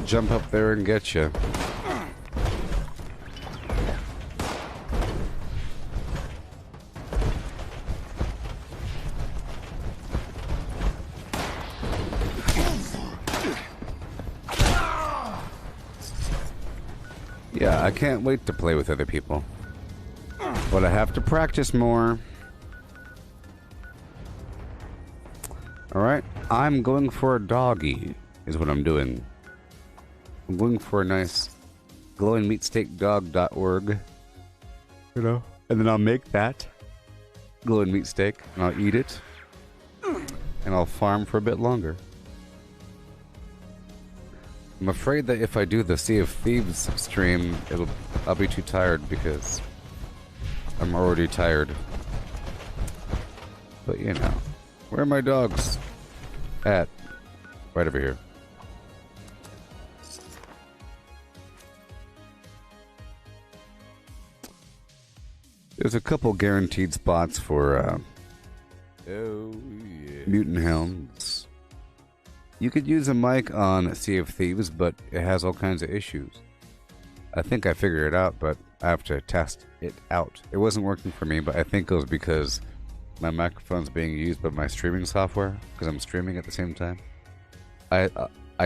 jump up there and get you. Yeah, I can't wait to play with other people. But I have to practice more. Alright, I'm going for a doggy, is what I'm doing. I'm going for a nice glowingmeatsteakdog.org. You know? And then I'll make that glowing meat steak, and I'll eat it. And I'll farm for a bit longer. I'm afraid that if I do the Sea of Thieves stream, I'll be too tired because I'm already tired. But you know, where are my dogs at? Right over here. There's a couple guaranteed spots for mutant hounds. You could use a mic on Sea of Thieves, but it has all kinds of issues. I think I figured it out, but I have to test it out. It wasn't working for me, but I think it was because my microphone's being used by my streaming software, because I'm streaming at the same time. I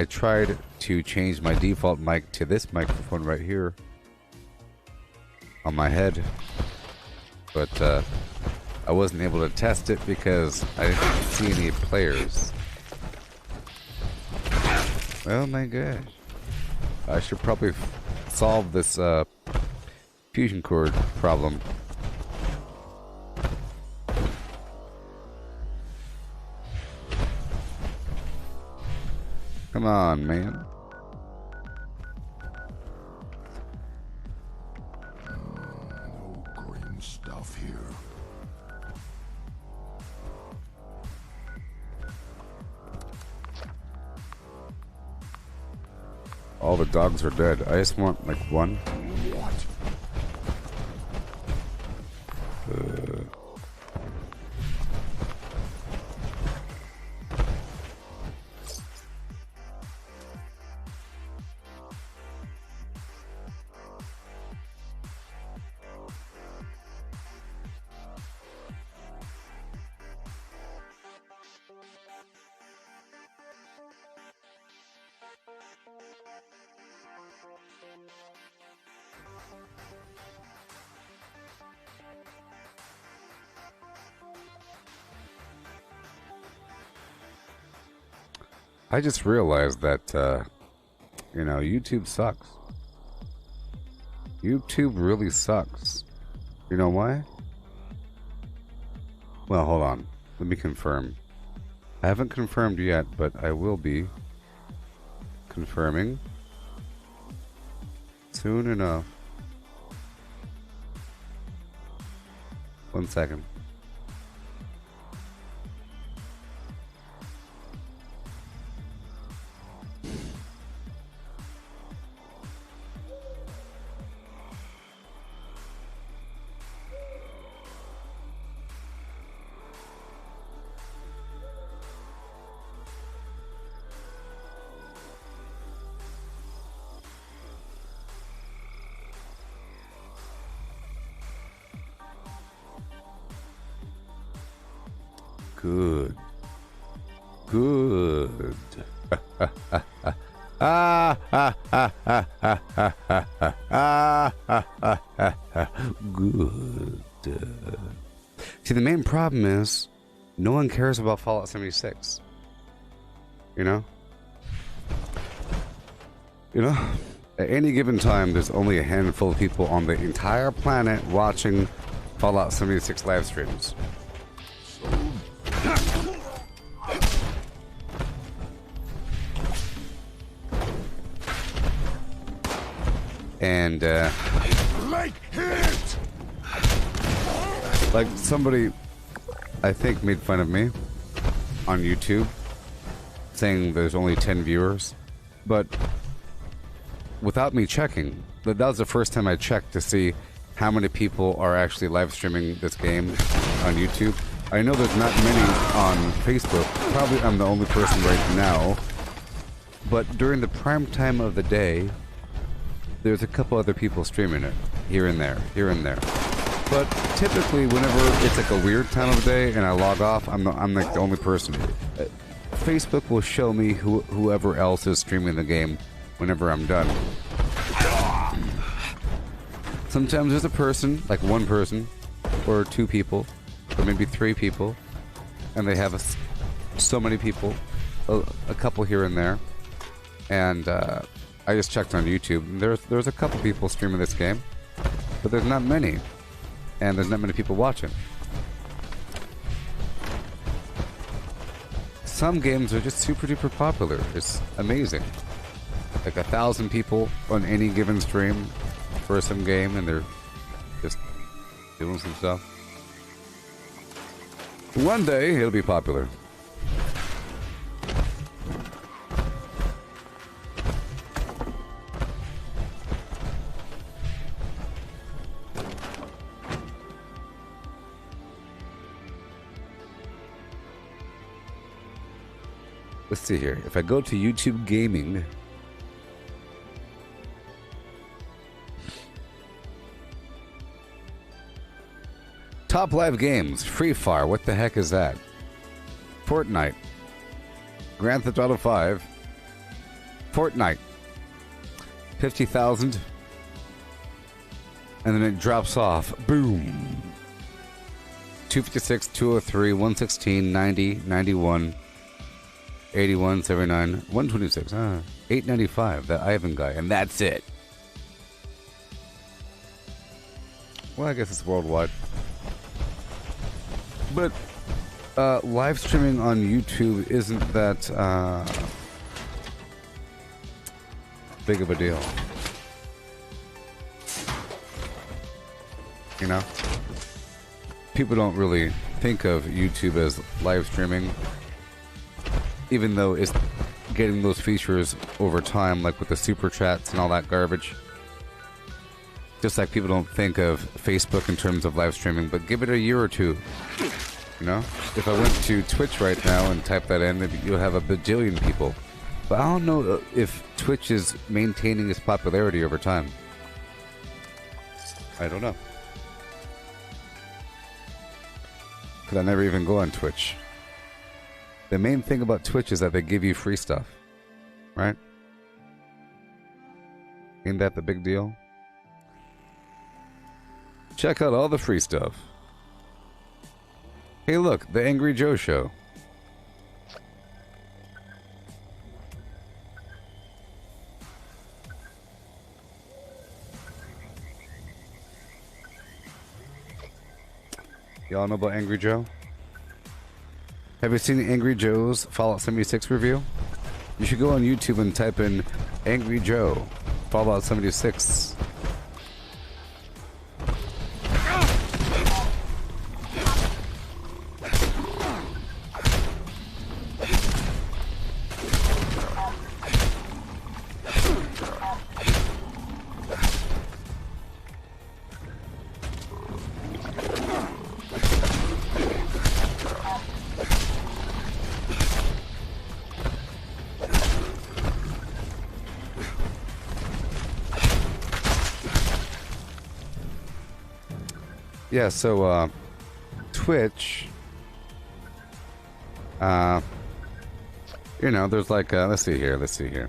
tried to change my default mic to this microphone right here on my head, but I wasn't able to test it because I didn't see any players. Oh my gosh. I should probably solve this fusion cord problem. Come on, man. No green stuff here. All the dogs are dead. I just want like one. What? I just realized that, you know, YouTube sucks. YouTube really sucks. You know why? Well, hold on. Let me confirm. I haven't confirmed yet, but I will be confirming soon enough. 1 second. Good. Good. Good. See, the main problem is no one cares about Fallout 76. You know? At any given time, there's only a handful of people on the entire planet watching Fallout 76 live streams. And, like, somebody, I think, made fun of me on YouTube, saying there's only 10 viewers, but without me checking, that was the first time I checked to see how many people are actually live streaming this game on YouTube. I know there's not many on Facebook. Probably I'm the only person right now But during the prime time of the day, there's a couple other people streaming it, here and there, here and there. But typically, whenever it's like a weird time of day and I log off, I'm like the only person. Facebook will show me whoever else is streaming the game whenever I'm done. Sometimes there's a person, like one person, or two people, or maybe three people, and they have so many people, a couple here and there. And I just checked on YouTube, and there's a couple people streaming this game, but there's not many, and there's not many people watching. Some games are just super duper popular. It's amazing. Like 1,000 people on any given stream for some game, and they're just doing some stuff. One day it'll be popular. Let's see here. If I go to YouTube Gaming, top live games, Free Fire, what the heck is that? Fortnite, Grand Theft Auto 5, Fortnite, 50,000, and then it drops off. Boom. 256, 203, 116, 90, 91, 81, 79, 126, 895, that Ivan guy, and that's it. Well, I guess it's worldwide. But live streaming on YouTube isn't that big of a deal. You know? People don't really think of YouTube as live streaming, even though it's getting those features over time, like with the super chats and all that garbage. Just like people don't think of Facebook in terms of live streaming, but give it a year or two. You know? If I went to Twitch right now and type that in, maybe you'll have a bajillion people. But I don't know if Twitch is maintaining its popularity over time. I don't know. Because I never even go on Twitch. The main thing about Twitch is that they give you free stuff. Right? Ain't that the big deal? Check out all the free stuff. Hey look, the Angry Joe Show. Y'all know about Angry Joe? Have you seen Angry Joe's Fallout 76 review? You should go on YouTube and type in Angry Joe Fallout 76. Yeah, so, Twitch, you know, there's like, let's see here.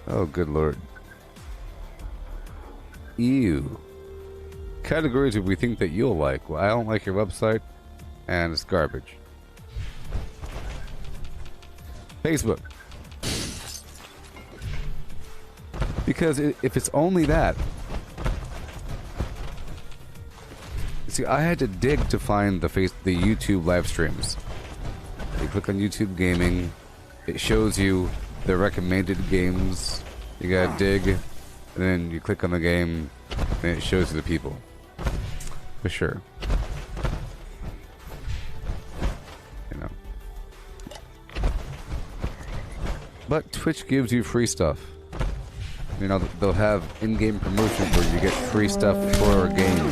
Oh, good lord. Ew. Categories that we think that you'll like. Well, I don't like your website, and it's garbage. Facebook. Because if it's only that... See, I had to dig to find the YouTube live streams. You click on YouTube Gaming, it shows you the recommended games. You gotta dig, and then you click on the game, and it shows you the people. For sure. You know. But Twitch gives you free stuff. You know, they'll have in-game promotions where you get free stuff for a game.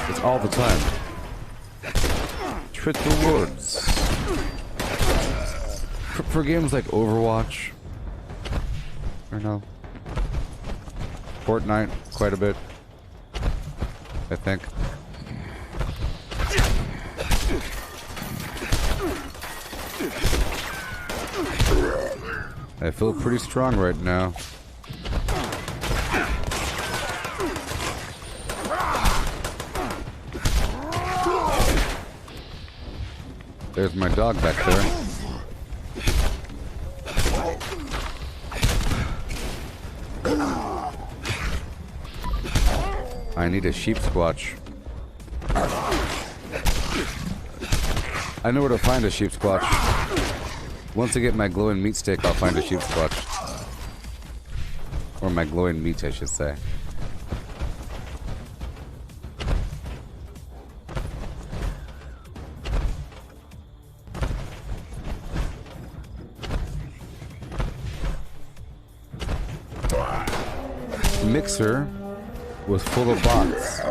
It's all the time. Trit rewards. For games like Overwatch. Or no. Fortnite, quite a bit. I think. I feel pretty strong right now. There's my dog back there. I need a sheep squatch. I know where to find a sheep squatch. Once I get my glowing meat stick, I'll find a sheep squatch. Or my glowing meat, I should say. Mixer was full of bots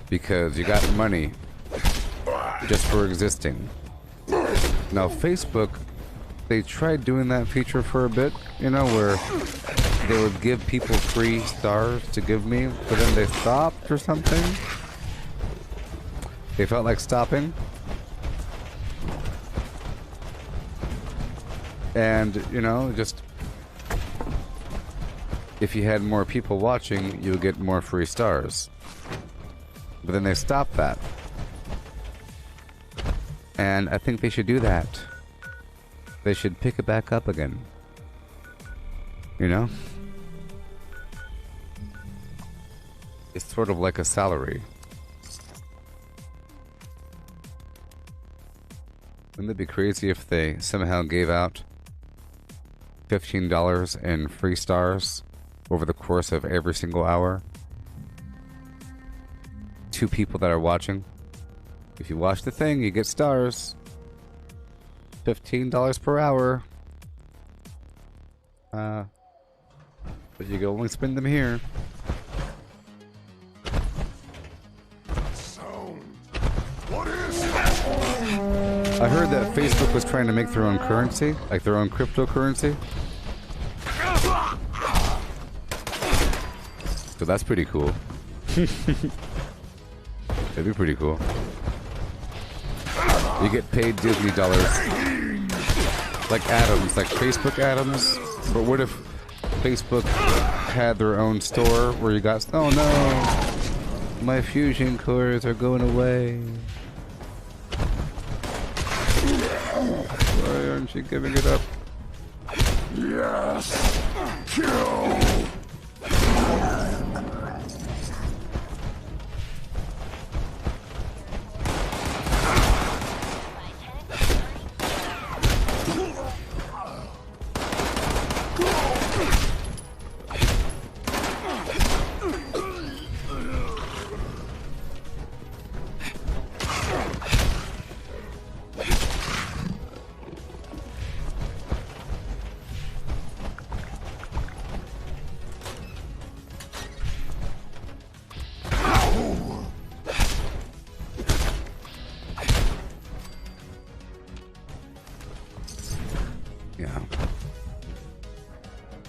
because you got money just for existing. Now Facebook, they tried doing that feature for a bit, you know, where they would give people free stars to give me, but then they stopped or something. They felt like stopping. And, you know, just if you had more people watching, you would get more free stars. But then they stopped that. And I think they should do that. They should pick it back up again. You know? It's sort of like a salary. Wouldn't it be crazy if they somehow gave out $15 in free stars over the course of every single hour? 2 people that are watching. If you watch the thing, you get stars. $15 per hour. But you can only spend them here. What is it? I heard that Facebook was trying to make their own currency, like their own cryptocurrency. So that's pretty cool. That'd be pretty cool. You get paid Disney dollars. Like atoms, like Facebook atoms. But what if Facebook had their own store where you got... Oh no! My fusion cores are going away. Why aren't you giving it up? Yes. Kill.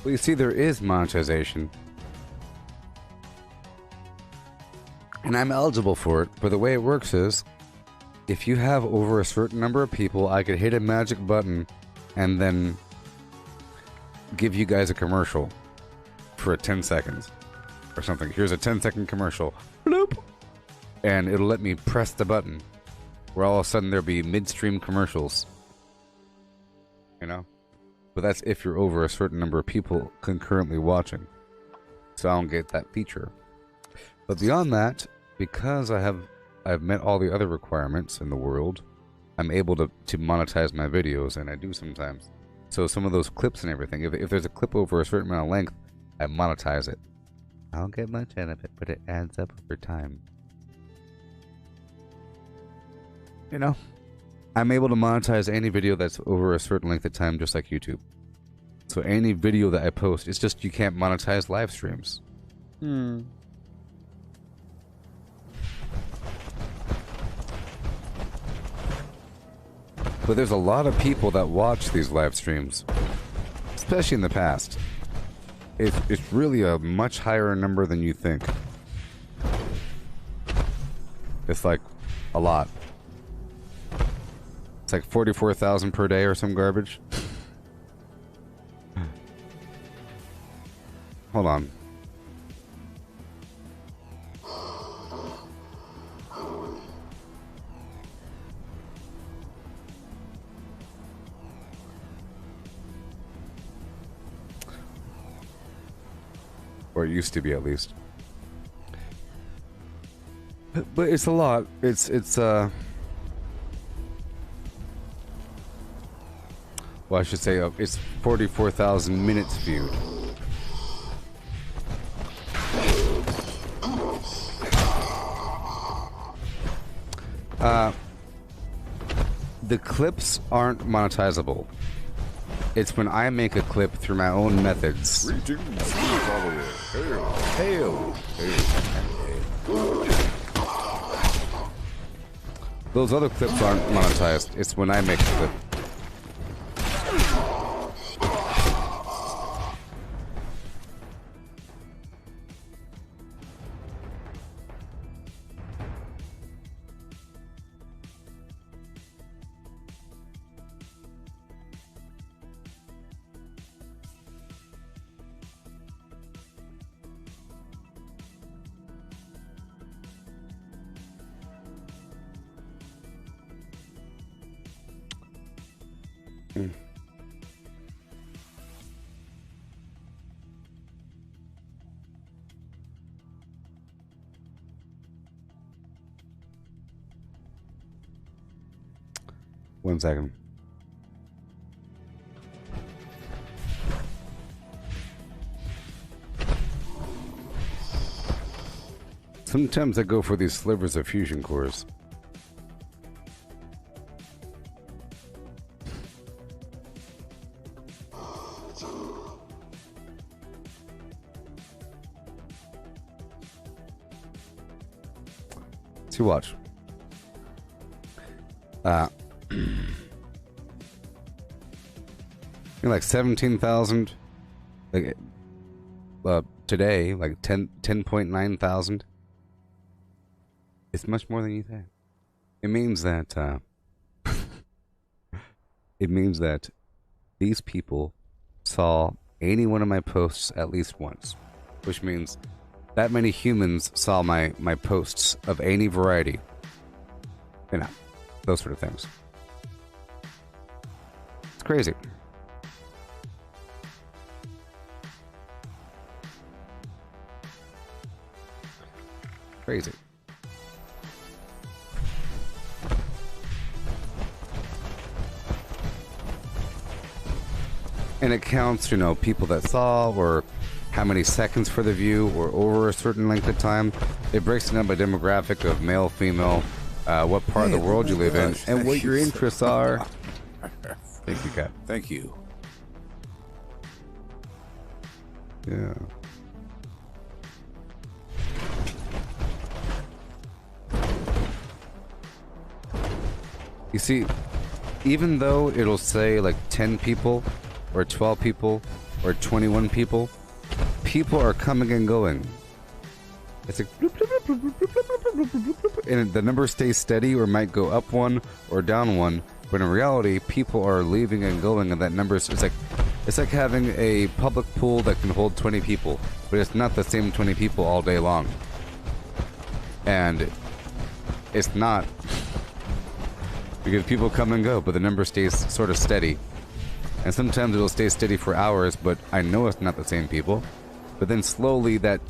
Well, you see, there is monetization. And I'm eligible for it, but the way it works is, if you have over a certain number of people, I could hit a magic button and then give you guys a commercial for 10 seconds or something. Here's a 10-second commercial. Bloop! And it'll let me press the button where all of a sudden there'll be midstream commercials. You know? But that's if you're over a certain number of people concurrently watching. So I don't get that feature. But beyond that, because I've met all the other requirements in the world, I'm able to monetize my videos, and I do sometimes. So some of those clips and everything, if there's a clip over a certain amount of length, I monetize it. I don't get much out of it, but it adds up over time. You know? I'm able to monetize any video that's over a certain length of time, just like YouTube. So any video that I post, it's just you can't monetize live streams. But there's a lot of people that watch these live streams, especially in the past. It's really a much higher number than you think. It's like a lot. It's like 44,000 per day or some garbage. Hold on. Or it used to be, at least. But it's a lot. It's well, I should say it's 44,000 minutes viewed. The clips aren't monetizable. It's when I make a clip through my own methods. Greetings, follower. Hail. Hail. Those other clips aren't monetized. It's when I make a clip. One second. Sometimes I go for these slivers of fusion cores. See, watch. Like 17,000, like today, like 10.9 thousand. It's much more than you think. It means that it means that these people saw any one of my posts at least once, which means that many humans saw my posts of any variety. You know, those sort of things. It's crazy. Crazy. And it counts, you know, people that saw, or how many seconds for the view, or over a certain length of time. It breaks it down by demographic of male, female, what part of the world you live in, and what your interests are. Thank you, Kat. Thank you. Yeah. You see, even though it'll say like 10 people, or 12 people, or 21 people, people are coming and going. It's like, and the number stays steady, or might go up one or down one. But in reality, people are leaving and going, and that number is, it's like having a public pool that can hold 20 people, but it's not the same 20 people all day long. And it's not, because people come and go, but the number stays sort of steady. And sometimes it'll stay steady for hours, but I know it's not the same people. But then slowly that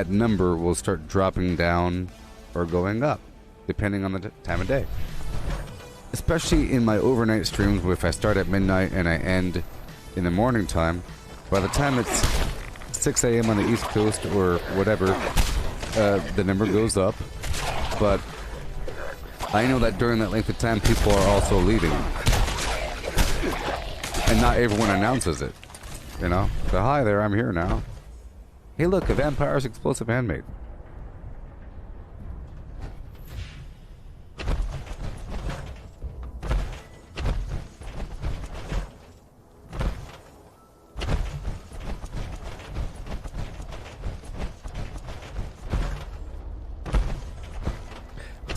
number will start dropping down or going up, depending on the time of day. Especially in my overnight streams, where if I start at midnight and I end in the morning time, by the time it's 6 a.m. on the East Coast or whatever, the number goes up. But I know that during that length of time, people are also leaving. And not everyone announces it, you know? So, hi there, I'm here now. Hey look, a vampire's explosive handmaid.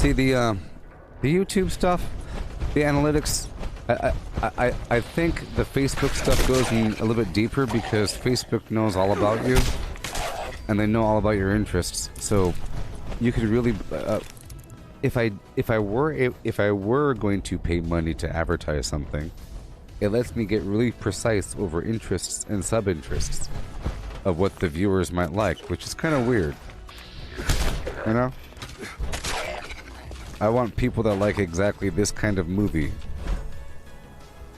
See the YouTube stuff, the analytics. I think the Facebook stuff goes in a little bit deeper because Facebook knows all about you, and they know all about your interests. So you could really, if I were going to pay money to advertise something, it lets me get really precise over interests and sub-interests of what the viewers might like, which is kind of weird. You know? I want people that like exactly this kind of movie.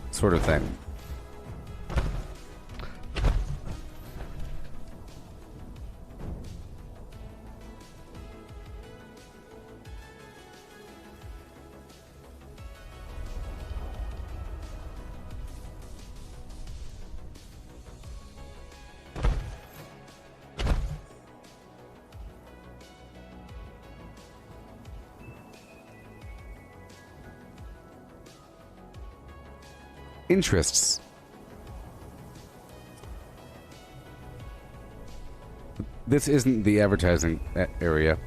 Sort of thing. Interests. This isn't the advertising area.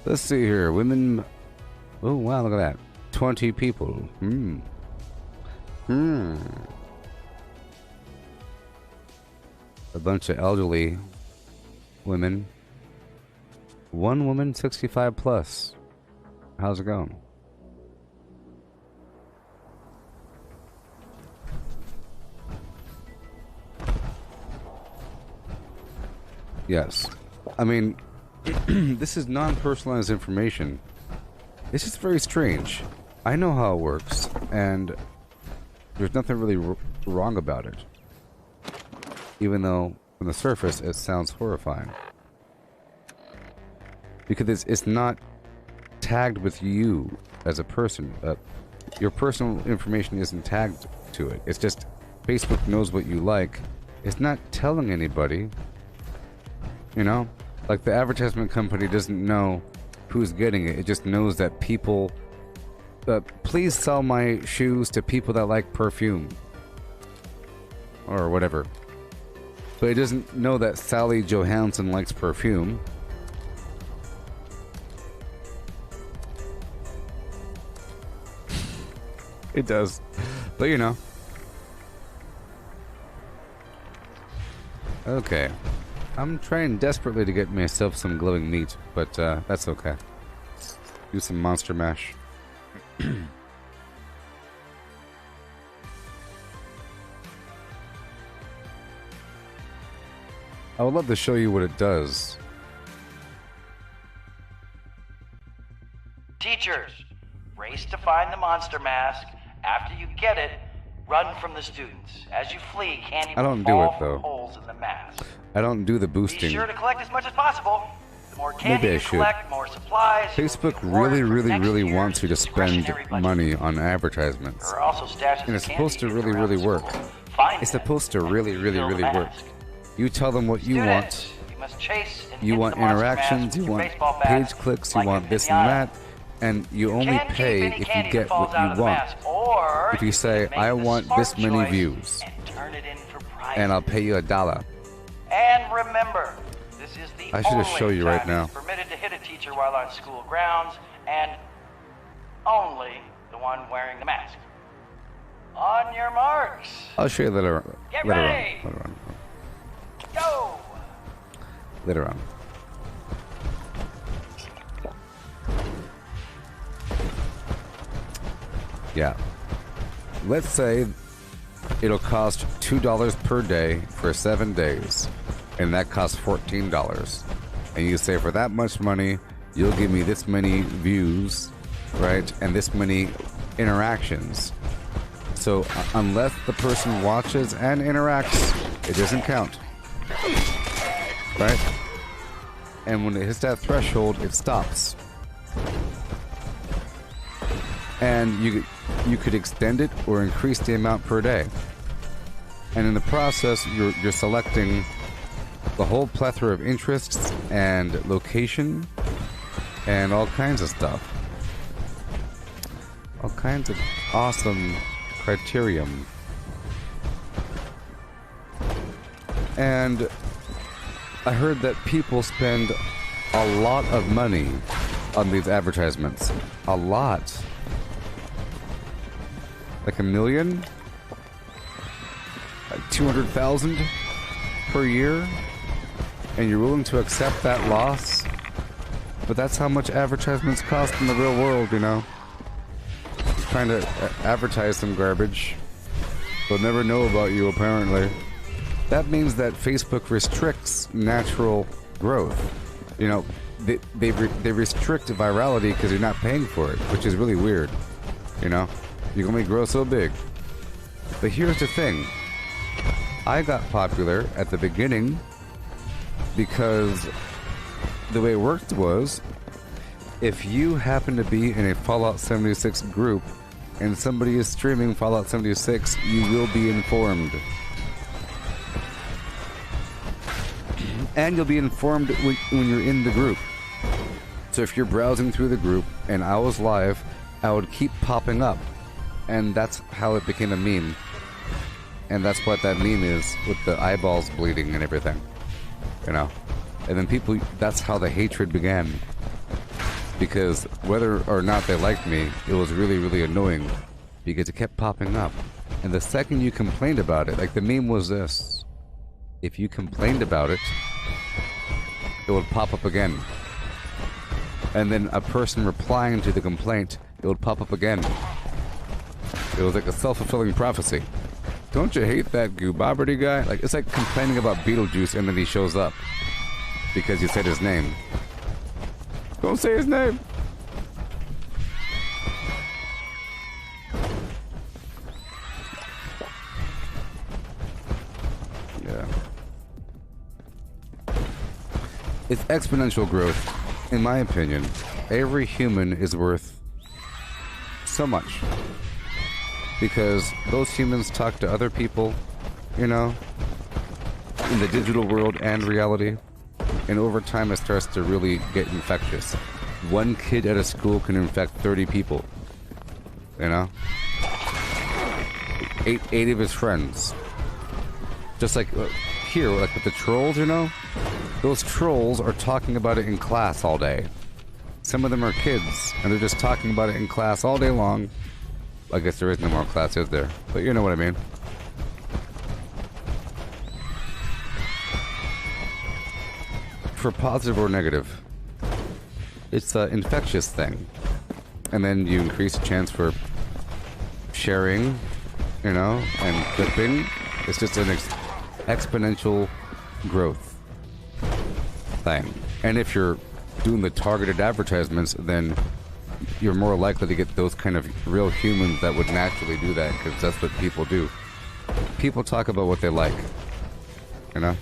Let's see here. Women. Oh, wow, look at that. 20 people. A bunch of elderly women. One woman, 65 plus. How's it going? Yes. I mean, this is non-personalized information. It's just very strange. I know how it works, and there's nothing really wrong about it. Even though, on the surface, it sounds horrifying. Because it's not tagged with you as a person. Your personal information isn't tagged to it. It's just Facebook knows what you like. It's not telling anybody. You know? Like the advertisement company doesn't know who's getting it. It just knows that people... please sell my shoes to people that like perfume. Or whatever. But it doesn't know that Sally Johansson likes perfume. It does. But you know. Okay. I'm trying desperately to get myself some glowing meat, but that's okay. Do some monster mash. I would love to show you what it does. Teachers, race to find the monster mask. After you get it, run from the students. As you flee, candy will fall from holes in the mask. I don't do the boosting. Be sure to collect as much as possible. The more candy you collect, more supplies. Facebook really wants you to spend money on advertisements. And it's supposed to really work. It's supposed to really work. You tell them what you want. You want interactions, you want page clicks, you want this and that. And you only pay if you get what you want. If you say, I want this many views, and I'll pay you $1. And remember, this is the I should just show you right now. Permitted to hit a teacher while on school grounds, and only the one wearing the mask. On your marks. I'll show you later. Get ready. Go. Later on. Yeah. Let's say it'll cost $2 per day for 7 days, and that costs $14. And you say, for that much money, you'll give me this many views, right, and this many interactions. So unless the person watches and interacts, it doesn't count, right? And when it hits that threshold, it stops. And you could extend it or increase the amount per day. And in the process, you're selecting the whole plethora of interests and location and all kinds of stuff. All kinds of awesome criterion. And I heard that people spend a lot of money on these advertisements. A lot. Like 1 million? Like 200,000 per year? And you're willing to accept that loss? But that's how much advertisements cost in the real world, you know? Trying to advertise some garbage. They'll never know about you, apparently. That means that Facebook restricts natural growth. You know, they restrict virality because you're not paying for it, which is really weird. You know? You can only grow so big. But here's the thing. I got popular at the beginning because the way it worked was, if you happen to be in a Fallout 76 group and somebody is streaming Fallout 76, you will be informed. And you'll be informed when you're in the group. So if you're browsing through the group and I was live, I would keep popping up. And that's how it became a meme. And that's what that meme is, with the eyeballs bleeding and everything. You know? And then people, that's how the hatred began. Because whether or not they liked me, it was really, really annoying. Because it kept popping up. And the second you complained about it, like the meme was this. If you complained about it, it would pop up again. And then a person replying to the complaint, it would pop up again. It was like a self-fulfilling prophecy. Don't you hate that Gooboberti guy? Like, it's like complaining about Beetlejuice and then he shows up. Because you said his name. Don't say his name! Yeah. It's exponential growth. In my opinion, every human is worth so much. Because those humans talk to other people, you know, in the digital world and reality. And over time it starts to really get infectious. One kid at a school can infect 30 people. You know? Eight of his friends. Just like here, like with the trolls, you know? Those trolls are talking about it in class all day. Some of them are kids, and they're just talking about it in class all day long. I guess there is no more class, is there? But you know what I mean. For positive or negative, it's an infectious thing. And then you increase the chance for sharing, you know, and flipping. It's just an exponential growth thing. And if you're doing the targeted advertisements, then you're more likely to get those kind of real humans that would naturally do that, because that's what people do. People talk about what they like, you know?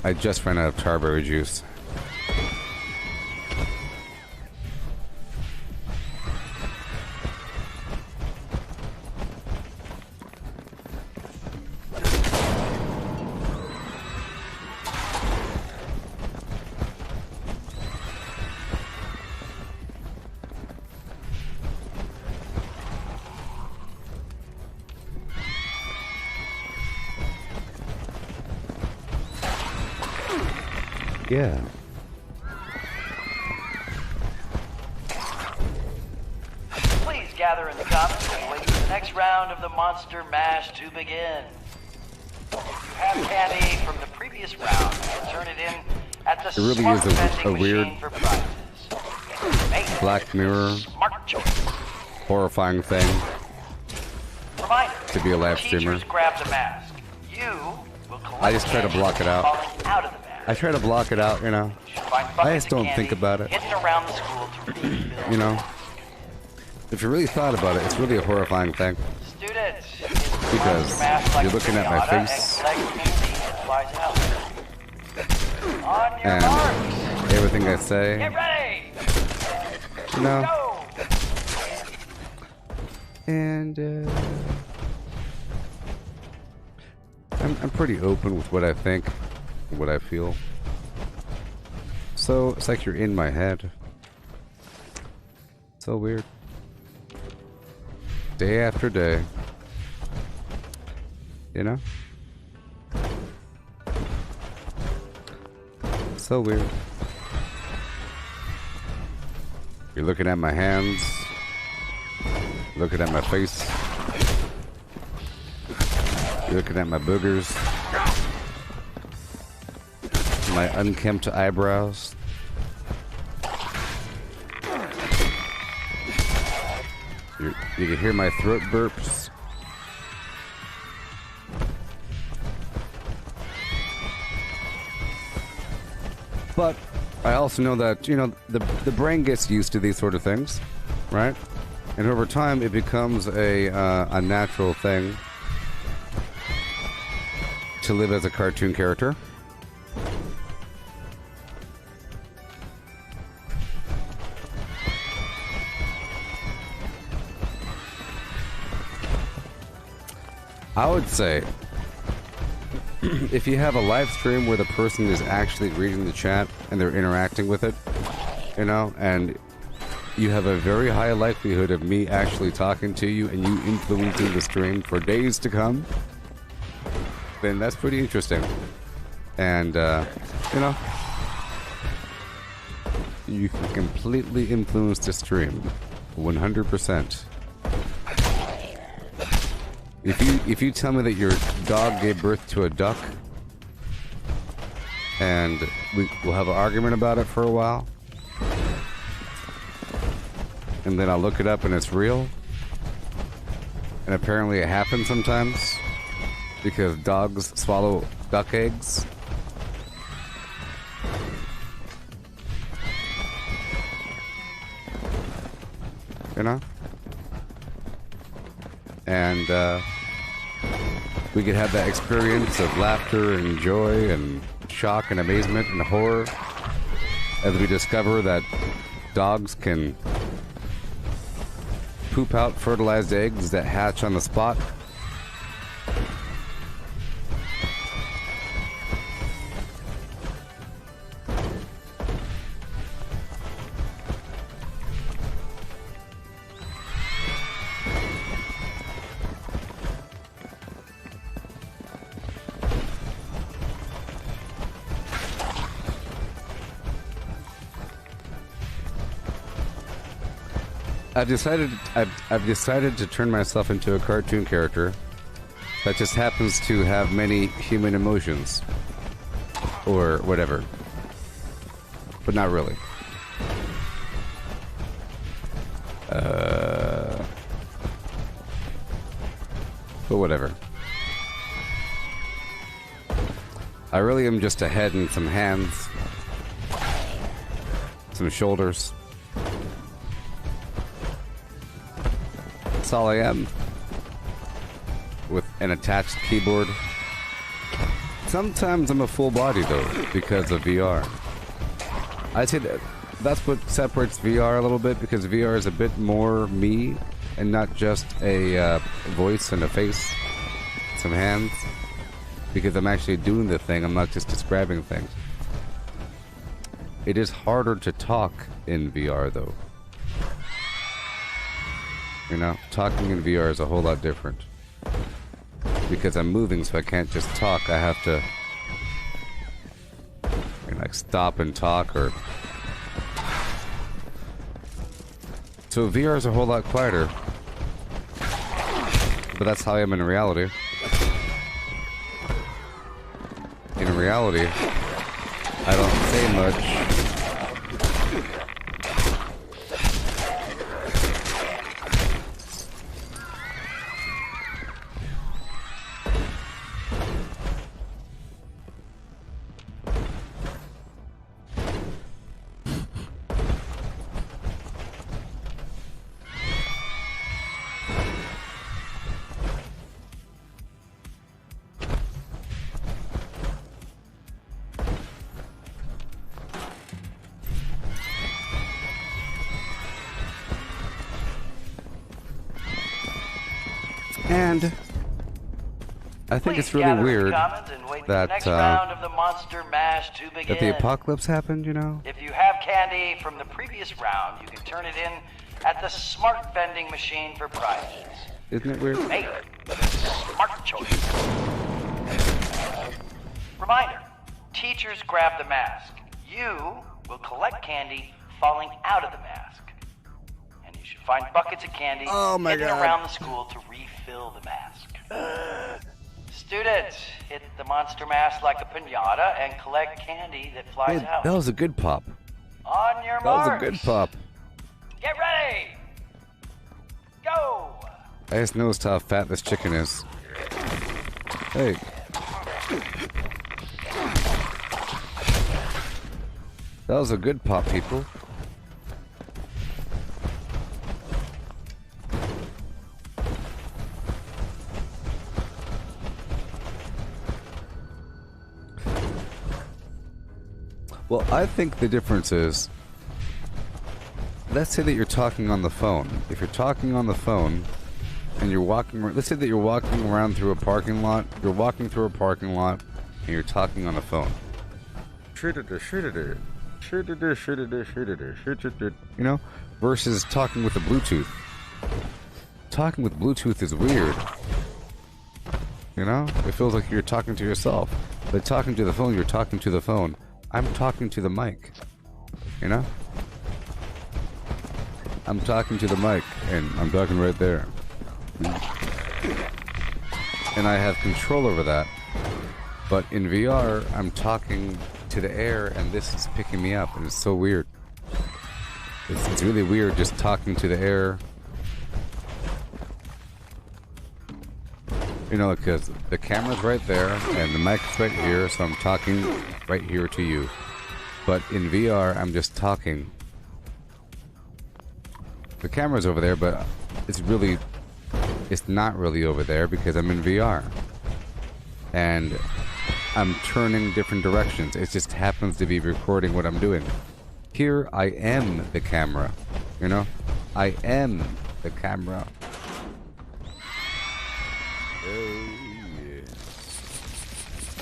I just ran out of tarberry juice. Yeah. Please gather in the comments and wait for the next round of the Monster Mash to begin. If you have candy from the previous round, you can turn it in at the It really smart is a vending weird machine for prizes. Make Black Mirror smart choice. horrifying thing Reminder, to be a live streamer. teachers grab the mask. You will collect I just try to block it out. falling out of the mask. I try to block it out, you know. I just don't think about it. Hidden around the school to redeem You know. If you really thought about it, it's really a horrifying thing. Students, Because you're looking at my face and everything I say, Get ready! you know. Go! And I'm pretty open with what I think, what I feel. So it's like you're in my head. So weird. day after day. You know? So weird. You're looking at my hands, looking at my face, you're looking at my boogers, my unkempt eyebrows. You can hear my throat burps. But I also know that, you know, the brain gets used to these sort of things, right? And over time, it becomes a natural thing to live as a cartoon character. I would say, if you have a live stream where the person is actually reading the chat and they're interacting with it, you know, and you have a very high likelihood of me actually talking to you and you influencing the stream for days to come, then that's pretty interesting. And, you know, you can completely influence the stream 100%. If you tell me that your dog gave birth to a duck, and we'll have an argument about it for a while, and then I'll look it up and it's real, and apparently it happens sometimes because dogs swallow duck eggs. You know? And we could have that experience of laughter and joy and shock and amazement and horror as we discover that dogs can poop out fertilized eggs that hatch on the spot. I've decided to turn myself into a cartoon character that just happens to have many human emotions or whatever, but not really. But whatever. I really am just a head and some hands, some shoulders. That's all I am. With an attached keyboard. Sometimes I'm a full body though, because of VR. I'd say that's what separates VR a little bit, because VR is a bit more me and not just a voice and a face, some hands. Because I'm actually doing the thing, I'm not just describing things. It is harder to talk in VR though. You know, talking in VR is a whole lot different. Because I'm moving, so I can't just talk. I have to, you know, like stop and talk, or. So VR is a whole lot quieter. But that's how I am in reality. In reality, I don't say much. And I think it's really weird that that the apocalypse happened, you know? If you have candy from the previous round, you can turn it in at the smart vending machine for prizes. Isn't it weird? Make smart choice. Reminder, teachers grab the mask. You will collect candy falling out of the mask. And you should find buckets of candy hidden around the school to refill the mask. Students, hit the monster mask like a piñata and collect candy that flies out. That was a good pop. On your That marks. was a good pop. Get ready. Go. I just noticed how fat this chicken is. Hey. That was a good pop, people. Well, I think the difference is, let's say that you're talking on the phone. If you're talking on the phone and you're walking, let's say that you're walking around through a parking lot, you're walking through a parking lot and you're talking on the phone. You know, versus talking with the Bluetooth. Talking with Bluetooth is weird. You know, it feels like you're talking to yourself. But talking to the phone, you're talking to the phone. I'm talking to the mic, you know? I'm talking to the mic, and I'm talking right there. And I have control over that. But in VR, I'm talking to the air, and this is picking me up, and it's so weird. It's really weird just talking to the air. You know, because the camera's right there, and the mic's right here, so I'm talking right here to you. But in VR, I'm just talking. The camera's over there, but it's not really over there because I'm in VR. And I'm turning different directions. It just happens to be recording what I'm doing. Here, I am the camera. You know? I am the camera. Oh, yeah.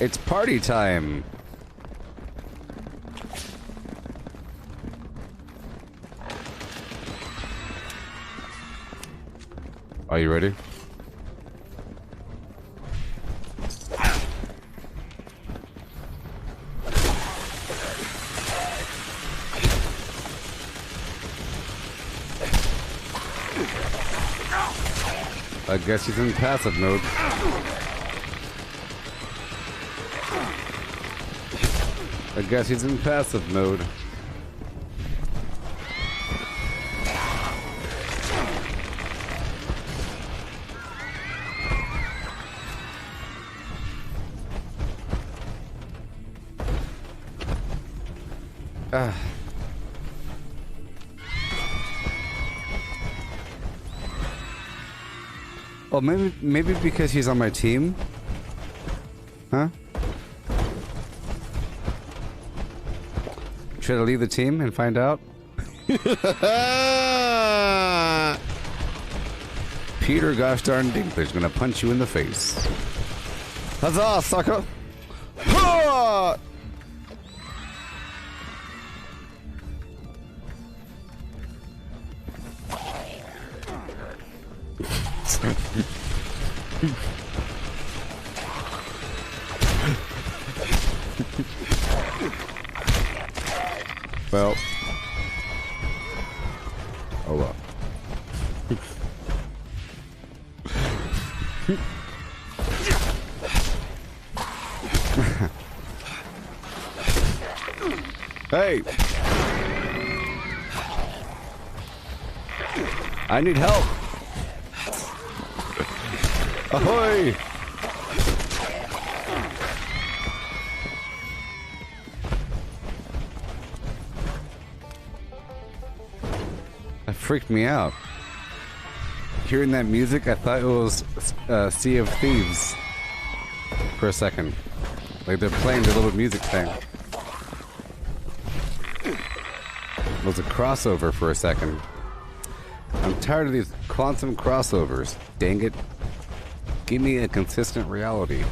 It's party time. Are you ready? I guess he's in passive mode. I guess he's in passive mode. Oh, maybe because he's on my team? Huh? Should I leave the team and find out? Peter gosh darn Dinklage gonna punch you in the face. Huzzah, sucker! Ha! Well. Oh well. Hey! I need help! Ahoy! That freaked me out. Hearing that music, I thought it was Sea of Thieves for a second. Like they're playing the little music thing. It was a crossover for a second. I'm tired of these quantum crossovers. Dang it. Give me a consistent reality.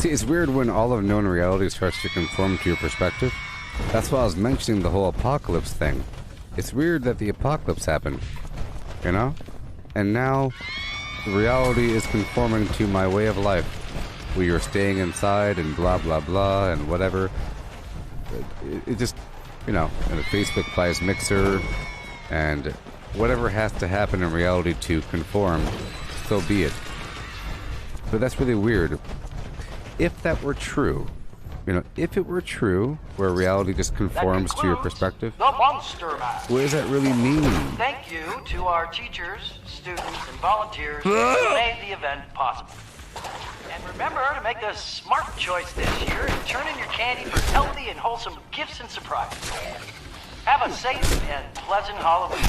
See, it's weird when all of known reality starts to conform to your perspective. That's why I was mentioning the whole apocalypse thing. It's weird that the apocalypse happened, you know? And now, the reality is conforming to my way of life. We are staying inside and blah blah blah and whatever. It just, you know, and Facebook buys Mixer and whatever has to happen in reality to conform, so be it. But that's really weird. If that were true, you know, if it were true, where reality just conforms to your perspective, the Monster Mash. what does that really mean? Thank you to our teachers, students, and volunteers who made the event possible. And remember to make the smart choice this year and turn in your candy for healthy and wholesome gifts and surprises. Have a safe and pleasant Halloween.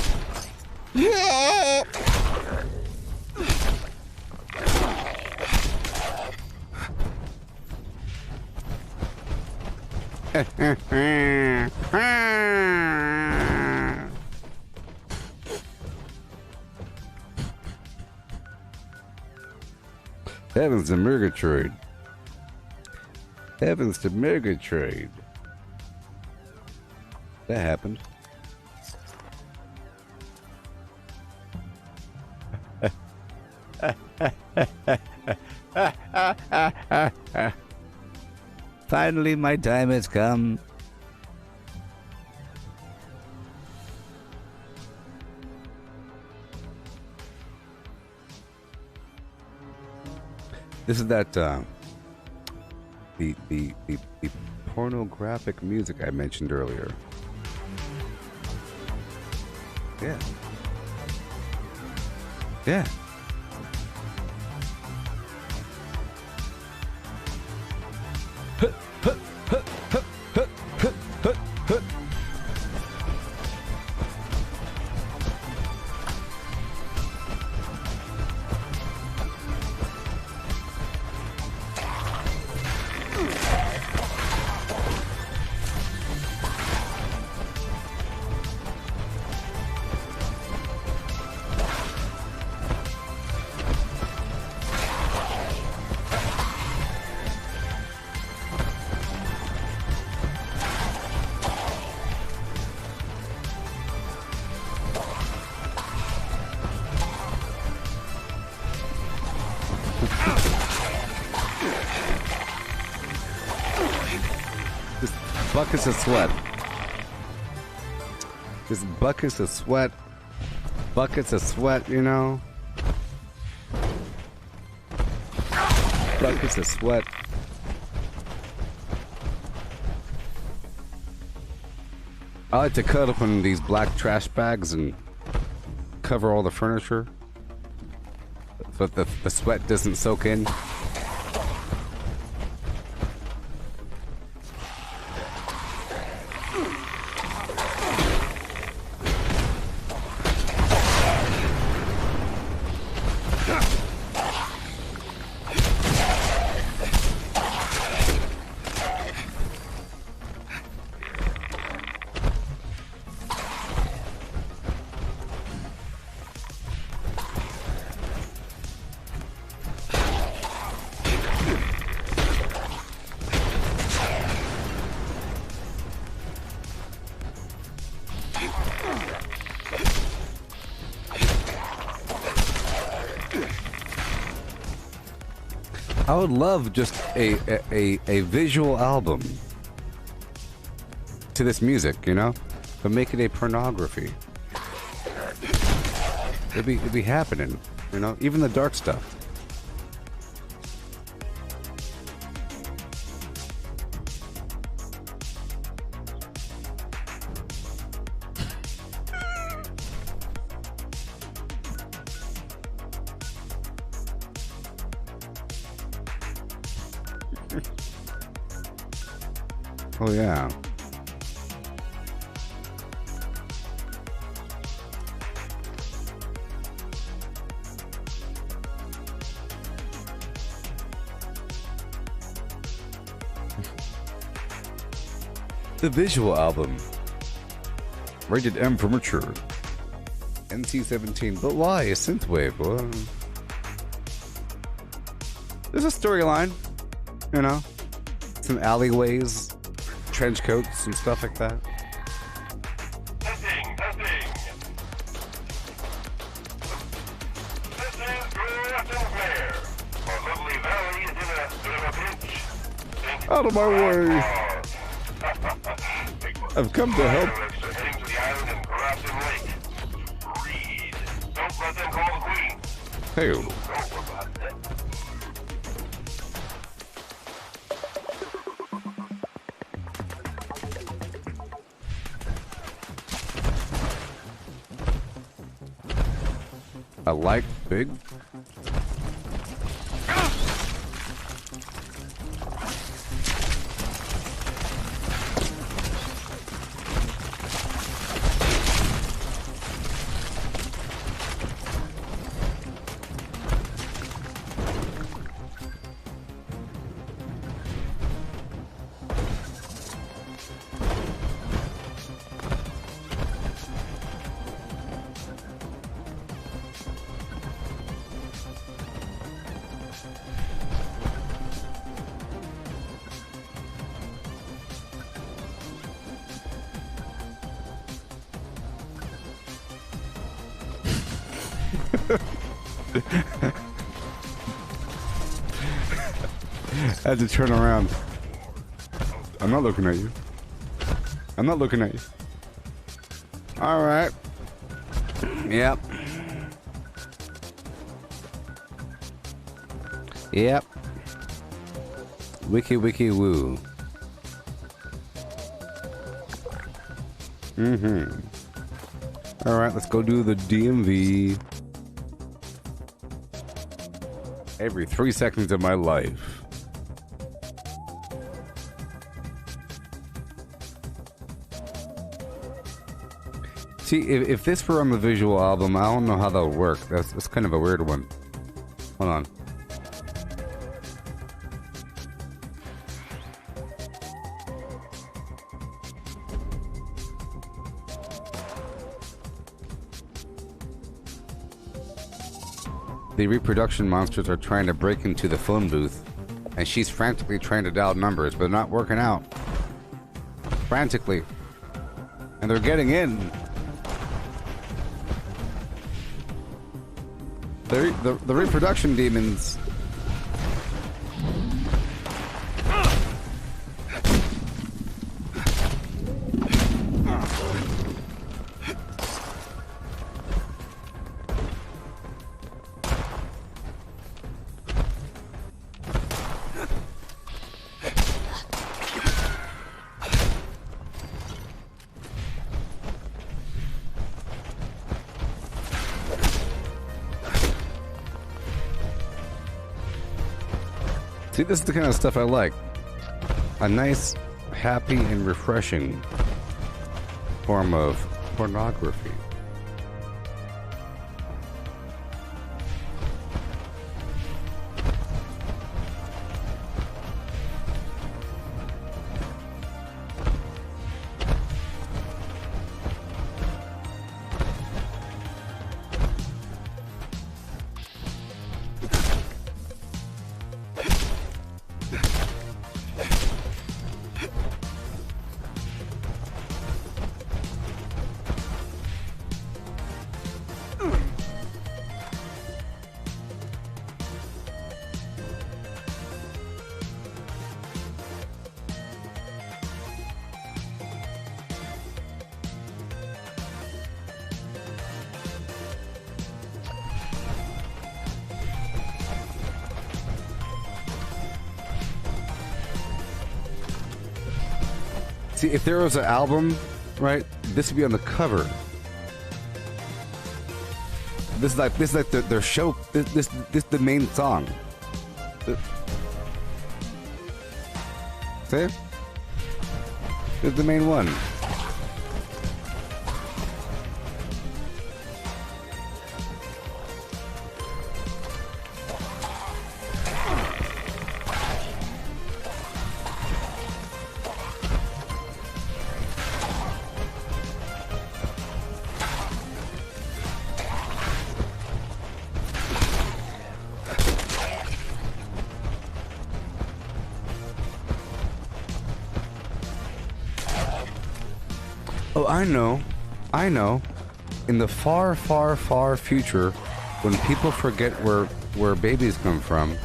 Heavens to Murgatroyd. Heavens to Murgatroyd. That happened. Finally, my time has come. This is that the pornographic music I mentioned earlier. Yeah. Yeah. Buckets of sweat. Just buckets of sweat. Buckets of sweat, you know? Buckets of sweat. I like to cut open these black trash bags and cover all the furniture so that the sweat doesn't soak in. I would love just a visual album to this music, you know, but make it a pornography. It'd be happening, you know, even the dark stuff. Oh yeah. The visual album. Rated M for mature. NC-17. But why? A synthwave. Well, there's a storyline. You know? Some alleyways, trench coats, and stuff like that. Testing, testing. This is Grass and Glare. Our lovely valley is in a bit of a pinch. Think Out of my way. I've come to help. Heading to the island in Grafton Lake. Read. Don't let them call the queen. Hey. Go about that. I like big. I had to turn around. I'm not looking at you. I'm not looking at you. Alright. Yep. Yep. Wiki wiki woo. Alright, let's go do the DMV. Every 3 seconds of my life. See, if this were on the visual album, I don't know how that would work. That's kind of a weird one. Hold on. The reproduction monsters are trying to break into the phone booth, and she's frantically trying to dial numbers, but not working out. Frantically. And they're getting in. The reproduction demons. See, this is the kind of stuff I like. A nice, happy, and refreshing form of pornography. See, if there was an album, right, this would be on the cover. This is like their show. This the main song. See? This is the main one. Oh, I know. I know. In the far, far, far future, when people forget where babies come from,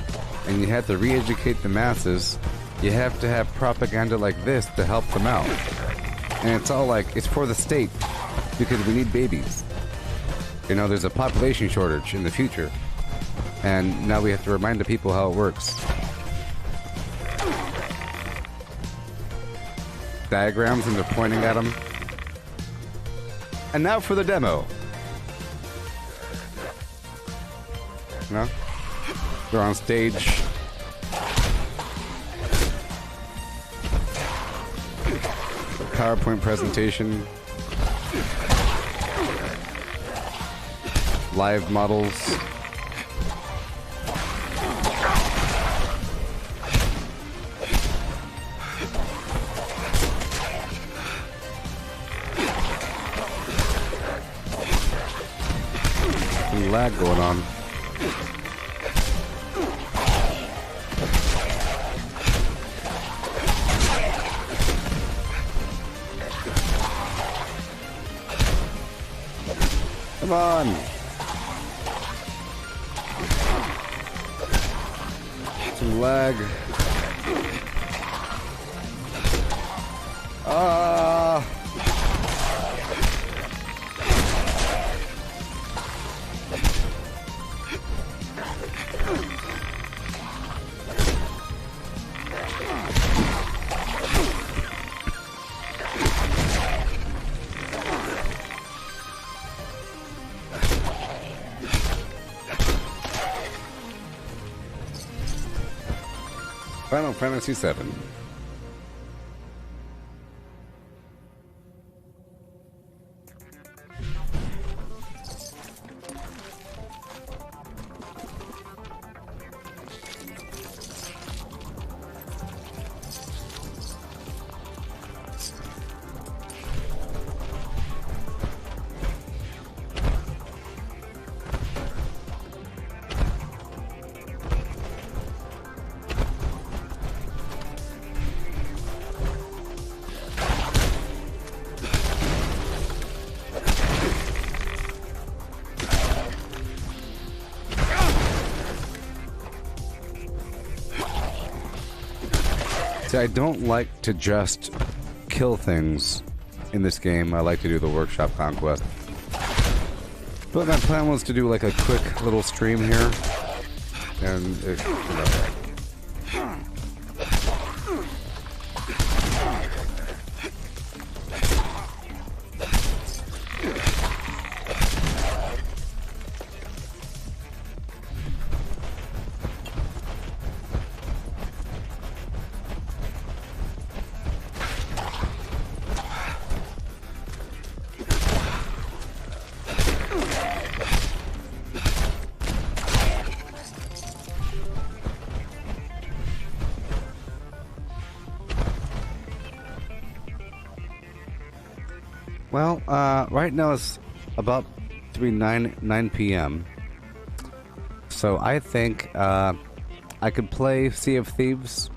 and you have to re-educate the masses, you have to have propaganda like this to help them out. And it's all like, it's for the state, because we need babies. You know, there's a population shortage in the future, and now we have to remind the people how it works. Diagrams, and they're pointing at them. And now for the demo. No? They're on stage. PowerPoint presentation. Live models. Some lag going on. Come on. Some lag. Ah. Final Fantasy VII. See, I don't like to just kill things in this game. I like to do the workshop conquest. But my plan was to do like a quick little stream here. And it, you know. Well, right now it's about to be 9 p.m. So I think I could play Sea of Thieves.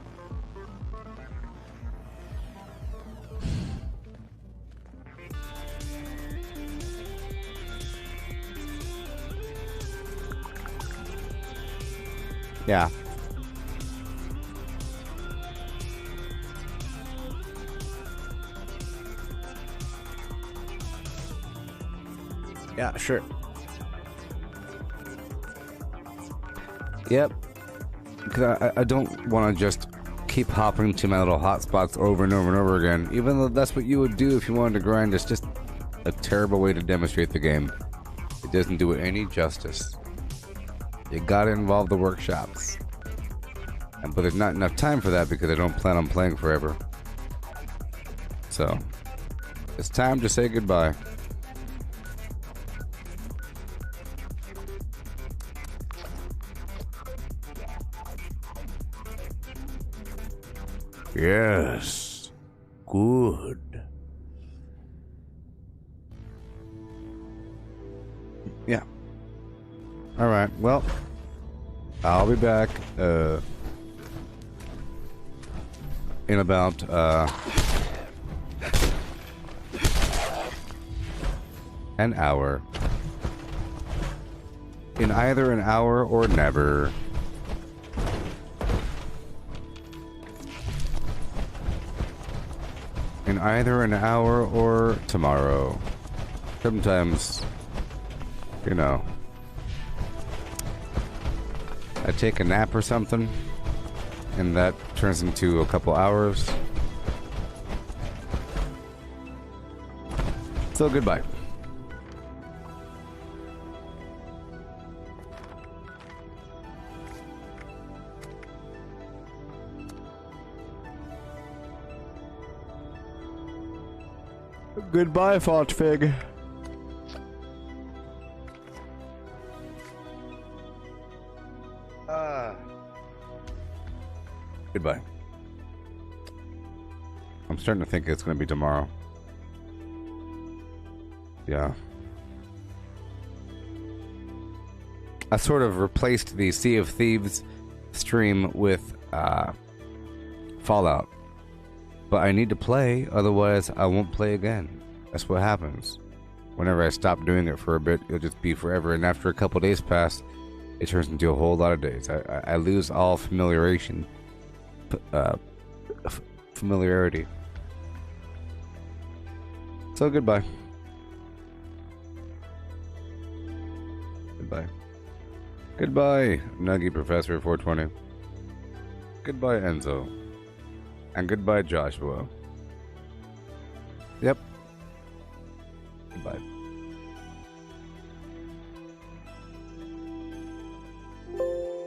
Yeah. Yeah, sure. Yep. Because I don't want to just keep hopping to my little hotspots over and over and over again. Even though that's what you would do if you wanted to grind. It's just a terrible way to demonstrate the game. It doesn't do it any justice. You gotta involve the workshops. But there's not enough time for that because I don't plan on playing forever. So, it's time to say goodbye. Yes. Good. Yeah. Alright, well, I'll be back in about an hour. In either an hour or never. In either an hour or tomorrow. Sometimes, you know, I take a nap or something, and that turns into a couple hours. So goodbye. Goodbye, Font Fig. Goodbye. I'm starting to think it's going to be tomorrow. Yeah. I sort of replaced the Sea of Thieves stream with Fallout. But I need to play, otherwise I won't play again. That's what happens. Whenever I stop doing it for a bit, it'll just be forever. And after a couple days pass, it turns into a whole lot of days. I lose all familiarity. So goodbye. Goodbye. Goodbye, Nuggy Professor 420. Goodbye, Enzo. And goodbye, Joshua. Yep. Goodbye.